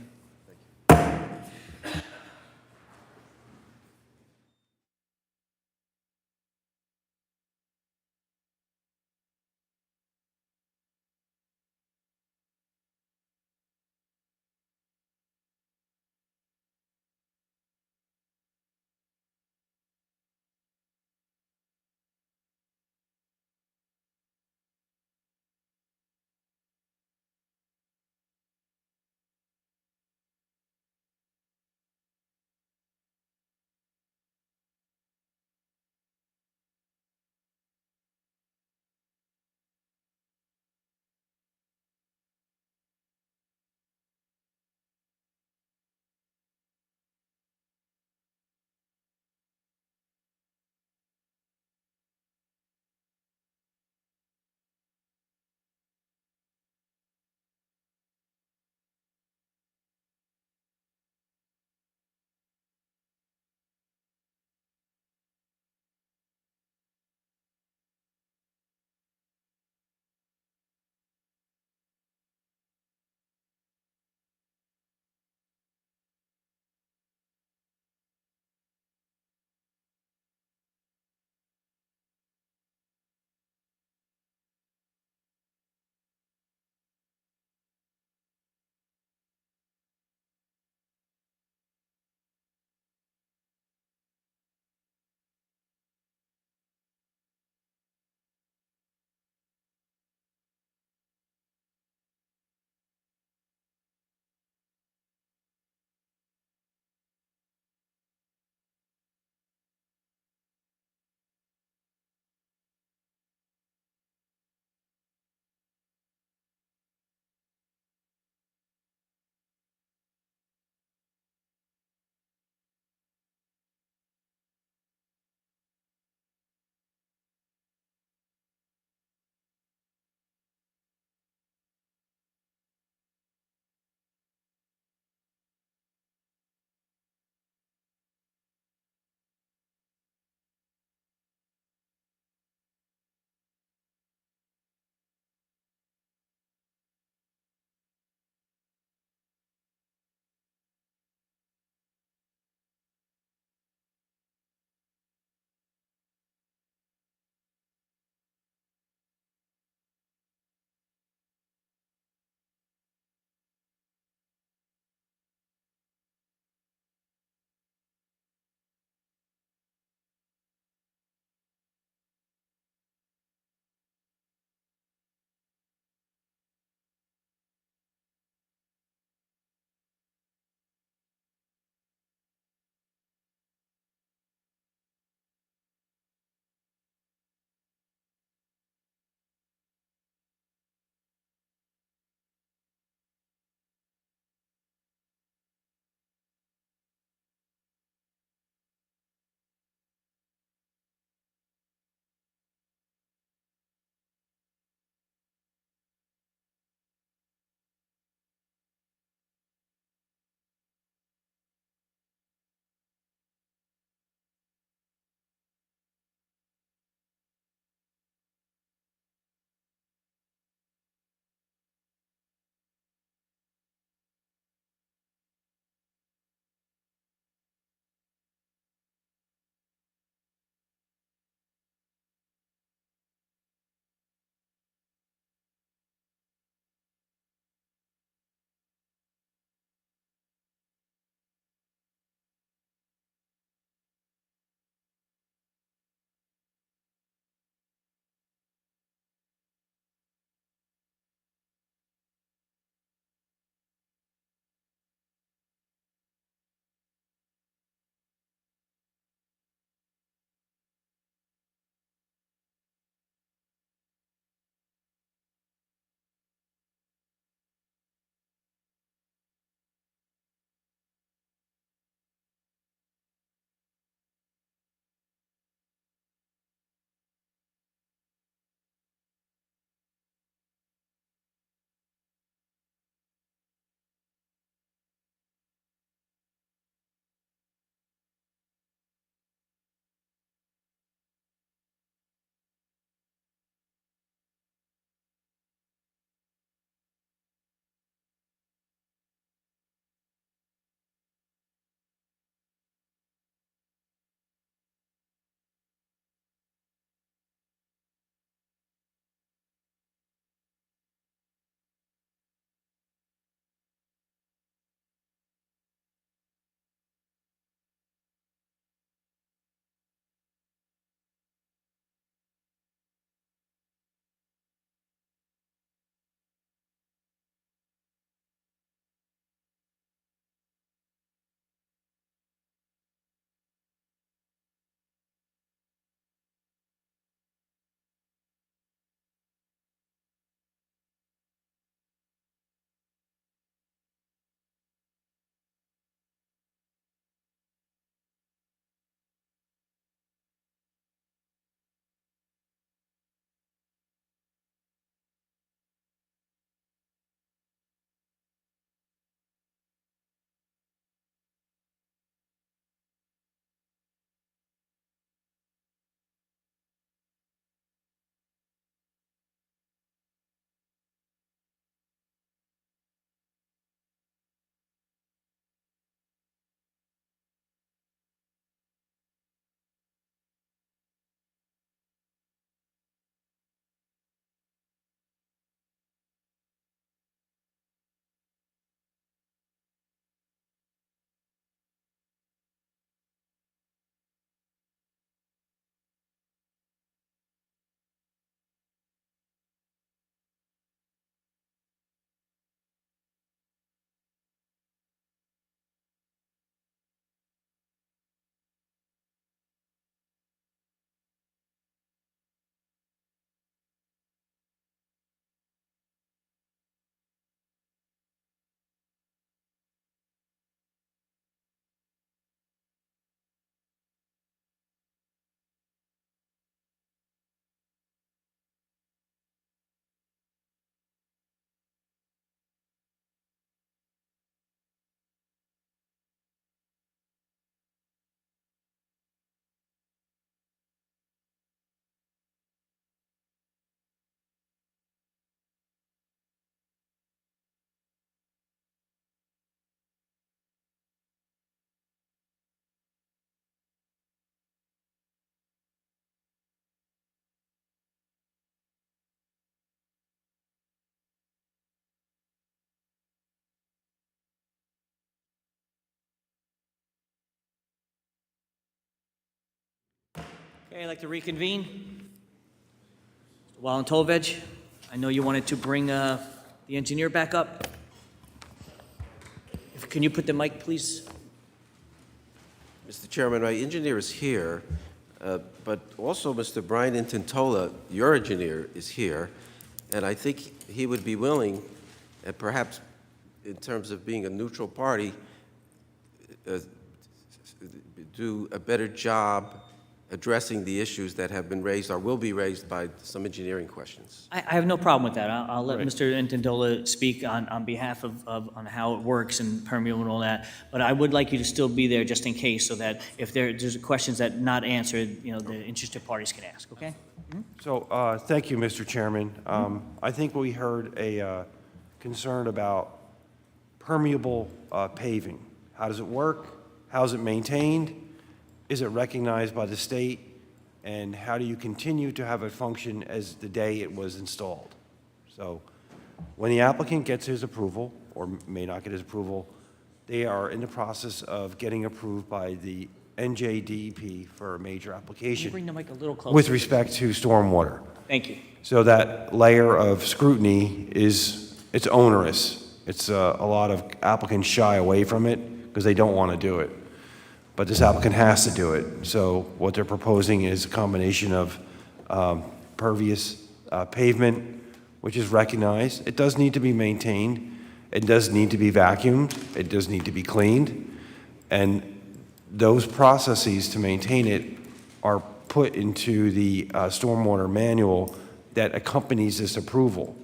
Okay, I'd like to reconvene. Walentovich, I know you wanted to bring the engineer back up. Can you put the mic, please? Mr. Chairman, my engineer is here, but also Mr. Brian Intantola, your engineer, is here, and I think he would be willing, and perhaps in terms of being a neutral party, do a better job addressing the issues that have been raised or will be raised by some engineering questions. I have no problem with that. I'll let Right. Mr. Intandola speak on behalf of on how it works and permeable and all that. But I would like you to still be there just in case, so that if there's questions that not answered, you know, the interested parties can ask, okay? So, thank you, Mr. Chairman. I think we heard a concern about permeable paving. How does it work? How is it maintained? Is it recognized by the state? And how do you continue to have it function as the day it was installed? So, when the applicant gets his approval, or may not get his approval, they are in the process of getting approved by the NJDEP for a major Can you application bring the mic a little closer? with respect to stormwater. Thank you. So that layer of scrutiny it's onerous. It's a lot of applicants shy away from it because they don't want to do it. But this applicant has to do it. So what they're proposing is a combination of pervious pavement, which is recognized. It does need to be maintained. It does need to be vacuumed. It does need to be cleaned. And those processes to maintain it are put into the stormwater manual that accompanies this approval.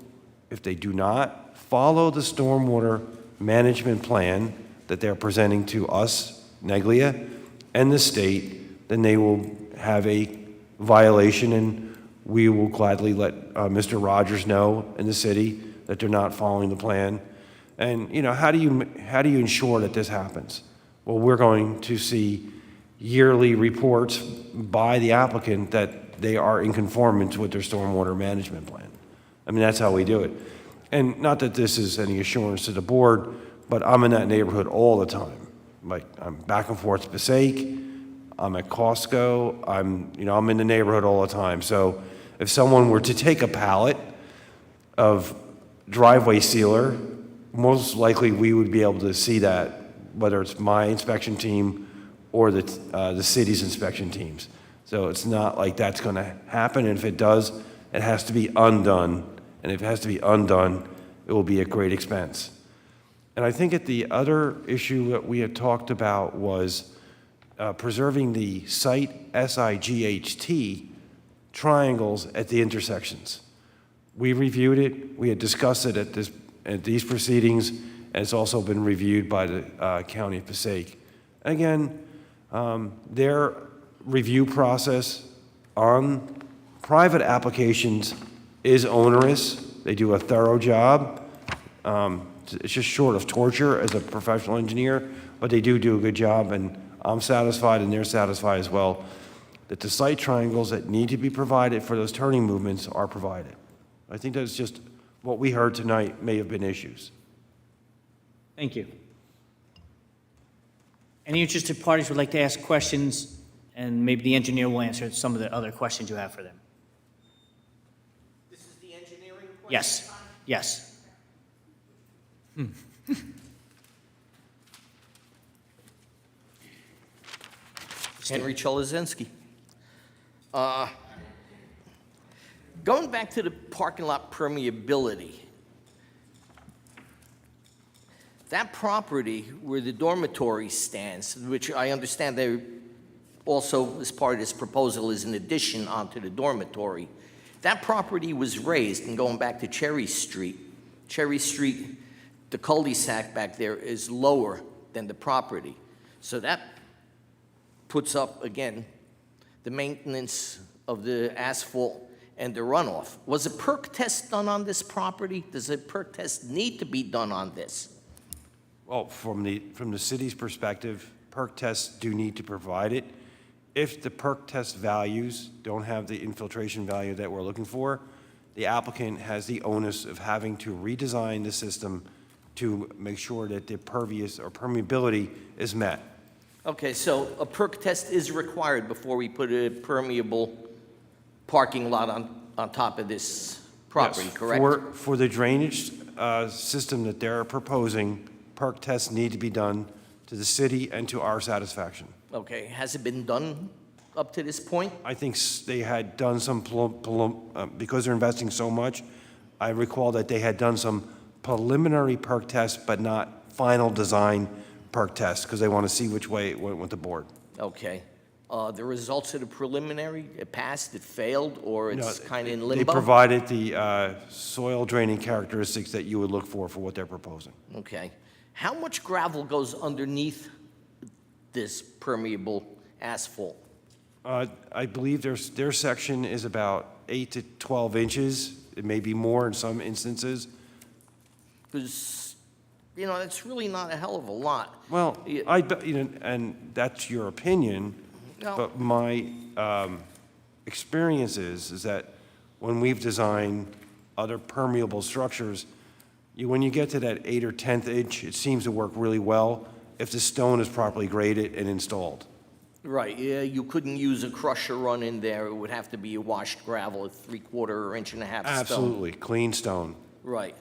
If they do not follow the stormwater management plan that they're presenting to us, Neglia, and the state, then they will have a violation, and we will gladly let Mr. Rogers know in the city that they're not following the plan. And, you know, how do you ensure that this happens? Well, we're going to see yearly reports by the applicant that they are in conformance with their stormwater management plan. I mean, that's how we do it. And not that this is any assurance to the board, but I'm in that neighborhood all the time. Like, I'm back and forth to Passaic, I'm at Costco, I'm in the neighborhood all the time. So if someone were to take a pallet of driveway sealer, most likely we would be able to see that, whether it's my inspection team or the city's inspection teams. So it's not like that's going to happen. And if it does, it has to be undone. And if it has to be undone, it will be at great expense. And I think that the other issue that we had talked about was preserving the site SIGHT triangles at the intersections. We reviewed it. We had discussed it at these proceedings, and it's also been reviewed by the County of Passaic. Again, their review process on private applications is onerous. They do a thorough job. It's just short of torture as a professional engineer, but they do a good job, and I'm satisfied and they're satisfied as well that the site triangles that need to be provided for those turning movements are provided. I think that's just what we heard tonight may have been issues. Thank you. Any interested parties would like to ask questions, and maybe the engineer will answer some of the other questions you have for them. This is the engineering question? Yes, yes. Henry Cholozinski. Going back to the parking lot permeability, that property where the dormitory stands, which I understand they also, as part of this proposal, is an addition onto the dormitory, that property was raised, and going back to Cherry Street, the cul-de-sac back there is lower than the property. So that puts up, again, the maintenance of the asphalt and the runoff. Was a perk test done on this property? Does a perk test need to be done on this? Well, from the city's perspective, perk tests do need to provide it. If the perk test values don't have the infiltration value that we're looking for, the applicant has the onus of having to redesign the system to make sure that the pervious or permeability is met. Okay, so a perk test is required before we put a permeable parking lot on top of this property, Yes, correct? For the drainage system that they're proposing, perk tests need to be done to the city and to our satisfaction. Okay, has it been done up to this point? I think they had done some, because they're investing so much, I recall that they had done some preliminary perk tests, but not final design perk tests, because they want to see which way it went with the board. Okay. The results of the preliminary, it passed, it failed, or it's kind of in They limbo? provided the soil draining characteristics that you would look for what they're proposing. Okay. How much gravel goes underneath this permeable asphalt? I believe their section is about 8 to 12 inches. It may be more in some instances. Because, it's really not a hell of a lot. Well, and that's your opinion, No. but my experience is that when we've designed other permeable structures, when you get to that 8 or 10th inch, it seems to work really well if the stone is properly graded and installed. Right, yeah, you couldn't use a crusher run in there. It would have to be a washed gravel, a 3/4 or 1.5 inch stone. Absolutely, clean stone. Right.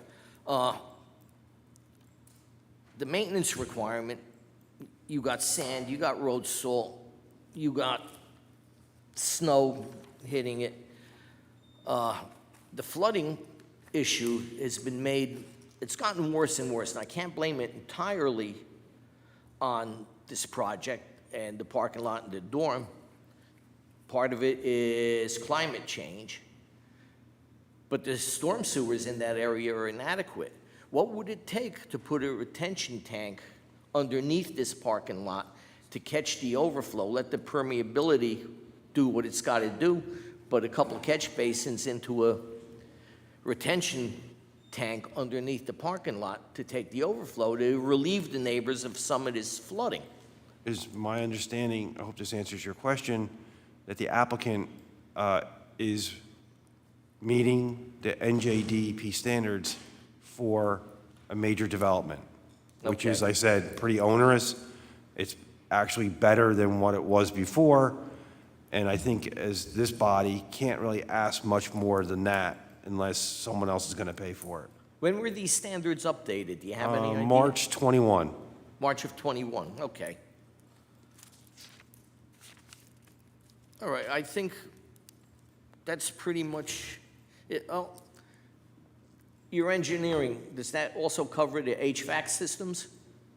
The maintenance requirement, you got sand, you got road salt, you got snow hitting it. The flooding issue has been made, it's gotten worse and worse, and I can't blame it entirely on this project and the parking lot and the dorm. Part of it is climate change, but the storm sewers in that area are inadequate. What would it take to put a retention tank underneath this parking lot to catch the overflow, let the permeability do what it's got to do, but a couple catch basins into a retention tank underneath the parking lot to take the overflow to relieve the neighbors of some of this flooding? Is my understanding, I hope this answers your question, that the applicant is meeting the NJDEP standards for a major development, which is, I said, pretty onerous. It's actually better than what it was before, and I think as this body can't really ask much more than that unless someone else is going to pay for it. When were these standards updated? Do you have any idea? March 21. March of '21, okay. All right, I think that's pretty much it. Oh, your engineering, does that also cover the HVAC systems?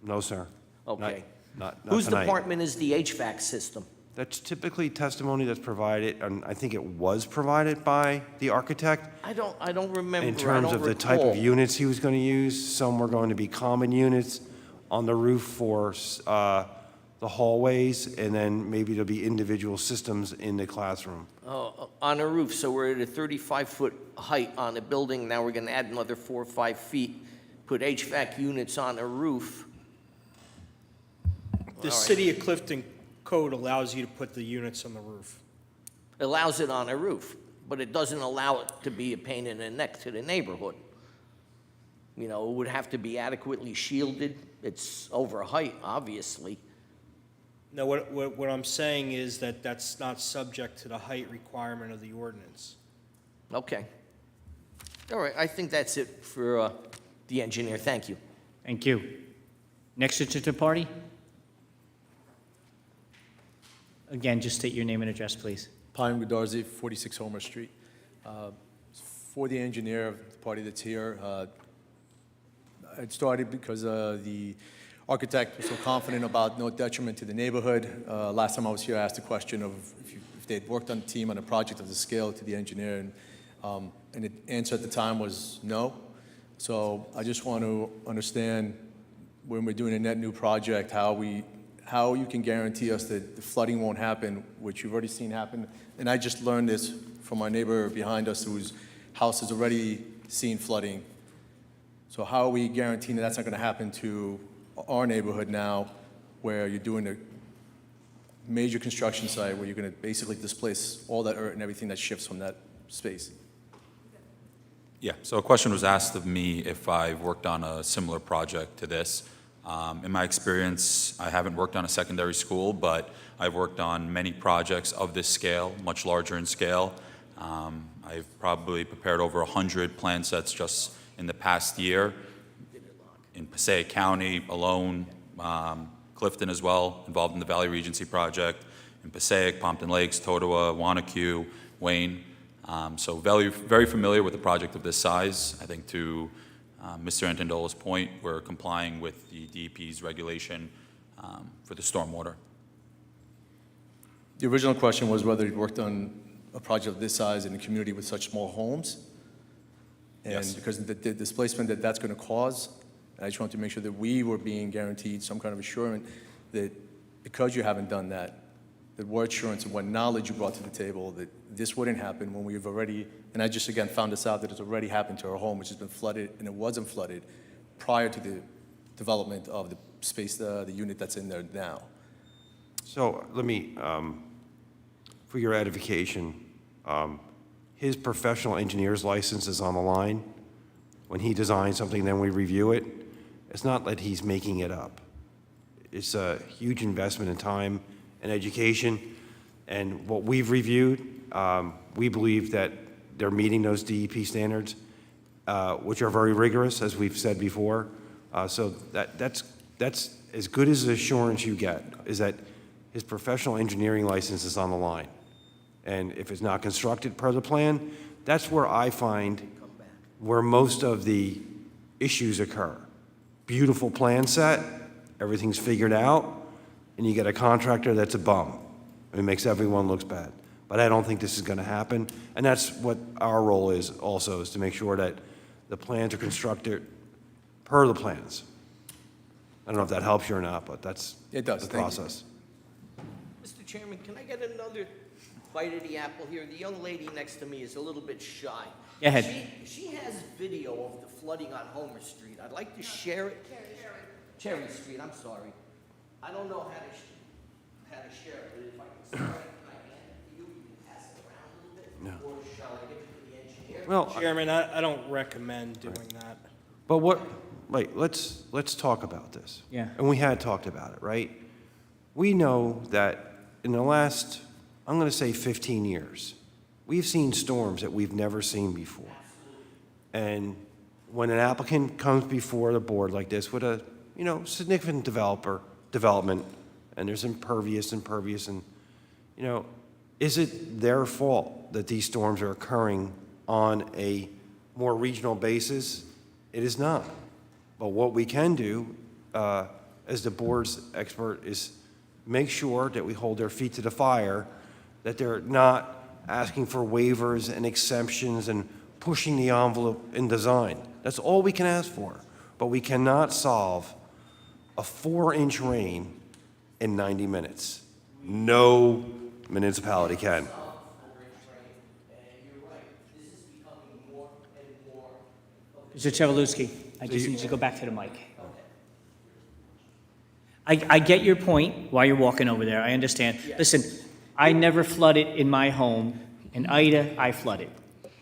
No, sir. Okay. Not Whose tonight. department is the HVAC system? That's typically testimony that's provided, and I think it was provided by the architect. I don't remember. In terms of the type of units he was going to use, some were going to be common units on the roof for the hallways, and then maybe there'll be individual systems in the classroom. On a roof, so we're at a 35-foot height on a building, now we're gonna add another 4 or 5 feet, put HVAC units on a roof. The City of Clifton code allows you to put the units on the roof. Allows it on a roof, but it doesn't allow it to be a pain in the neck to the neighborhood. It would have to be adequately shielded, it's over height, obviously. No, what I'm saying is that that's not subject to the height requirement of the ordinance. Okay. All right, I think that's it for the engineer, thank you. Thank you. Next interested party? Again, just state your name and address, please. Pine Gudarzi, 46 Homer Street. For the engineer, the party that's here, it started because the architect was so confident about no detriment to the neighborhood. Last time I was here, I asked the question of if they'd worked on a team on a project of this scale to the engineer, and the answer at the time was no. So I just want to understand, when we're doing a net new project, how you can guarantee us that the flooding won't happen, which you've already seen happen. And I just learned this from our neighbor behind us, whose house has already seen flooding. So how are we guaranteeing that that's not going to happen to our neighborhood now, where you're doing a major construction site where you're going to basically displace all that earth and everything that shifts from that space? Yeah, so a question was asked of me if I've worked on a similar project to this. In my experience, I haven't worked on a secondary school, but I've worked on many projects of this scale, much larger in scale. I've probably prepared over 100 plan sets just in the past year in Passaic County alone, Clifton as well, involved in the Valley Regency project, in Passaic, Pompton Lakes, Totowa, Wanacue, Wayne. So very familiar with a project of this size. I think to Mr. Antondola's point, we're complying with the DEP's regulation for the stormwater. The original question was whether you worked on a project of this size in a community with such small homes. And Yes. because the displacement that's going to cause, I just wanted to make sure that we were being guaranteed some kind of assurance that because you haven't done that, that what assurance and what knowledge you brought to the table, that this wouldn't happen when we've already, and I just again found this out, that it's already happened to our home, which has been flooded, and it wasn't flooded prior to the development of the space, the unit that's in there now. So let me, for your edification, his professional engineer's license is on the line. When he designs something, then we review it. It's not that he's making it up. It's a huge investment in time and education. And what we've reviewed, we believe that they're meeting those DEP standards, which are very rigorous, as we've said before. So that's as good as the assurance you get, is that his professional engineering license is on the line. And if it's not constructed per the plan, that's where I find where most of the issues occur. Beautiful plan set, everything's figured out, and you get a contractor that's a bum. It makes everyone look bad. But I don't think this is going to happen. And that's what our role is also, is to make sure that the plans are constructed per the plans. I don't know if that helps you or not, but that's It does. the Thank you. process. Mr. Chairman, can I get another bite of the apple here? The young lady next to me is a little bit shy. Go ahead. She has video of the flooding on Homer Street. I'd like to share it. Cherry Street, I'm sorry. I don't know how to share it, but if I can start, can I hand it to you? You can pass it around a little bit? No. Or shall I give it to the engineer? Well, Chairman, I don't recommend doing that. but wait, let's talk about this. Yeah. And we had talked about it, right? We know that in the last, I'm going to say 15 years, we've seen storms that we've never seen before. And when an applicant comes before the board like this with a, significant development, and there's impervious, and, is it their fault that these storms are occurring on a more regional basis? It is not. But what we can do, as the board's expert, is make sure that we hold their feet to the fire, that they're not asking for waivers and exemptions and pushing the envelope in design. That's all we can ask for. But we cannot solve a 4-inch rain in 90 minutes. No municipality can. Mr. Chmielewski, I just need you to go back to the mic. I get your point, why you're walking over there, I understand. Listen, I never flooded in my home. In Ida, I flooded.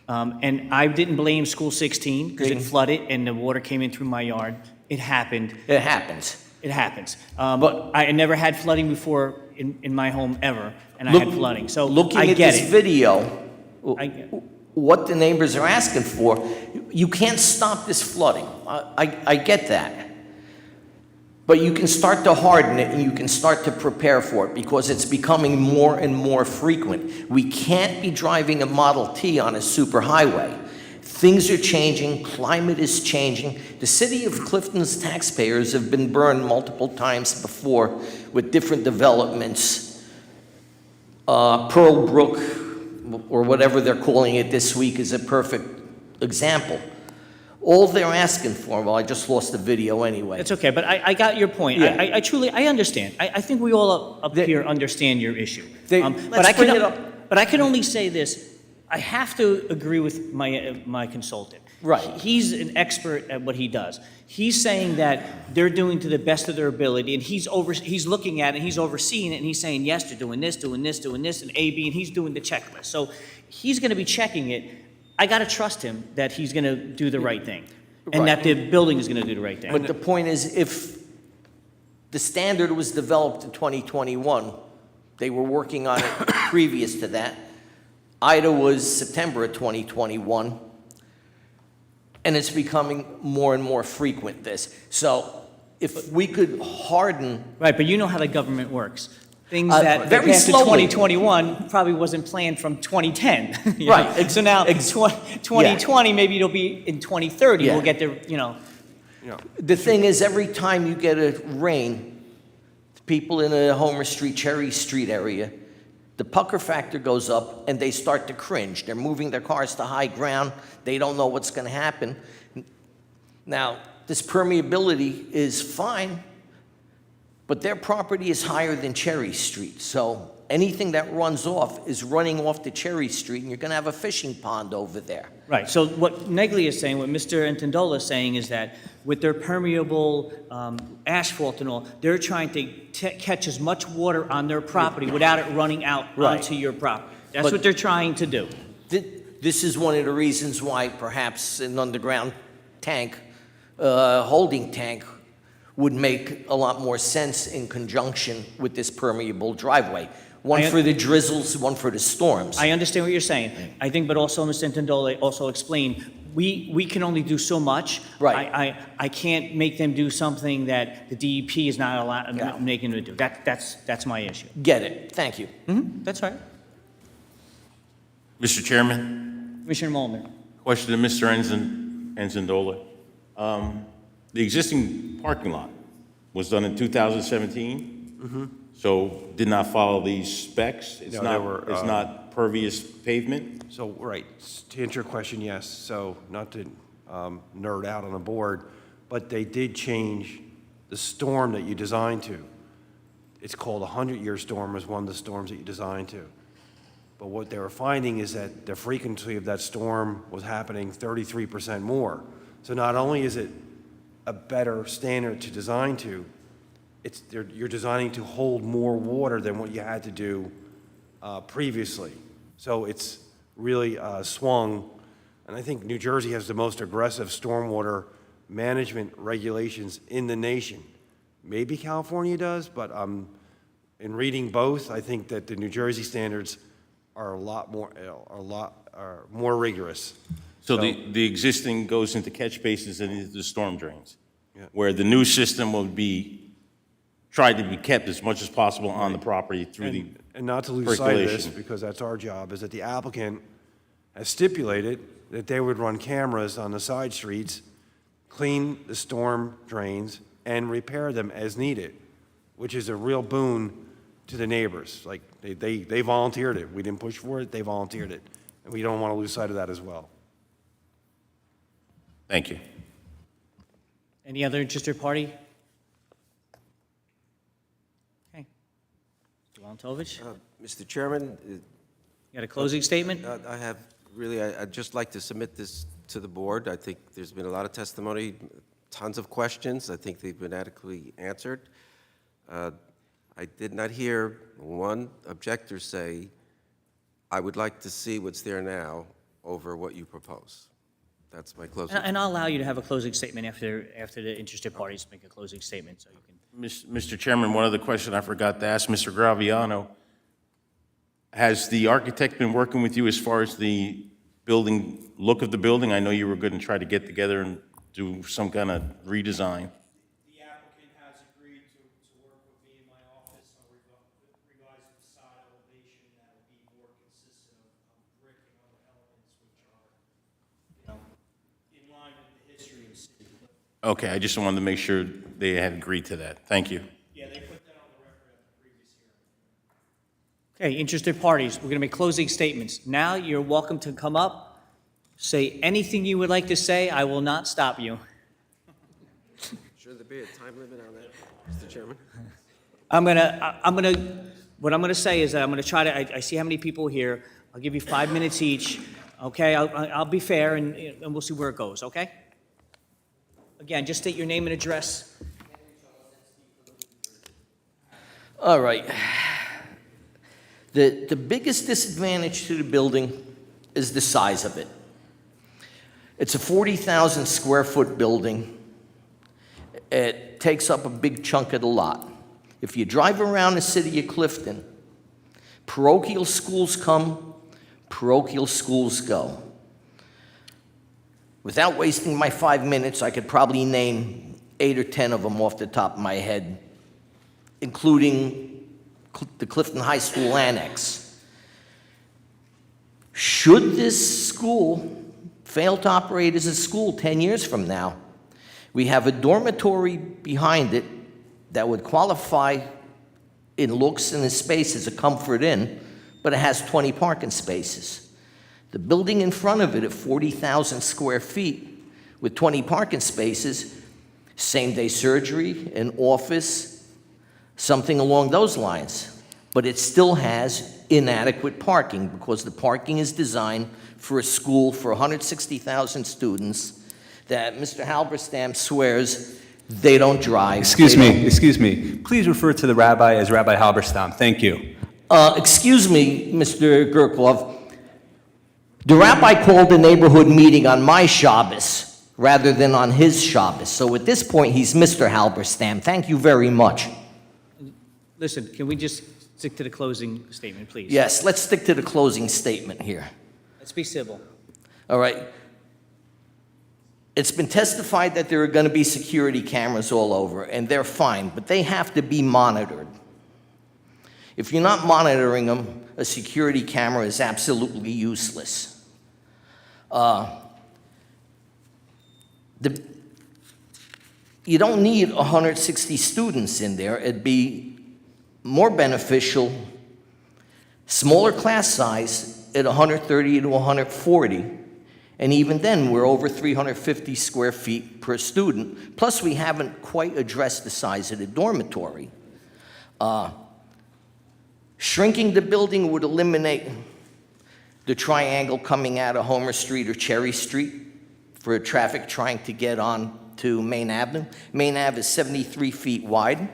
And I didn't blame School 16 because it flooded and the water came in through my yard. It happened. It happens. It happens. But I never had flooding before in my home ever, and I had flooding. So Looking I at get this it. video, I- what the neighbors are asking for, you can't stop this flooding. I get that. But you can start to harden it and you can start to prepare for it because it's becoming more and more frequent. We can't be driving a Model T on a superhighway. Things are changing, climate is changing. The city of Clifton's taxpayers have been burned multiple times before with different developments. Pearl Brook, or whatever they're calling it this week, is a perfect example. All they're asking for, well, I just lost the video anyway. It's okay, but I got your point. Yeah. I truly, I understand. I think we all up here understand your issue. But let's I bring can, it up. But I can only say this, I have to agree with my consultant. Right. He's an expert at what he does. He's saying that they're doing to the best of their ability, and he's looking at it, he's overseeing it, and he's saying, yes, they're doing this, and A, B, and he's doing the checklist. So he's gonna be checking it. I gotta trust him that he's gonna do the right thing, and that the building is gonna do the right thing. But the point is, if The standard was developed in 2021. They were working on it previous to that. Ida was September of 2021. And it's becoming more and more frequent, this. So if we could harden... Right, but you know how the government works. Things Uh, that very passed in slowly. 2021 probably wasn't planned from 2010. you Right, know? So now, 2020, maybe it'll be in 2030, Yeah. we'll get the, you know. The thing is, every time you get a rain, people in the Homer Street, Cherry Street area, the pucker factor goes up and they start to cringe. They're moving their cars to high ground. They don't know what's going to happen. Now, this permeability is fine, but their property is higher than Cherry Street. So anything that runs off is running off to Cherry Street, and you're going to have a fishing pond over there. Right, so what Negley is saying, what Mr. Antondola is saying is that with their permeable asphalt and all, they're trying to catch as much water on their property without it running out Right. onto your property. That's But- what they're trying to do. This is one of the reasons why perhaps an underground tank, holding tank, would make a lot more sense in conjunction with this permeable driveway. One for the drizzles, one for the storms. I understand what you're saying. I think, but also, Mr. Antondola also explained, we can only do so much. Right. I can't make them do something that the DEP is not allowed, making them do. That's my issue. Get it. Thank you. That's right. Mr. Chairman, Commissioner Molnar. question to Mr. Enzendola. The existing parking lot was done in 2017? So did not follow these specs? It's No, not, there were, it's not pervious pavement? So, right, to answer your question, yes. So, not to nerd out on the board, but they did change the storm that you designed to. It's called a 100-year storm, is one of the storms that you designed to. But what they were finding is that the frequency of that storm was happening 33% more. So not only is it a better standard to design to, you're designing to hold more water than what you had to do previously. So it's really swung, and I think New Jersey has the most aggressive stormwater management regulations in the nation. Maybe California does, but in reading both, I think that the New Jersey standards are are more rigorous. So the existing goes into catch basins and into the storm drains? Yeah. Where the new system will be, tried to be kept as much as possible on the property through the And not to lose sight of this, percolation. because that's our job, is that the applicant has stipulated that they would run cameras on the side streets, clean the storm drains, and repair them as needed, which is a real boon to the neighbors. Like, they volunteered it. We didn't push for it, they volunteered it. And we don't want to lose sight of that as well. Thank you. Any other interested party? Okay. Mr. Valentovich, Mr. Chairman, you got a closing statement? I have, really, I'd just like to submit this to the board. I think there's been a lot of testimony, tons of questions. I think they've been adequately answered. I did not hear one objector say, I would like to see what's there now over what you propose. That's my closing. And I'll allow you to have a closing statement after the interested parties make a closing statement, so you can. Mr. Chairman, one other question I forgot to ask Mr. Graviano. Has the architect been working with you as far as the building, look of the building? I know you were going to try to get together and do some kind of redesign. The applicant has agreed to work with me in my office on revising the side elevation that will be more consistent of brick and other elements which are, in line with the history of the city. Okay, I just wanted to make sure they had agreed to that. Thank you. Yeah, they put that on the record at the previous hearing. Okay, interested parties, we're going to make closing statements. Now you're welcome to come up, say anything you would like to say. I will not stop you. Should there be a time limit on that, Mr. Chairman? What I'm gonna say is that I'm gonna try to, I see how many people here. I'll give you 5 minutes each, okay? I'll be fair and we'll see where it goes, okay? Again, just state your name and address. All right. The biggest disadvantage to the building is the size of it. It's a 40,000 square foot building. It it takes up a big chunk of the lot. If you drive around the city of Clifton, parochial schools come, parochial schools go. Without wasting my 5 minutes, I could probably name 8 or 10 of them off the top of my head, including the Clifton High School Annex. Should this school fail to operate as a school 10 years from now, we have a dormitory behind it that would qualify in looks and in space as a Comfort Inn, but it has 20 parking spaces. The building in front of it at 40,000 square feet with 20 parking spaces, same-day surgery, an office, something along those lines. But it still has inadequate parking because the parking is designed for a school for 160,000 students that Mr. Halberstam swears they don't drive. Excuse me. Please refer to the rabbi as Rabbi Halberstam. Thank you. Excuse me, Mr. Gurkov. The rabbi called a neighborhood meeting on my Shabbos rather than on his Shabbos. So at this point, he's Mr. Halberstam. Thank you very much. Listen, can we just stick to the closing statement, please? Yes, let's stick to the closing statement here. Let's be civil. All right. It's been testified that there are going to be security cameras all over, and they're fine, but they have to be monitored. If you're not monitoring them, a security camera is absolutely useless. You don't need 160 students in there. It'd be more beneficial, smaller class size at 130 to 140. And even then, we're over 350 square feet per student. Plus, we haven't quite addressed the size of the dormitory. Shrinking the building would eliminate the triangle coming out of Homer Street or Cherry Street for traffic trying to get on to Main Avenue. Main Ave is 73 feet wide,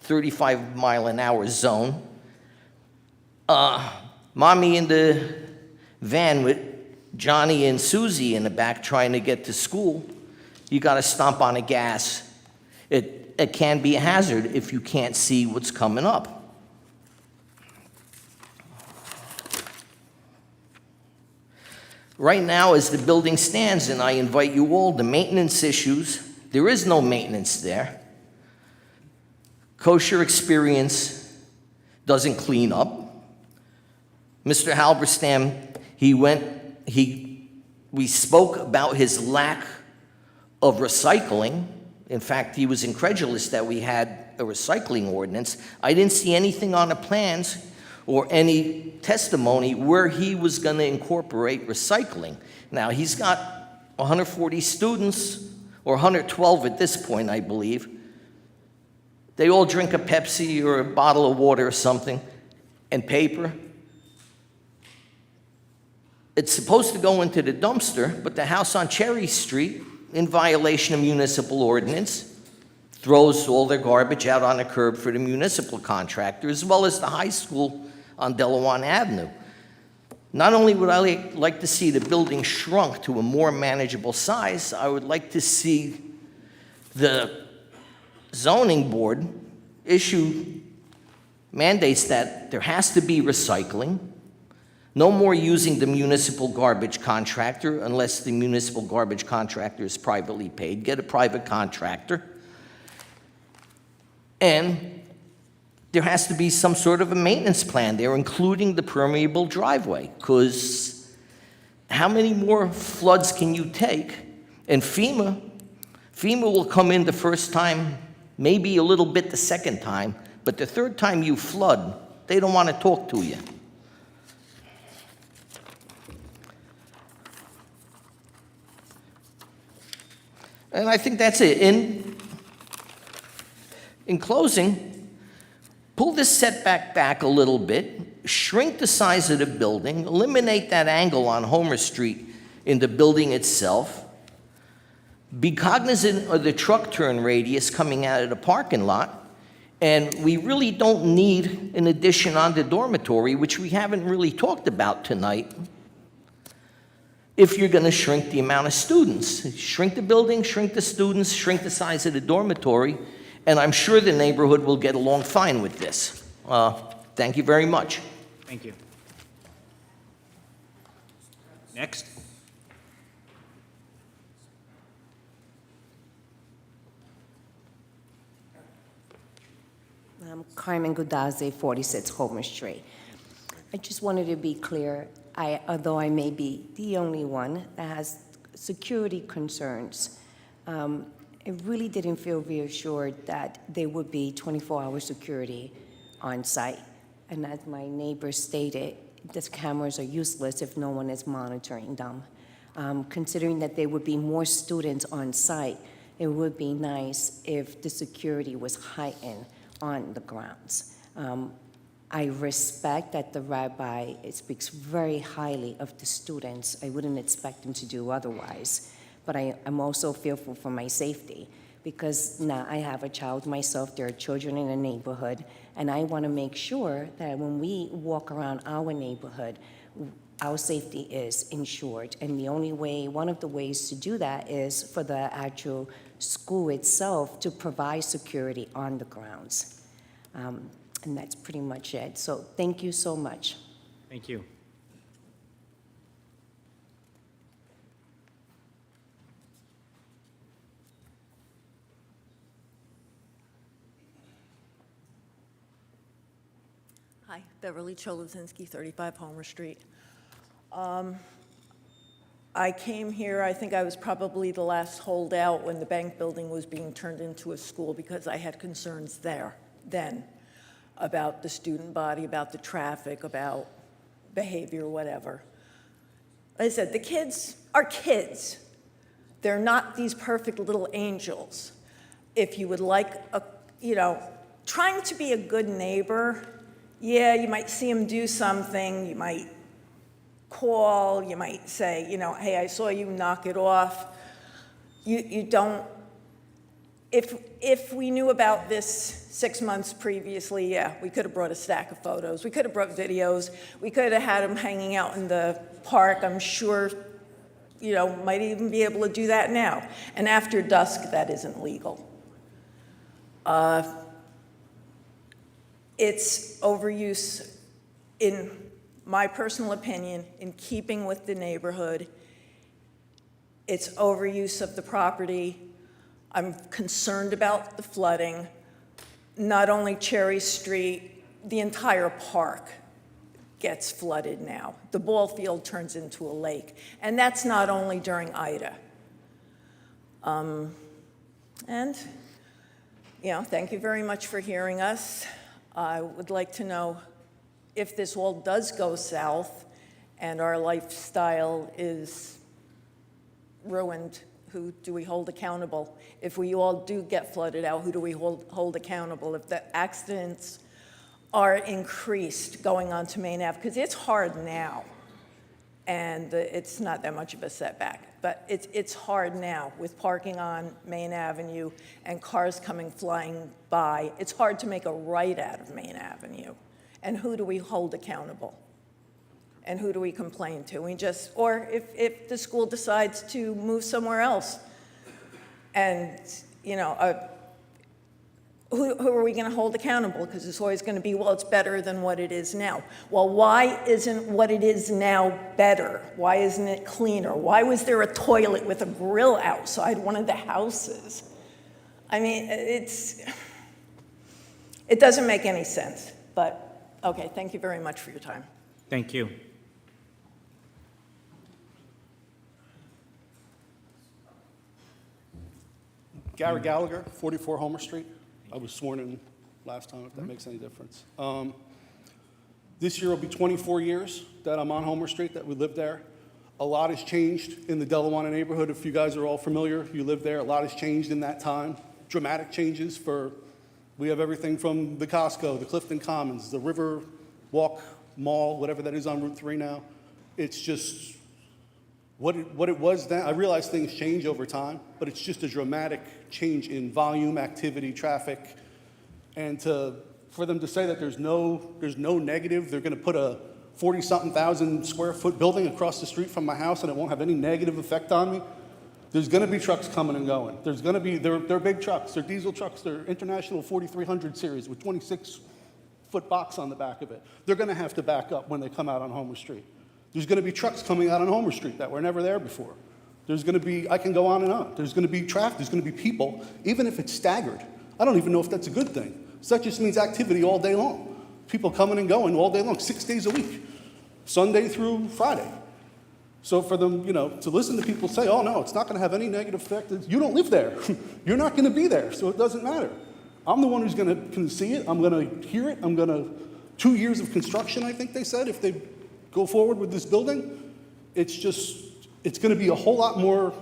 35-mile-an-hour zone. Mommy in the van with Johnny and Susie in the back trying to get to school, you got to stomp on the gas. It can be a hazard if you can't see what's coming up. Right now, as the building stands, and I invite you all, the maintenance issues, there is no maintenance there. Kosher Experience doesn't clean up. Mr. Halberstam, we spoke about his lack of recycling. In fact, he was incredulous that we had a recycling ordinance. I didn't see anything on the plans or any testimony where he was going to incorporate recycling. Now, he's got 140 students, or 112 at this point, I believe. They all drink a Pepsi or a bottle of water or something, and paper. It's supposed to go into the dumpster, but the house on Cherry Street, in violation of municipal ordinance, throws all their garbage out on the curb for the municipal contractor, as well as the high school on Delawan Avenue. Not only would I like to see the building shrunk to a more manageable size, I would like to see the zoning board issue mandates that there has to be recycling, no more using the municipal garbage contractor unless the municipal garbage contractor is privately paid. Get a private contractor. And there has to be some sort of a maintenance plan there, including the permeable driveway, because how many more floods can you take? And FEMA will come in the first time, maybe a little bit the second time, but the third time you flood, they don't want to talk to you. And I think that's it. In closing, pull this setback back a little bit, shrink the size of the building, eliminate that angle on Homer Street in the building itself, be cognizant of the truck turn radius coming out of the parking lot, and we really don't need an addition on the dormitory, which we haven't really talked about tonight, if you're going to shrink the amount of students. Shrink the building, shrink the students, shrink the size of the dormitory, and I'm sure the neighborhood will get along fine with this. Thank you very much. Thank you. Next. I'm Carmen Gudaze, 46 Homer Street. I just wanted to be clear, although I may be the only one that has security concerns, I really didn't feel reassured that there would be 24-hour security on site. And as my neighbor stated, these cameras are useless if no one is monitoring them. Considering that there would be more students on site, it would be nice if the security was heightened on the grounds. I respect that the rabbi speaks very highly of the students. I wouldn't expect him to do otherwise. But I'm also fearful for my safety because now I have a child myself, there are children in the neighborhood, and I want to make sure that when we walk around our neighborhood, our safety is ensured. And the only way, one of the ways to do that is for the actual school itself to provide security on the grounds. And that's pretty much it. So thank you so much. Thank you. Hi, Beverly Cholozinski, 35 Homer Street. I came here, I think I was probably the last holdout when the bank building was being turned into a school because I had concerns there then about the student body, about the traffic, about behavior, whatever. Like I said, the kids are kids. They're not these perfect little angels. If you would like, trying to be a good neighbor, yeah, you might see them do something, you might call, you might say, hey, I saw you, knock it off. You don't, if we knew about this 6 months previously, yeah, we could have brought a stack of photos, we could have brought videos, we could have had them hanging out in the park, I'm sure, might even be able to do that now. And after dusk, that isn't legal. It's overuse, in my personal opinion, in keeping with the neighborhood. It's overuse of the property. I'm concerned about the flooding. Not only Cherry Street, the entire park gets flooded now. The ball field turns into a lake. And that's not only during Ida. Thank you very much for hearing us. I would like to know if this all does go south and our lifestyle is ruined, who do we hold accountable? If we all do get flooded out, who do we hold accountable? If the accidents are increased going on to Main Ave, because it's hard now, and it's not that much of a setback, but it's hard now with parking on Main Avenue and cars coming flying by. It's hard to make a right out of Main Avenue. And who do we hold accountable? And who do we complain to? Or if the school decides to move somewhere else, and, who are we going to hold accountable? Because it's always going to be, well, it's better than what it is now. Well, why isn't what it is now better? Why isn't it cleaner? Why was there a toilet with a grill outside one of the houses? I mean, it doesn't make any sense, but okay, thank you very much for your time. Thank you. Gary Gallagher, 44 Homer Street. I was sworn in last time, if that makes any difference. This year will be 24 years that I'm on Homer Street, that we live there. A lot has changed in the Delawana neighborhood. If you guys are all familiar, you live there, a lot has changed in that time. Dramatic changes we have everything from the Costco, the Clifton Commons, the River Walk Mall, whatever that is on Route 3 now. It's just what it was then. I realize things change over time, but it's just a dramatic change in volume, activity, traffic. And for them to say that there's no negative, they're going to put a 40-something thousand square foot building across the street from my house and it won't have any negative effect on me. There's going to be trucks coming and going. There's going to be, they're big trucks, they're diesel trucks, they're International 4300 series with 26-foot box on the back of it. They're going to have to back up when they come out on Homer Street. There's going to be trucks coming out on Homer Street that were never there before. There's going to be, I can go on and on. There's going to be traffic, there's going to be people, even if it's staggered. I don't even know if that's a good thing. So that just means activity all day long. People coming and going all day long, 6 days a week, Sunday through Friday. So for them, to listen to people say, oh no, it's not going to have any negative effect. You don't live there. You're not going to be there, so it doesn't matter. I'm the one who's going to see it. I'm going to hear it. 2 years of construction, I think they said, if they go forward with this building. It's going to be a whole lot more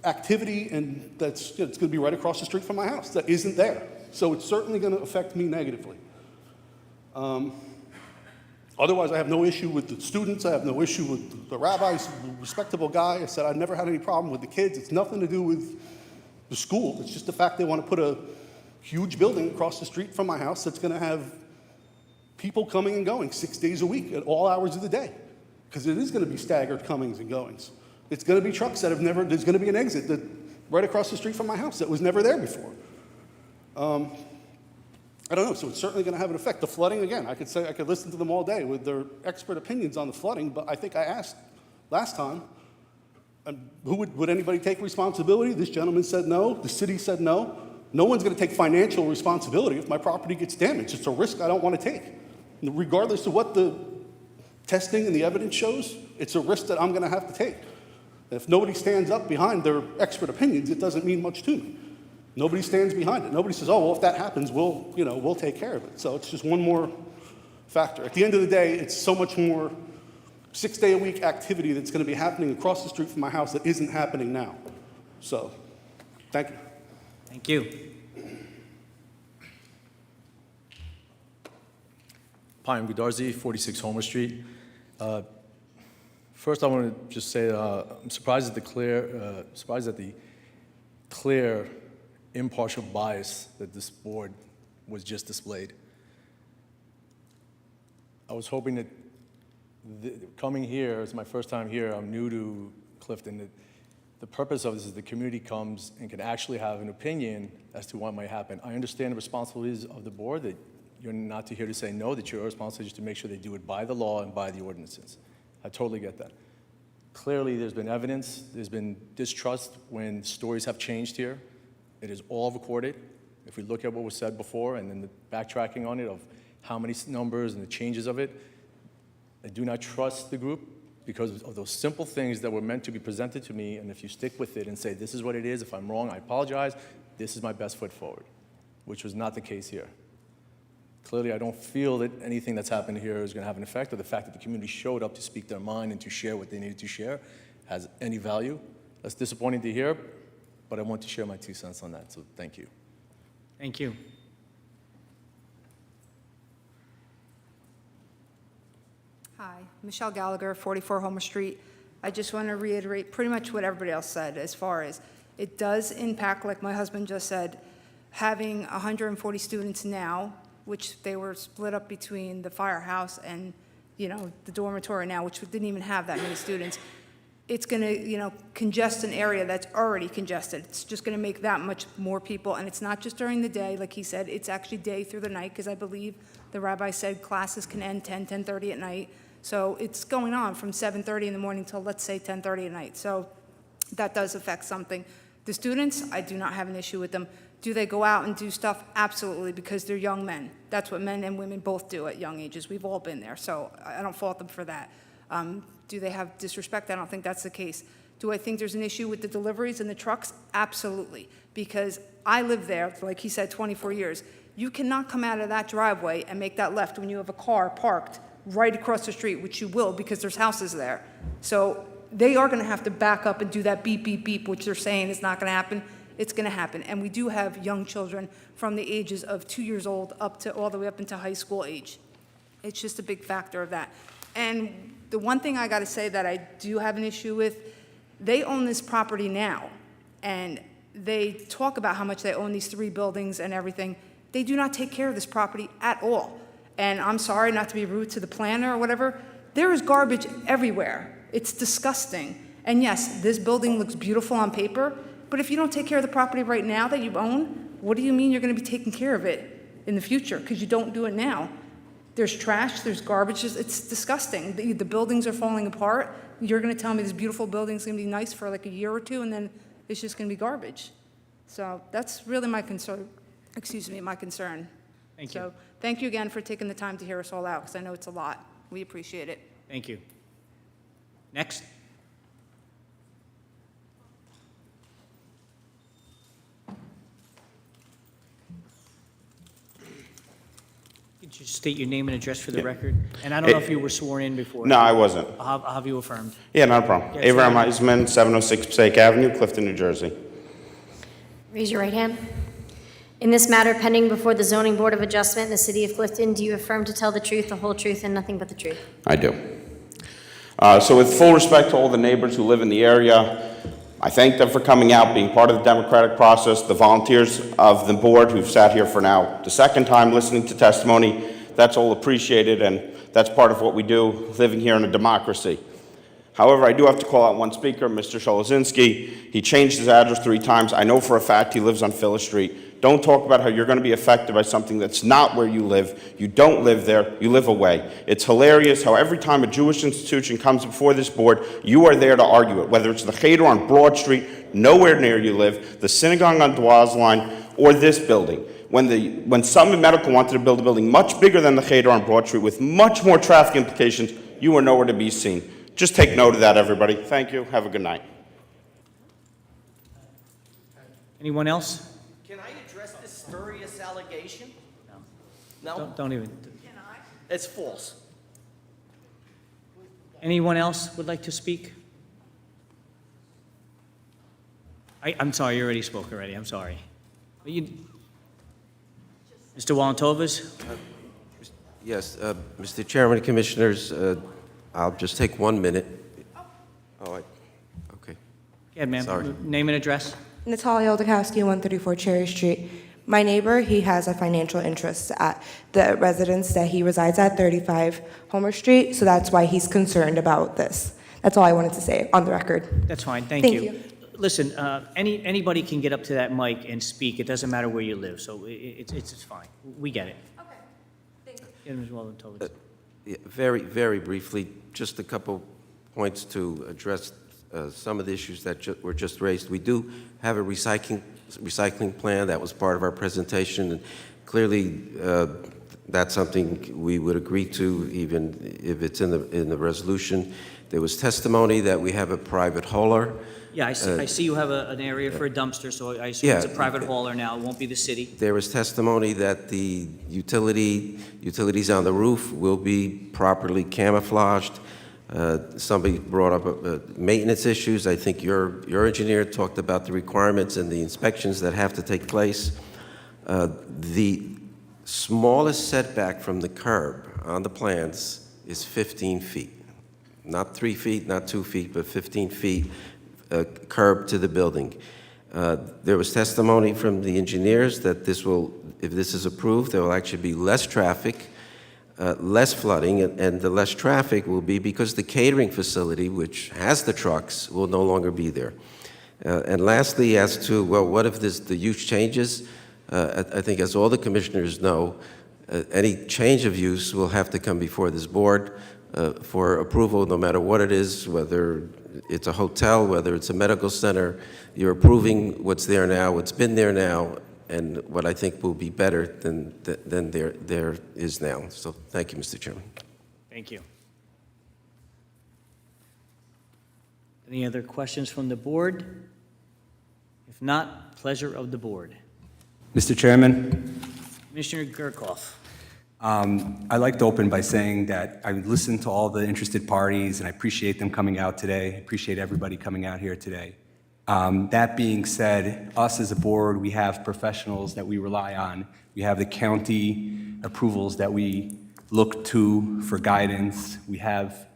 activity, and it's going to be right across the street from my house that isn't there. So it's certainly going to affect me negatively. Otherwise, I have no issue with the students. I have no issue with the rabbis, a respectable guy. I said I've never had any problem with the kids. It's nothing to do with the school. It's just the fact they want to put a huge building across the street from my house that's going to have people coming and going 6 days a week at all hours of the day, because it is going to be staggered comings and goings. It's going to be trucks that have never, there's going to be an exit right across the street from my house that was never there before. I don't know, so it's certainly going to have an effect. The flooding, again, I could listen to them all day with their expert opinions on the flooding, but I think I asked last time, would anybody take responsibility? This gentleman said no. The city said no. No one's going to take financial responsibility if my property gets damaged. It's a risk I don't want to take. Regardless of what the testing and the evidence shows, it's a risk that I'm going to have to take. If nobody stands up behind their expert opinions, it doesn't mean much to me. Nobody stands behind it. Nobody says, oh, well, if that happens, we'll take care of it. So it's just one more factor. At the end of the day, it's so much more 6-day-a-week activity that's going to be happening across the street from my house that isn't happening now. So, thank you. Thank you. Payam Gudarzi, 46 Homer Street. First, I want to just say I'm surprised at the clear, impartial bias that this board was just displayed. I was hoping that coming here, it's my first time here, I'm new to Clifton, that the purpose of this is the community comes and can actually have an opinion as to what might happen. I understand the responsibilities of the board, that you're not here to say no, that your responsibility is to make sure they do it by the law and by the ordinances. I totally get that. Clearly, there's been evidence, there's been distrust when stories have changed here. It is all recorded. If we look at what was said before and then the backtracking on it of how many numbers and the changes of it, I do not trust the group because of those simple things that were meant to be presented to me, and if you stick with it and say, this is what it is, if I'm wrong, I apologize, this is my best foot forward, which was not the case here. Clearly, I don't feel that anything that's happened here is going to have an effect, or the fact that the community showed up to speak their mind and to share what they needed to share has any value. That's disappointing to hear, but I want to share my 2 cents on that, so thank you. Thank you. Hi, Michelle Gallagher, 44 Homer Street. I just want to reiterate pretty much what everybody else said as far as it does impact, like my husband just said, having 140 students now, which they were split up between the firehouse and, the dormitory now, which didn't even have that many students. It's going to, congest an area that's already congested. It's just going to make that much more people, and it's not just during the day, like he said, it's actually day through the night, because I believe the rabbi said classes can end 10:30 at night. So it's going on from 7:30 in the morning till, let's say, 10:30 at night. So that does affect something. The students, I do not have an issue with them. Do they go out and do stuff? Absolutely, because they're young men. That's what men and women both do at young ages. We've all been there, so I don't fault them for that. Do they have disrespect? I don't think that's the case. Do I think there's an issue with the deliveries and the trucks? Absolutely, because I lived there, like he said, 24 years. You cannot come out of that driveway and make that left when you have a car parked right across the street, which you will because there's houses there. So they are going to have to back up and do that beep, beep, beep, which they're saying is not going to happen. It's going to happen. And we do have young children from the ages of 2 years old up to all the way up into high school age. It's just a big factor of that. And the one thing I got to say that I do have an issue with, they own this property now, and they talk about how much they own these 3 buildings and everything. They do not take care of this property at all. And I'm sorry not to be rude to the planner or whatever, there is garbage everywhere. It's disgusting. And yes, this building looks beautiful on paper, but if you don't take care of the property right now that you own, what do you mean you're going to be taking care of it in the future? Because you don't do it now. There's trash, there's garbage, it's disgusting. The buildings are falling apart. You're going to tell me this beautiful building's going to be nice for like a year or two, and then it's just going to be garbage. So that's really my concern, my concern. Thank you. So thank you again for taking the time to hear us all out, because I know it's a lot. We appreciate it. Thank you. Next. Could you state your name and address for the record? And I don't know if you were sworn in before. No, I wasn't. I'll have you affirmed. Yeah, not a problem. Yeah, Abraham sure. Eisman, 706 Passaic Avenue, Clifton, New Jersey. Raise your right hand. In this matter pending before the Zoning Board of Adjustment in the City of Clifton, do you affirm to tell the truth, the whole truth, and nothing but the truth? I do. So with full respect to all the neighbors who live in the area, I thank them for coming out, being part of the democratic process, the volunteers of the board who've sat here for now the second time listening to testimony. That's all appreciated, and that's part of what we do living here in a democracy. However, I do have to call out one speaker, Mr. Sholozinski. He changed his address 3 times. I know for a fact he lives on Phyllis Street. Don't talk about how you're going to be affected by something that's not where you live. You don't live there. You live away. It's hilarious how every time a Jewish institution comes before this board, you are there to argue it, whether it's the Cheder on Broad Street, nowhere near you live, the synagogue on Dwaz Line, or this building. When Summit Medical wanted to build a building much bigger than the Cheder on Broad Street with much more traffic implications, you were nowhere to be seen. Just take note of that, everybody. Thank you. Have a good night. Anyone else? Can I address this spurious allegation? No. No? Don't even. It's false. Anyone else would like to speak? I'm sorry, you already spoke already. I'm sorry. Mr. Walentovas? Yes, Mr. Chairman and Commissioners, I'll just take 1 minute. Oh, okay. Yeah, ma'am. Sorry. Name and address? Natalia Oldakowski, 134 Cherry Street. My neighbor, he has a financial interest at the residence that he resides at, 35 Homer Street, so that's why he's concerned about this. That's all I wanted to say on the record. That's fine. Thank Thank you. you. Listen, anybody can get up to that mic and speak. It doesn't matter where you live, so it's fine. We get it. Okay. Thank you. Yeah, Ms. Walentovas. Yeah, very, very briefly, just a couple points to address some of the issues that were just raised. We do have a recycling plan that was part of our presentation, and clearly that's something we would agree to, even if it's in the resolution. There was testimony that we have a private hauler. Yeah, I see you have an area for a dumpster, so I assume it's a private hauler now. It won't be the city. There was testimony that the utilities on the roof will be properly camouflaged. Somebody brought up maintenance issues. I think your engineer talked about the requirements and the inspections that have to take place. The smallest setback from the curb on the plans is 15 feet. Not 3 feet, not 2 feet, but 15 feet curb to the building. There was testimony from the engineers that if this is approved, there will actually be less traffic, less flooding, and the less traffic will be because the catering facility, which has the trucks, will no longer be there. And lastly, as to, well, what if the use changes? I think as all the commissioners know, any change of use will have to come before this board for approval, no matter what it is, whether it's a hotel, whether it's a medical center. You're approving what's there now, what's been there now, and what I think will be better than there is now. So thank you, Mr. Chairman. Thank you. Any other questions from the board? If not, pleasure of the board. Mr. Chairman, Commissioner Gurkoff. I'd like to open by saying that I listened to all the interested parties, and I appreciate them coming out today. I appreciate everybody coming out here today. That being said, us as a board, we have professionals that we rely on. We have the county approvals that we look to for guidance. We have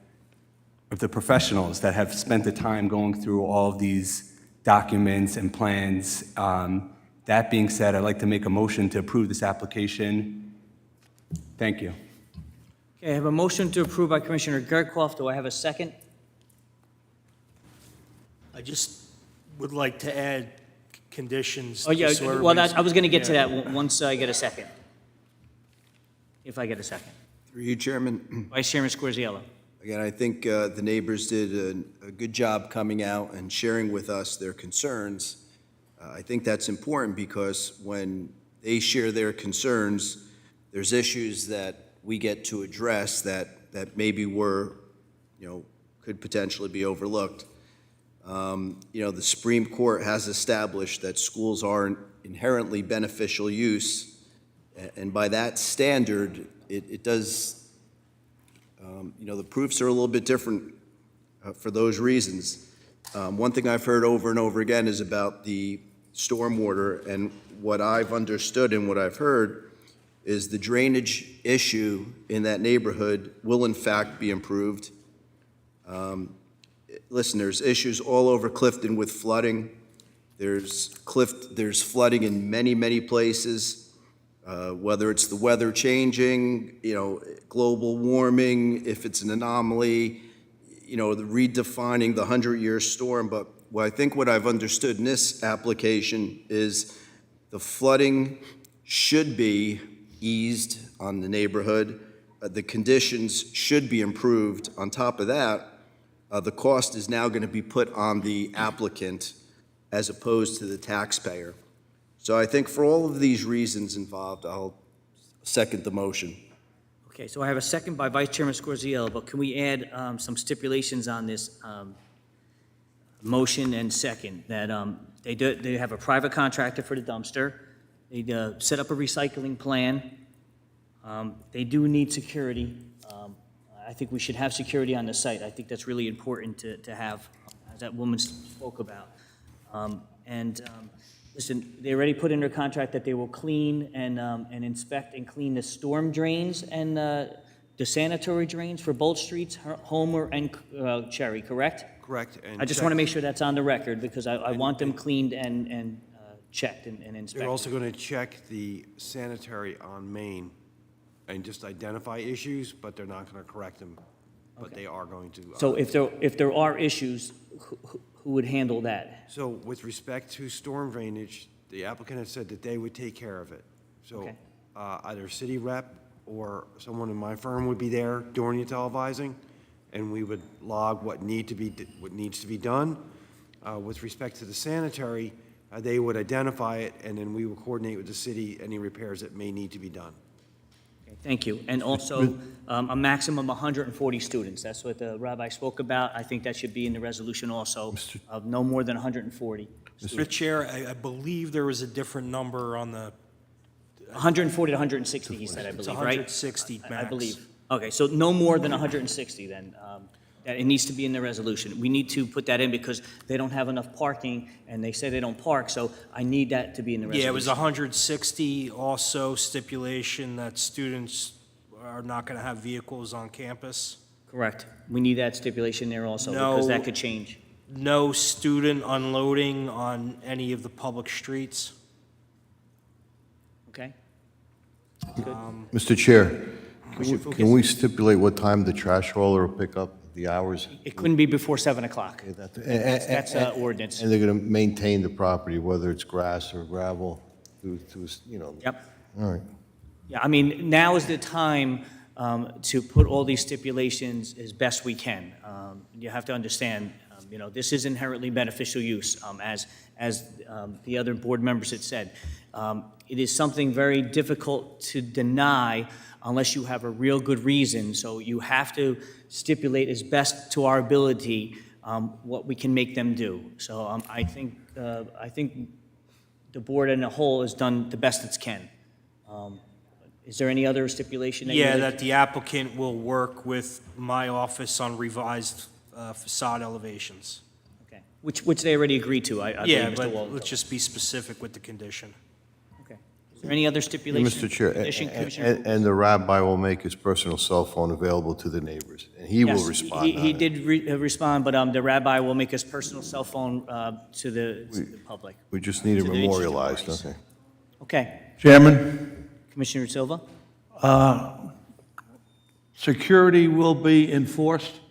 the professionals that have spent the time going through all of these documents and plans. That being said, I'd like to make a motion to approve this application. Thank you. Okay, I have a motion to approve by Commissioner Gurkoff. Do I have a second? I just would like to add conditions. Oh, yeah, just so well, everybody's- I was going to get to yeah. that once I get a second. If I get a second. Through you, Chairman. Vice Chairman Scorziello. Again, I think the neighbors did a good job coming out and sharing with us their concerns. I think that's important because when they share their concerns, there's issues that we get to address that maybe could potentially be overlooked. The Supreme Court has established that schools are inherently beneficial use, and by that standard, it does, the proofs are a little bit different for those reasons. One thing I've heard over and over again is about the stormwater, and what I've understood and what I've heard is the drainage issue in that neighborhood will in fact be improved. Listen, there's issues all over Clifton with flooding. There's flooding in many, many places, whether it's the weather changing, global warming, if it's an anomaly, the redefining the 100-year storm. But what I've understood in this application is the flooding should be eased on the neighborhood. The conditions should be improved. On top of that, the cost is now going to be put on the applicant as opposed to the taxpayer. So I think for all of these reasons involved, I'll second the motion. Okay, so I have a second by Vice Chairman Scorziello, but can we add some stipulations on this motion and second? That they have a private contractor for the dumpster. They set up a recycling plan. They do need security. I think we should have security on the site. I think that's really important to have, as that woman spoke about. Listen, they already put in their contract that they will clean and inspect and clean the storm drains and the sanitary drains for both streets, Homer and Cherry, correct? Correct. And I just want to make sure that's on the record because I want them cleaned and checked and inspected. They're also going to check the sanitary on Main and just identify issues, but they're not going to correct them. But they are going to. So if there are issues, who would handle that? So with respect to storm drainage, the applicant has said that they would take care of it. So Okay. Either city rep or someone in my firm would be there during the televising, and we would log what needs to be done. With respect to the sanitary, they would identify it, and then we will coordinate with the city any repairs that may need to be done. Okay, thank you. And also, a maximum of 140 students. That's what the rabbi spoke about. I think that should be in the resolution also, of no more than 140. Mr. Chair, I believe there was a different number on the, 140 to 160, he said, I it's believe, right? 160 max. I believe. Okay, so no more than 160 then. That it needs to be in the resolution. We need to put that in because they don't have enough parking, and they say they don't park, so I need that to be in the resolution. Yeah, it was 160, also stipulation that students are not going to have vehicles on campus. Correct. We need that stipulation there also, because that No. could change. No student unloading on any of the public streets. Okay? Mr. Chair, can we stipulate what time the trash hauler will pick up, the hours? It couldn't be before 7 o'clock. That's ordinance. And they're going to maintain the property, whether it's grass or gravel, Yep. All right. Yeah, I mean, now is the time to put all these stipulations as best we can. You have to understand, this is inherently beneficial use, as the other board members had said. It is something very difficult to deny unless you have a real good reason. So you have to stipulate as best to our ability what we can make them do. So I think the board in a whole has done the best it can. Is there any other stipulation? Yeah, that the applicant will work with my office on revised facade elevations. Okay, which they already agreed to, I believe, Yeah, Mr. but Waldo. let's just be specific with the condition. Okay. Is there any other stipulation? Mr. Chair, Condition, Commissioner Focus? and the rabbi will make his personal cell phone available to the neighbors, and he will Yes, respond. He on it. did respond, but the rabbi will make his personal cell phone to the public. We just need it to the interested memorialized, parties. okay? Okay. Chairman, Commissioner Silva? security will be enforced?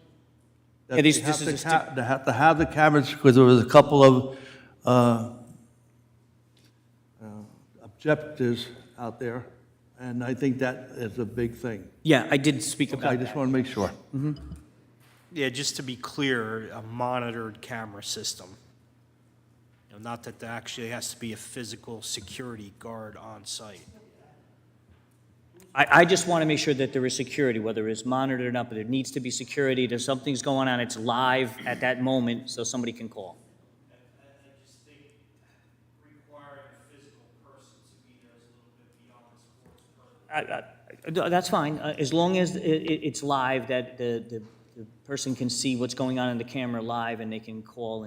Yeah, that this they have is to a ca- they have to have the cameras, because there was a couple of objectives out there, and I think that is a big thing. Yeah, I did speak Okay, about I that. just want to make sure. Yeah, just to be clear, a monitored camera system. You know, not that there actually has to be a physical security guard on site. I just want to make sure that there is security, whether it's monitored or not, but there needs to be security. There's something's going on, it's live at that moment, so somebody can call. That's fine, as long as it's live, that the person can see what's going on in the camera live, and they can call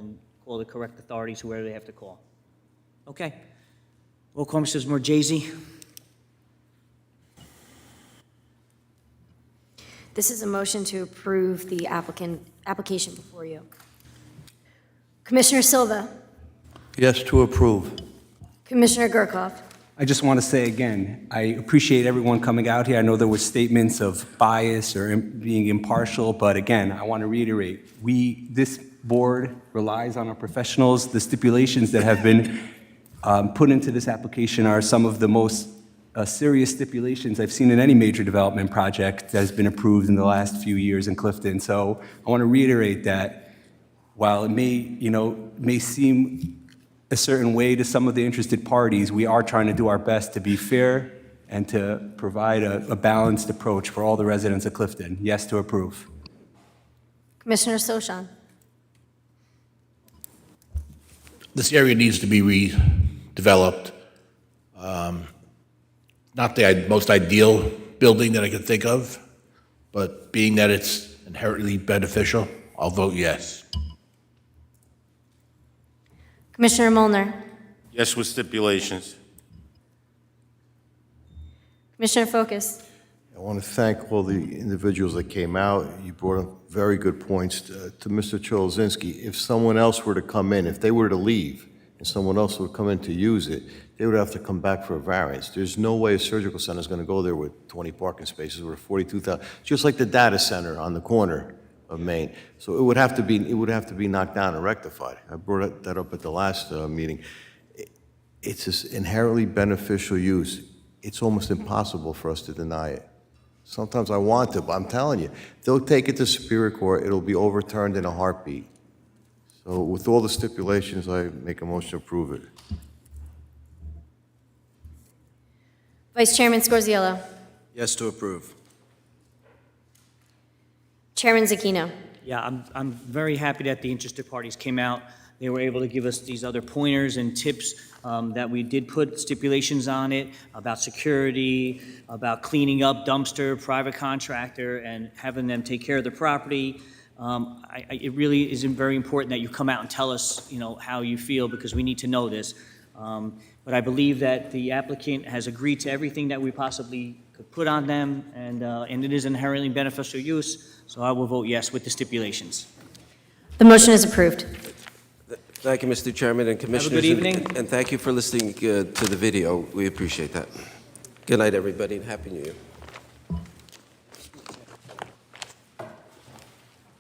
the correct authorities, whoever they have to call. Okay. Roll call, Mrs. Morjesi. This is a motion to approve the application before you. Commissioner Silva, Yes to approve. Commissioner Gurkov, I just want to say again, I appreciate everyone coming out here. I know there were statements of bias or being impartial, but again, I want to reiterate, this board relies on our professionals. The stipulations that have been put into this application are some of the most serious stipulations I've seen in any major development project that has been approved in the last few years in Clifton. So I want to reiterate that while it may seem a certain way to some of the interested parties, we are trying to do our best to be fair and to provide a balanced approach for all the residents of Clifton. Yes to approve. Commissioner Soshan, This area needs to be redeveloped. Not the most ideal building that I could think of, but being that it's inherently beneficial, I'll vote yes. Commissioner Molnar, Yes with stipulations. Commissioner Focus, I want to thank all the individuals that came out. You brought up very good points. To Mr. Cholozinski, if someone else were to come in, if they were to leave, and someone else would come in to use it, they would have to come back for a variance. There's no way a surgical center is going to go there with 20 parking spaces or 42,000, just like the data center on the corner of Main. So it would have to be knocked down and rectified. I brought that up at the last meeting. It's this inherently beneficial use. It's almost impossible for us to deny it. Sometimes I want to, but I'm telling you, they'll take it to Superior Court, it'll be overturned in a heartbeat. So with all the stipulations, I make a motion to approve it. Vice Chairman Scorziello, Yes to approve. Chairman Zakino. Yeah, I'm very happy that the interested parties came out. They were able to give us these other pointers and tips that we did put stipulations on it about security, about cleaning up dumpster, private contractor, and having them take care of the property. It really is very important that you come out and tell us, how you feel, because we need to know this. But I believe that the applicant has agreed to everything that we possibly could put on them, and it is inherently beneficial use, so I will vote yes with the stipulations. The motion is approved. Thank you, Mr. Chairman and Commissioners. evening. And thank you for listening to the video. We appreciate that. Good night, everybody, and Happy New Year.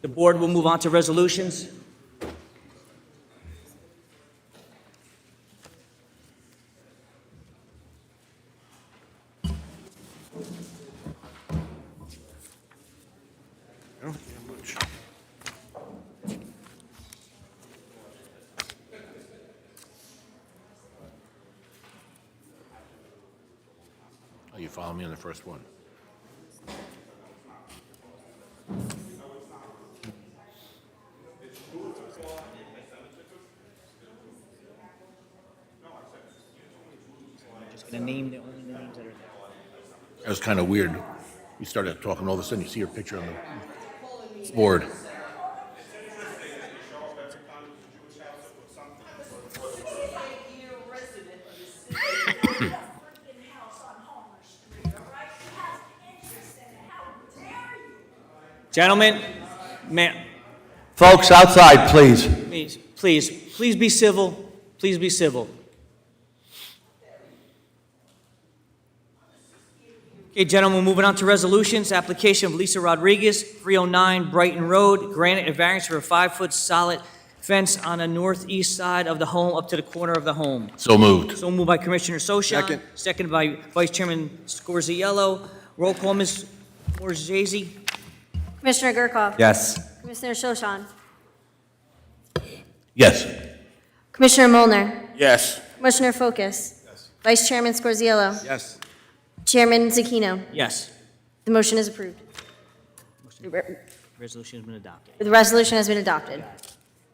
The board will move on to resolutions. Oh, you follow me on the first one? Just gonna name the only names that are there. That was kind of weird. You started talking, all of a sudden you see your picture on the board. Gentlemen, ma'am, Folks, outside, please. please be civil. Please be civil. Okay, gentlemen, moving on to resolutions. Application of Lisa Rodriguez, 309 Brighton Road, granted a variance for a 5-foot solid fence on the northeast side of the home up to the corner of the home. So moved. So moved by Commissioner Sochan. Second. Seconded by Vice Chairman Scorziello. Roll call, Ms. Morzese. Commissioner Gerkoff. Yes. Commissioner Shoshan. Yes. Commissioner Molnar. Yes. Commissioner Focus. Vice Chairman Scorziello. Yes. Chairman Zakino. Yes. The motion is approved. Resolution has been adopted. The resolution has been adopted.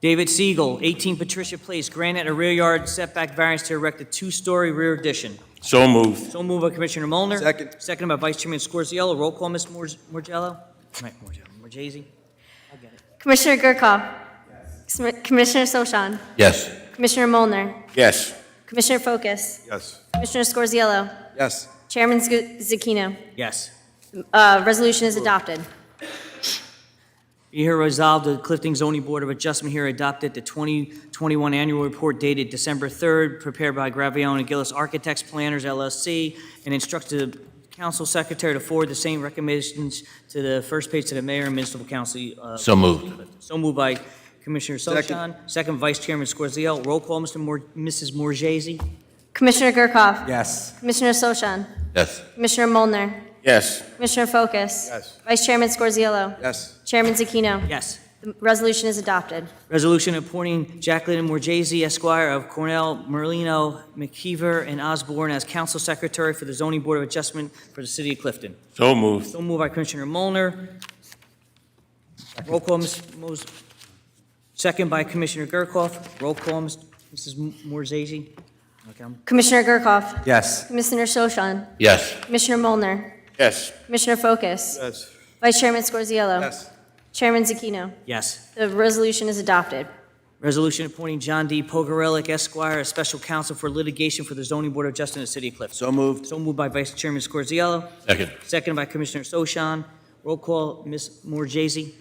David Siegel, 18 Patricia Place, granted a rear yard setback variance to erect a 2-story rear addition. So moved. So moved by Commissioner Molnar. Second. Seconded by Vice Chairman Scorziello. Roll call, Ms. Morgello. Morzese. Commissioner Gerkoff. Commissioner Sochan. Yes. Commissioner Molnar. Yes. Commissioner Focus. Yes. Commissioner Scorziello. Yes. Chairman Zakino. Yes. Resolution is adopted. Be here resolved, the Clifton Zoning Board of Adjustment here adopted the 2021 annual report dated December 3rd, prepared by Gravion and Gillis Architects Planners LLC, and instructed the council secretary to forward the same recommendations to the first page to the mayor and municipal council. So moved. So moved by Commissioner Sochan. Second. Second, Vice Chairman Scorziello. Roll call, Mrs. Morzese. Commissioner Gerkoff. Yes. Commissioner Sochan. Yes. Commissioner Molnar. Yes. Commissioner Focus. Yes. Vice Chairman Scorziello. Yes. Chairman Zakino. Yes. The resolution is adopted. Resolution appointing Jacqueline Morzese Esquire of Cornell, Merlino, McKeever, and Osborne as Council Secretary for the Zoning Board of Adjustment for the City of Clifton. So moved. So moved by Commissioner Molnar. Roll call, second by Commissioner Gerkoff. Roll call, Mrs. Morzese. Okay. Commissioner Gerkoff. Yes. Commissioner Sochan. Yes. Commissioner Molnar. Yes. Commissioner Focus. Yes. Vice Chairman Scorziello. Yes. Chairman Zakino. Yes. The resolution is adopted. Resolution appointing John D. Pogarelic Esquire as Special Counsel for Litigation for the Zoning Board of Adjustment in the City of Clifton. So moved. So moved by Vice Chairman Scorziello. Second. Second by Commissioner Sochan. Roll call, Ms. Morzese.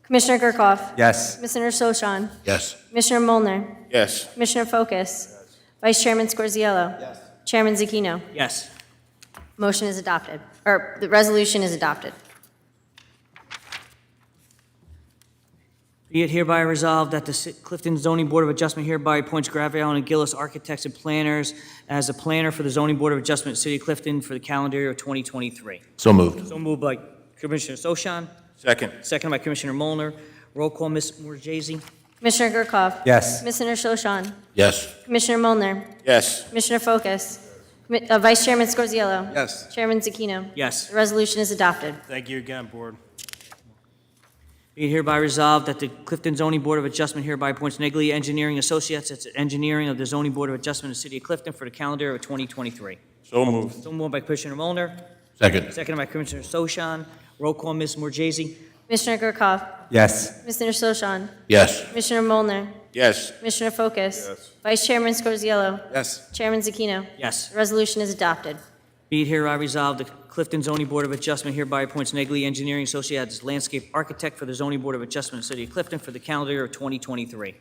Commissioner Gerkoff. Yes. Commissioner Sochan. Yes. Commissioner Molnar. Yes. Commissioner Focus. Vice Chairman Scorziello. Yes. Chairman Zakino. Yes. Motion is adopted, or the resolution is adopted. Be it hereby resolved that the Clifton Zoning Board of Adjustment hereby appoints Gravion and Gillis Architects and Planners as a planner for the Zoning Board of Adjustment, City of Clifton, for the calendar year of 2023. So moved. So moved by Commissioner Sochan. Second. Second by Commissioner Molnar. Roll call, Ms. Morzese. Commissioner Gerkoff. Yes. Commissioner Sochan. Yes. Commissioner Molnar. Yes. Commissioner Focus. Vice Chairman Scorziello. Yes. Chairman Zakino. Yes. The resolution is adopted. Thank you again, Board. Be it hereby resolved that the Clifton Zoning Board of Adjustment hereby appoints Negley Engineering Associates as engineering of the Zoning Board of Adjustment in the City of Clifton for the calendar year of 2023. So moved. So moved by Commissioner Molnar. Second. Second by Commissioner Sochan. Roll call, Ms. Morzese. Commissioner Gerkoff. Yes. Commissioner Sochan. Yes. Commissioner Molnar. Yes. Commissioner Focus. Vice Chairman Scorziello. Yes. Chairman Zakino. Yes. The resolution is adopted. Be it hereby resolved, the Clifton Zoning Board of Adjustment hereby appoints Negley Engineering Associates as landscape architect for the Zoning Board of Adjustment in the City of Clifton for the calendar year of 2023.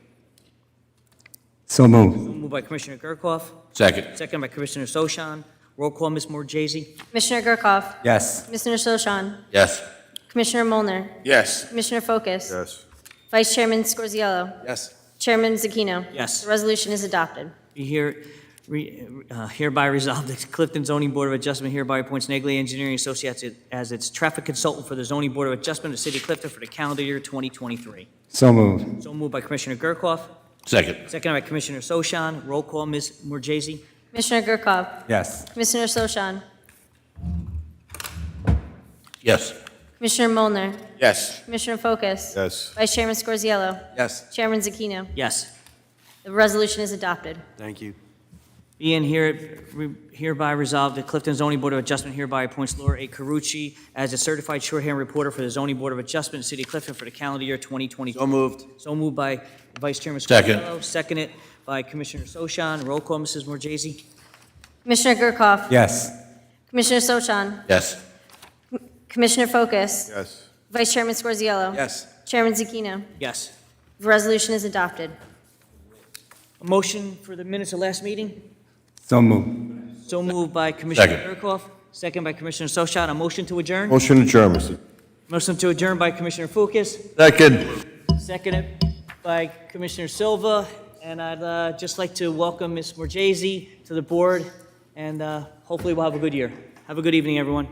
So moved. So moved by Commissioner Gerkoff. Second. Second by Commissioner Sochan. Roll call, Ms. Morzese. Commissioner Gerkoff. Yes. Commissioner Sochan. Yes. Commissioner Molnar. Yes. Commissioner Focus. Yes. Vice Chairman Scorziello. Yes. Chairman Zakino. Yes. The resolution is adopted. Be hereby resolved, the Clifton Zoning Board of Adjustment hereby appoints Negley Engineering Associates as its traffic consultant for the Zoning Board of Adjustment of the City of Clifton for the calendar year 2023. So moved. So moved by Commissioner Gerkoff. Second. Second by Commissioner Sochan. Roll call, Ms. Morzese. Commissioner Gerkoff. Yes. Commissioner Sochan. Yes. Commissioner Molnar. Yes. Commissioner Focus. Yes. Vice Chairman Scorziello. Yes. Chairman Zakino. Yes. The resolution is adopted. Thank you. Being hereby resolved, the Clifton Zoning Board of Adjustment hereby appoints Laura A. Carucci as a certified shorthand reporter for the Zoning Board of Adjustment in the City of Clifton for the calendar year 2020. So moved. So moved by Vice Chairman Second. Scorziello. Seconded by Commissioner Sochan. Roll call, Mrs. Morzese. Commissioner Gerkoff. Yes. Commissioner Sochan. Yes. Commissioner Focus. Yes. Vice Chairman Scorziello. Yes. Chairman Zakino. Yes. The resolution is adopted. A motion for the minutes of last meeting? So moved. So moved by Commissioner Second. Gerkoff. second by Commissioner Sochan. A motion to adjourn? Motion adjourned, Mr. Motion to adjourn by Commissioner Fukas, Second. seconded by Commissioner Silva. And I'd just like to welcome Ms. Morjesi to the board, and hopefully we'll have a good year. Have a good evening, everyone.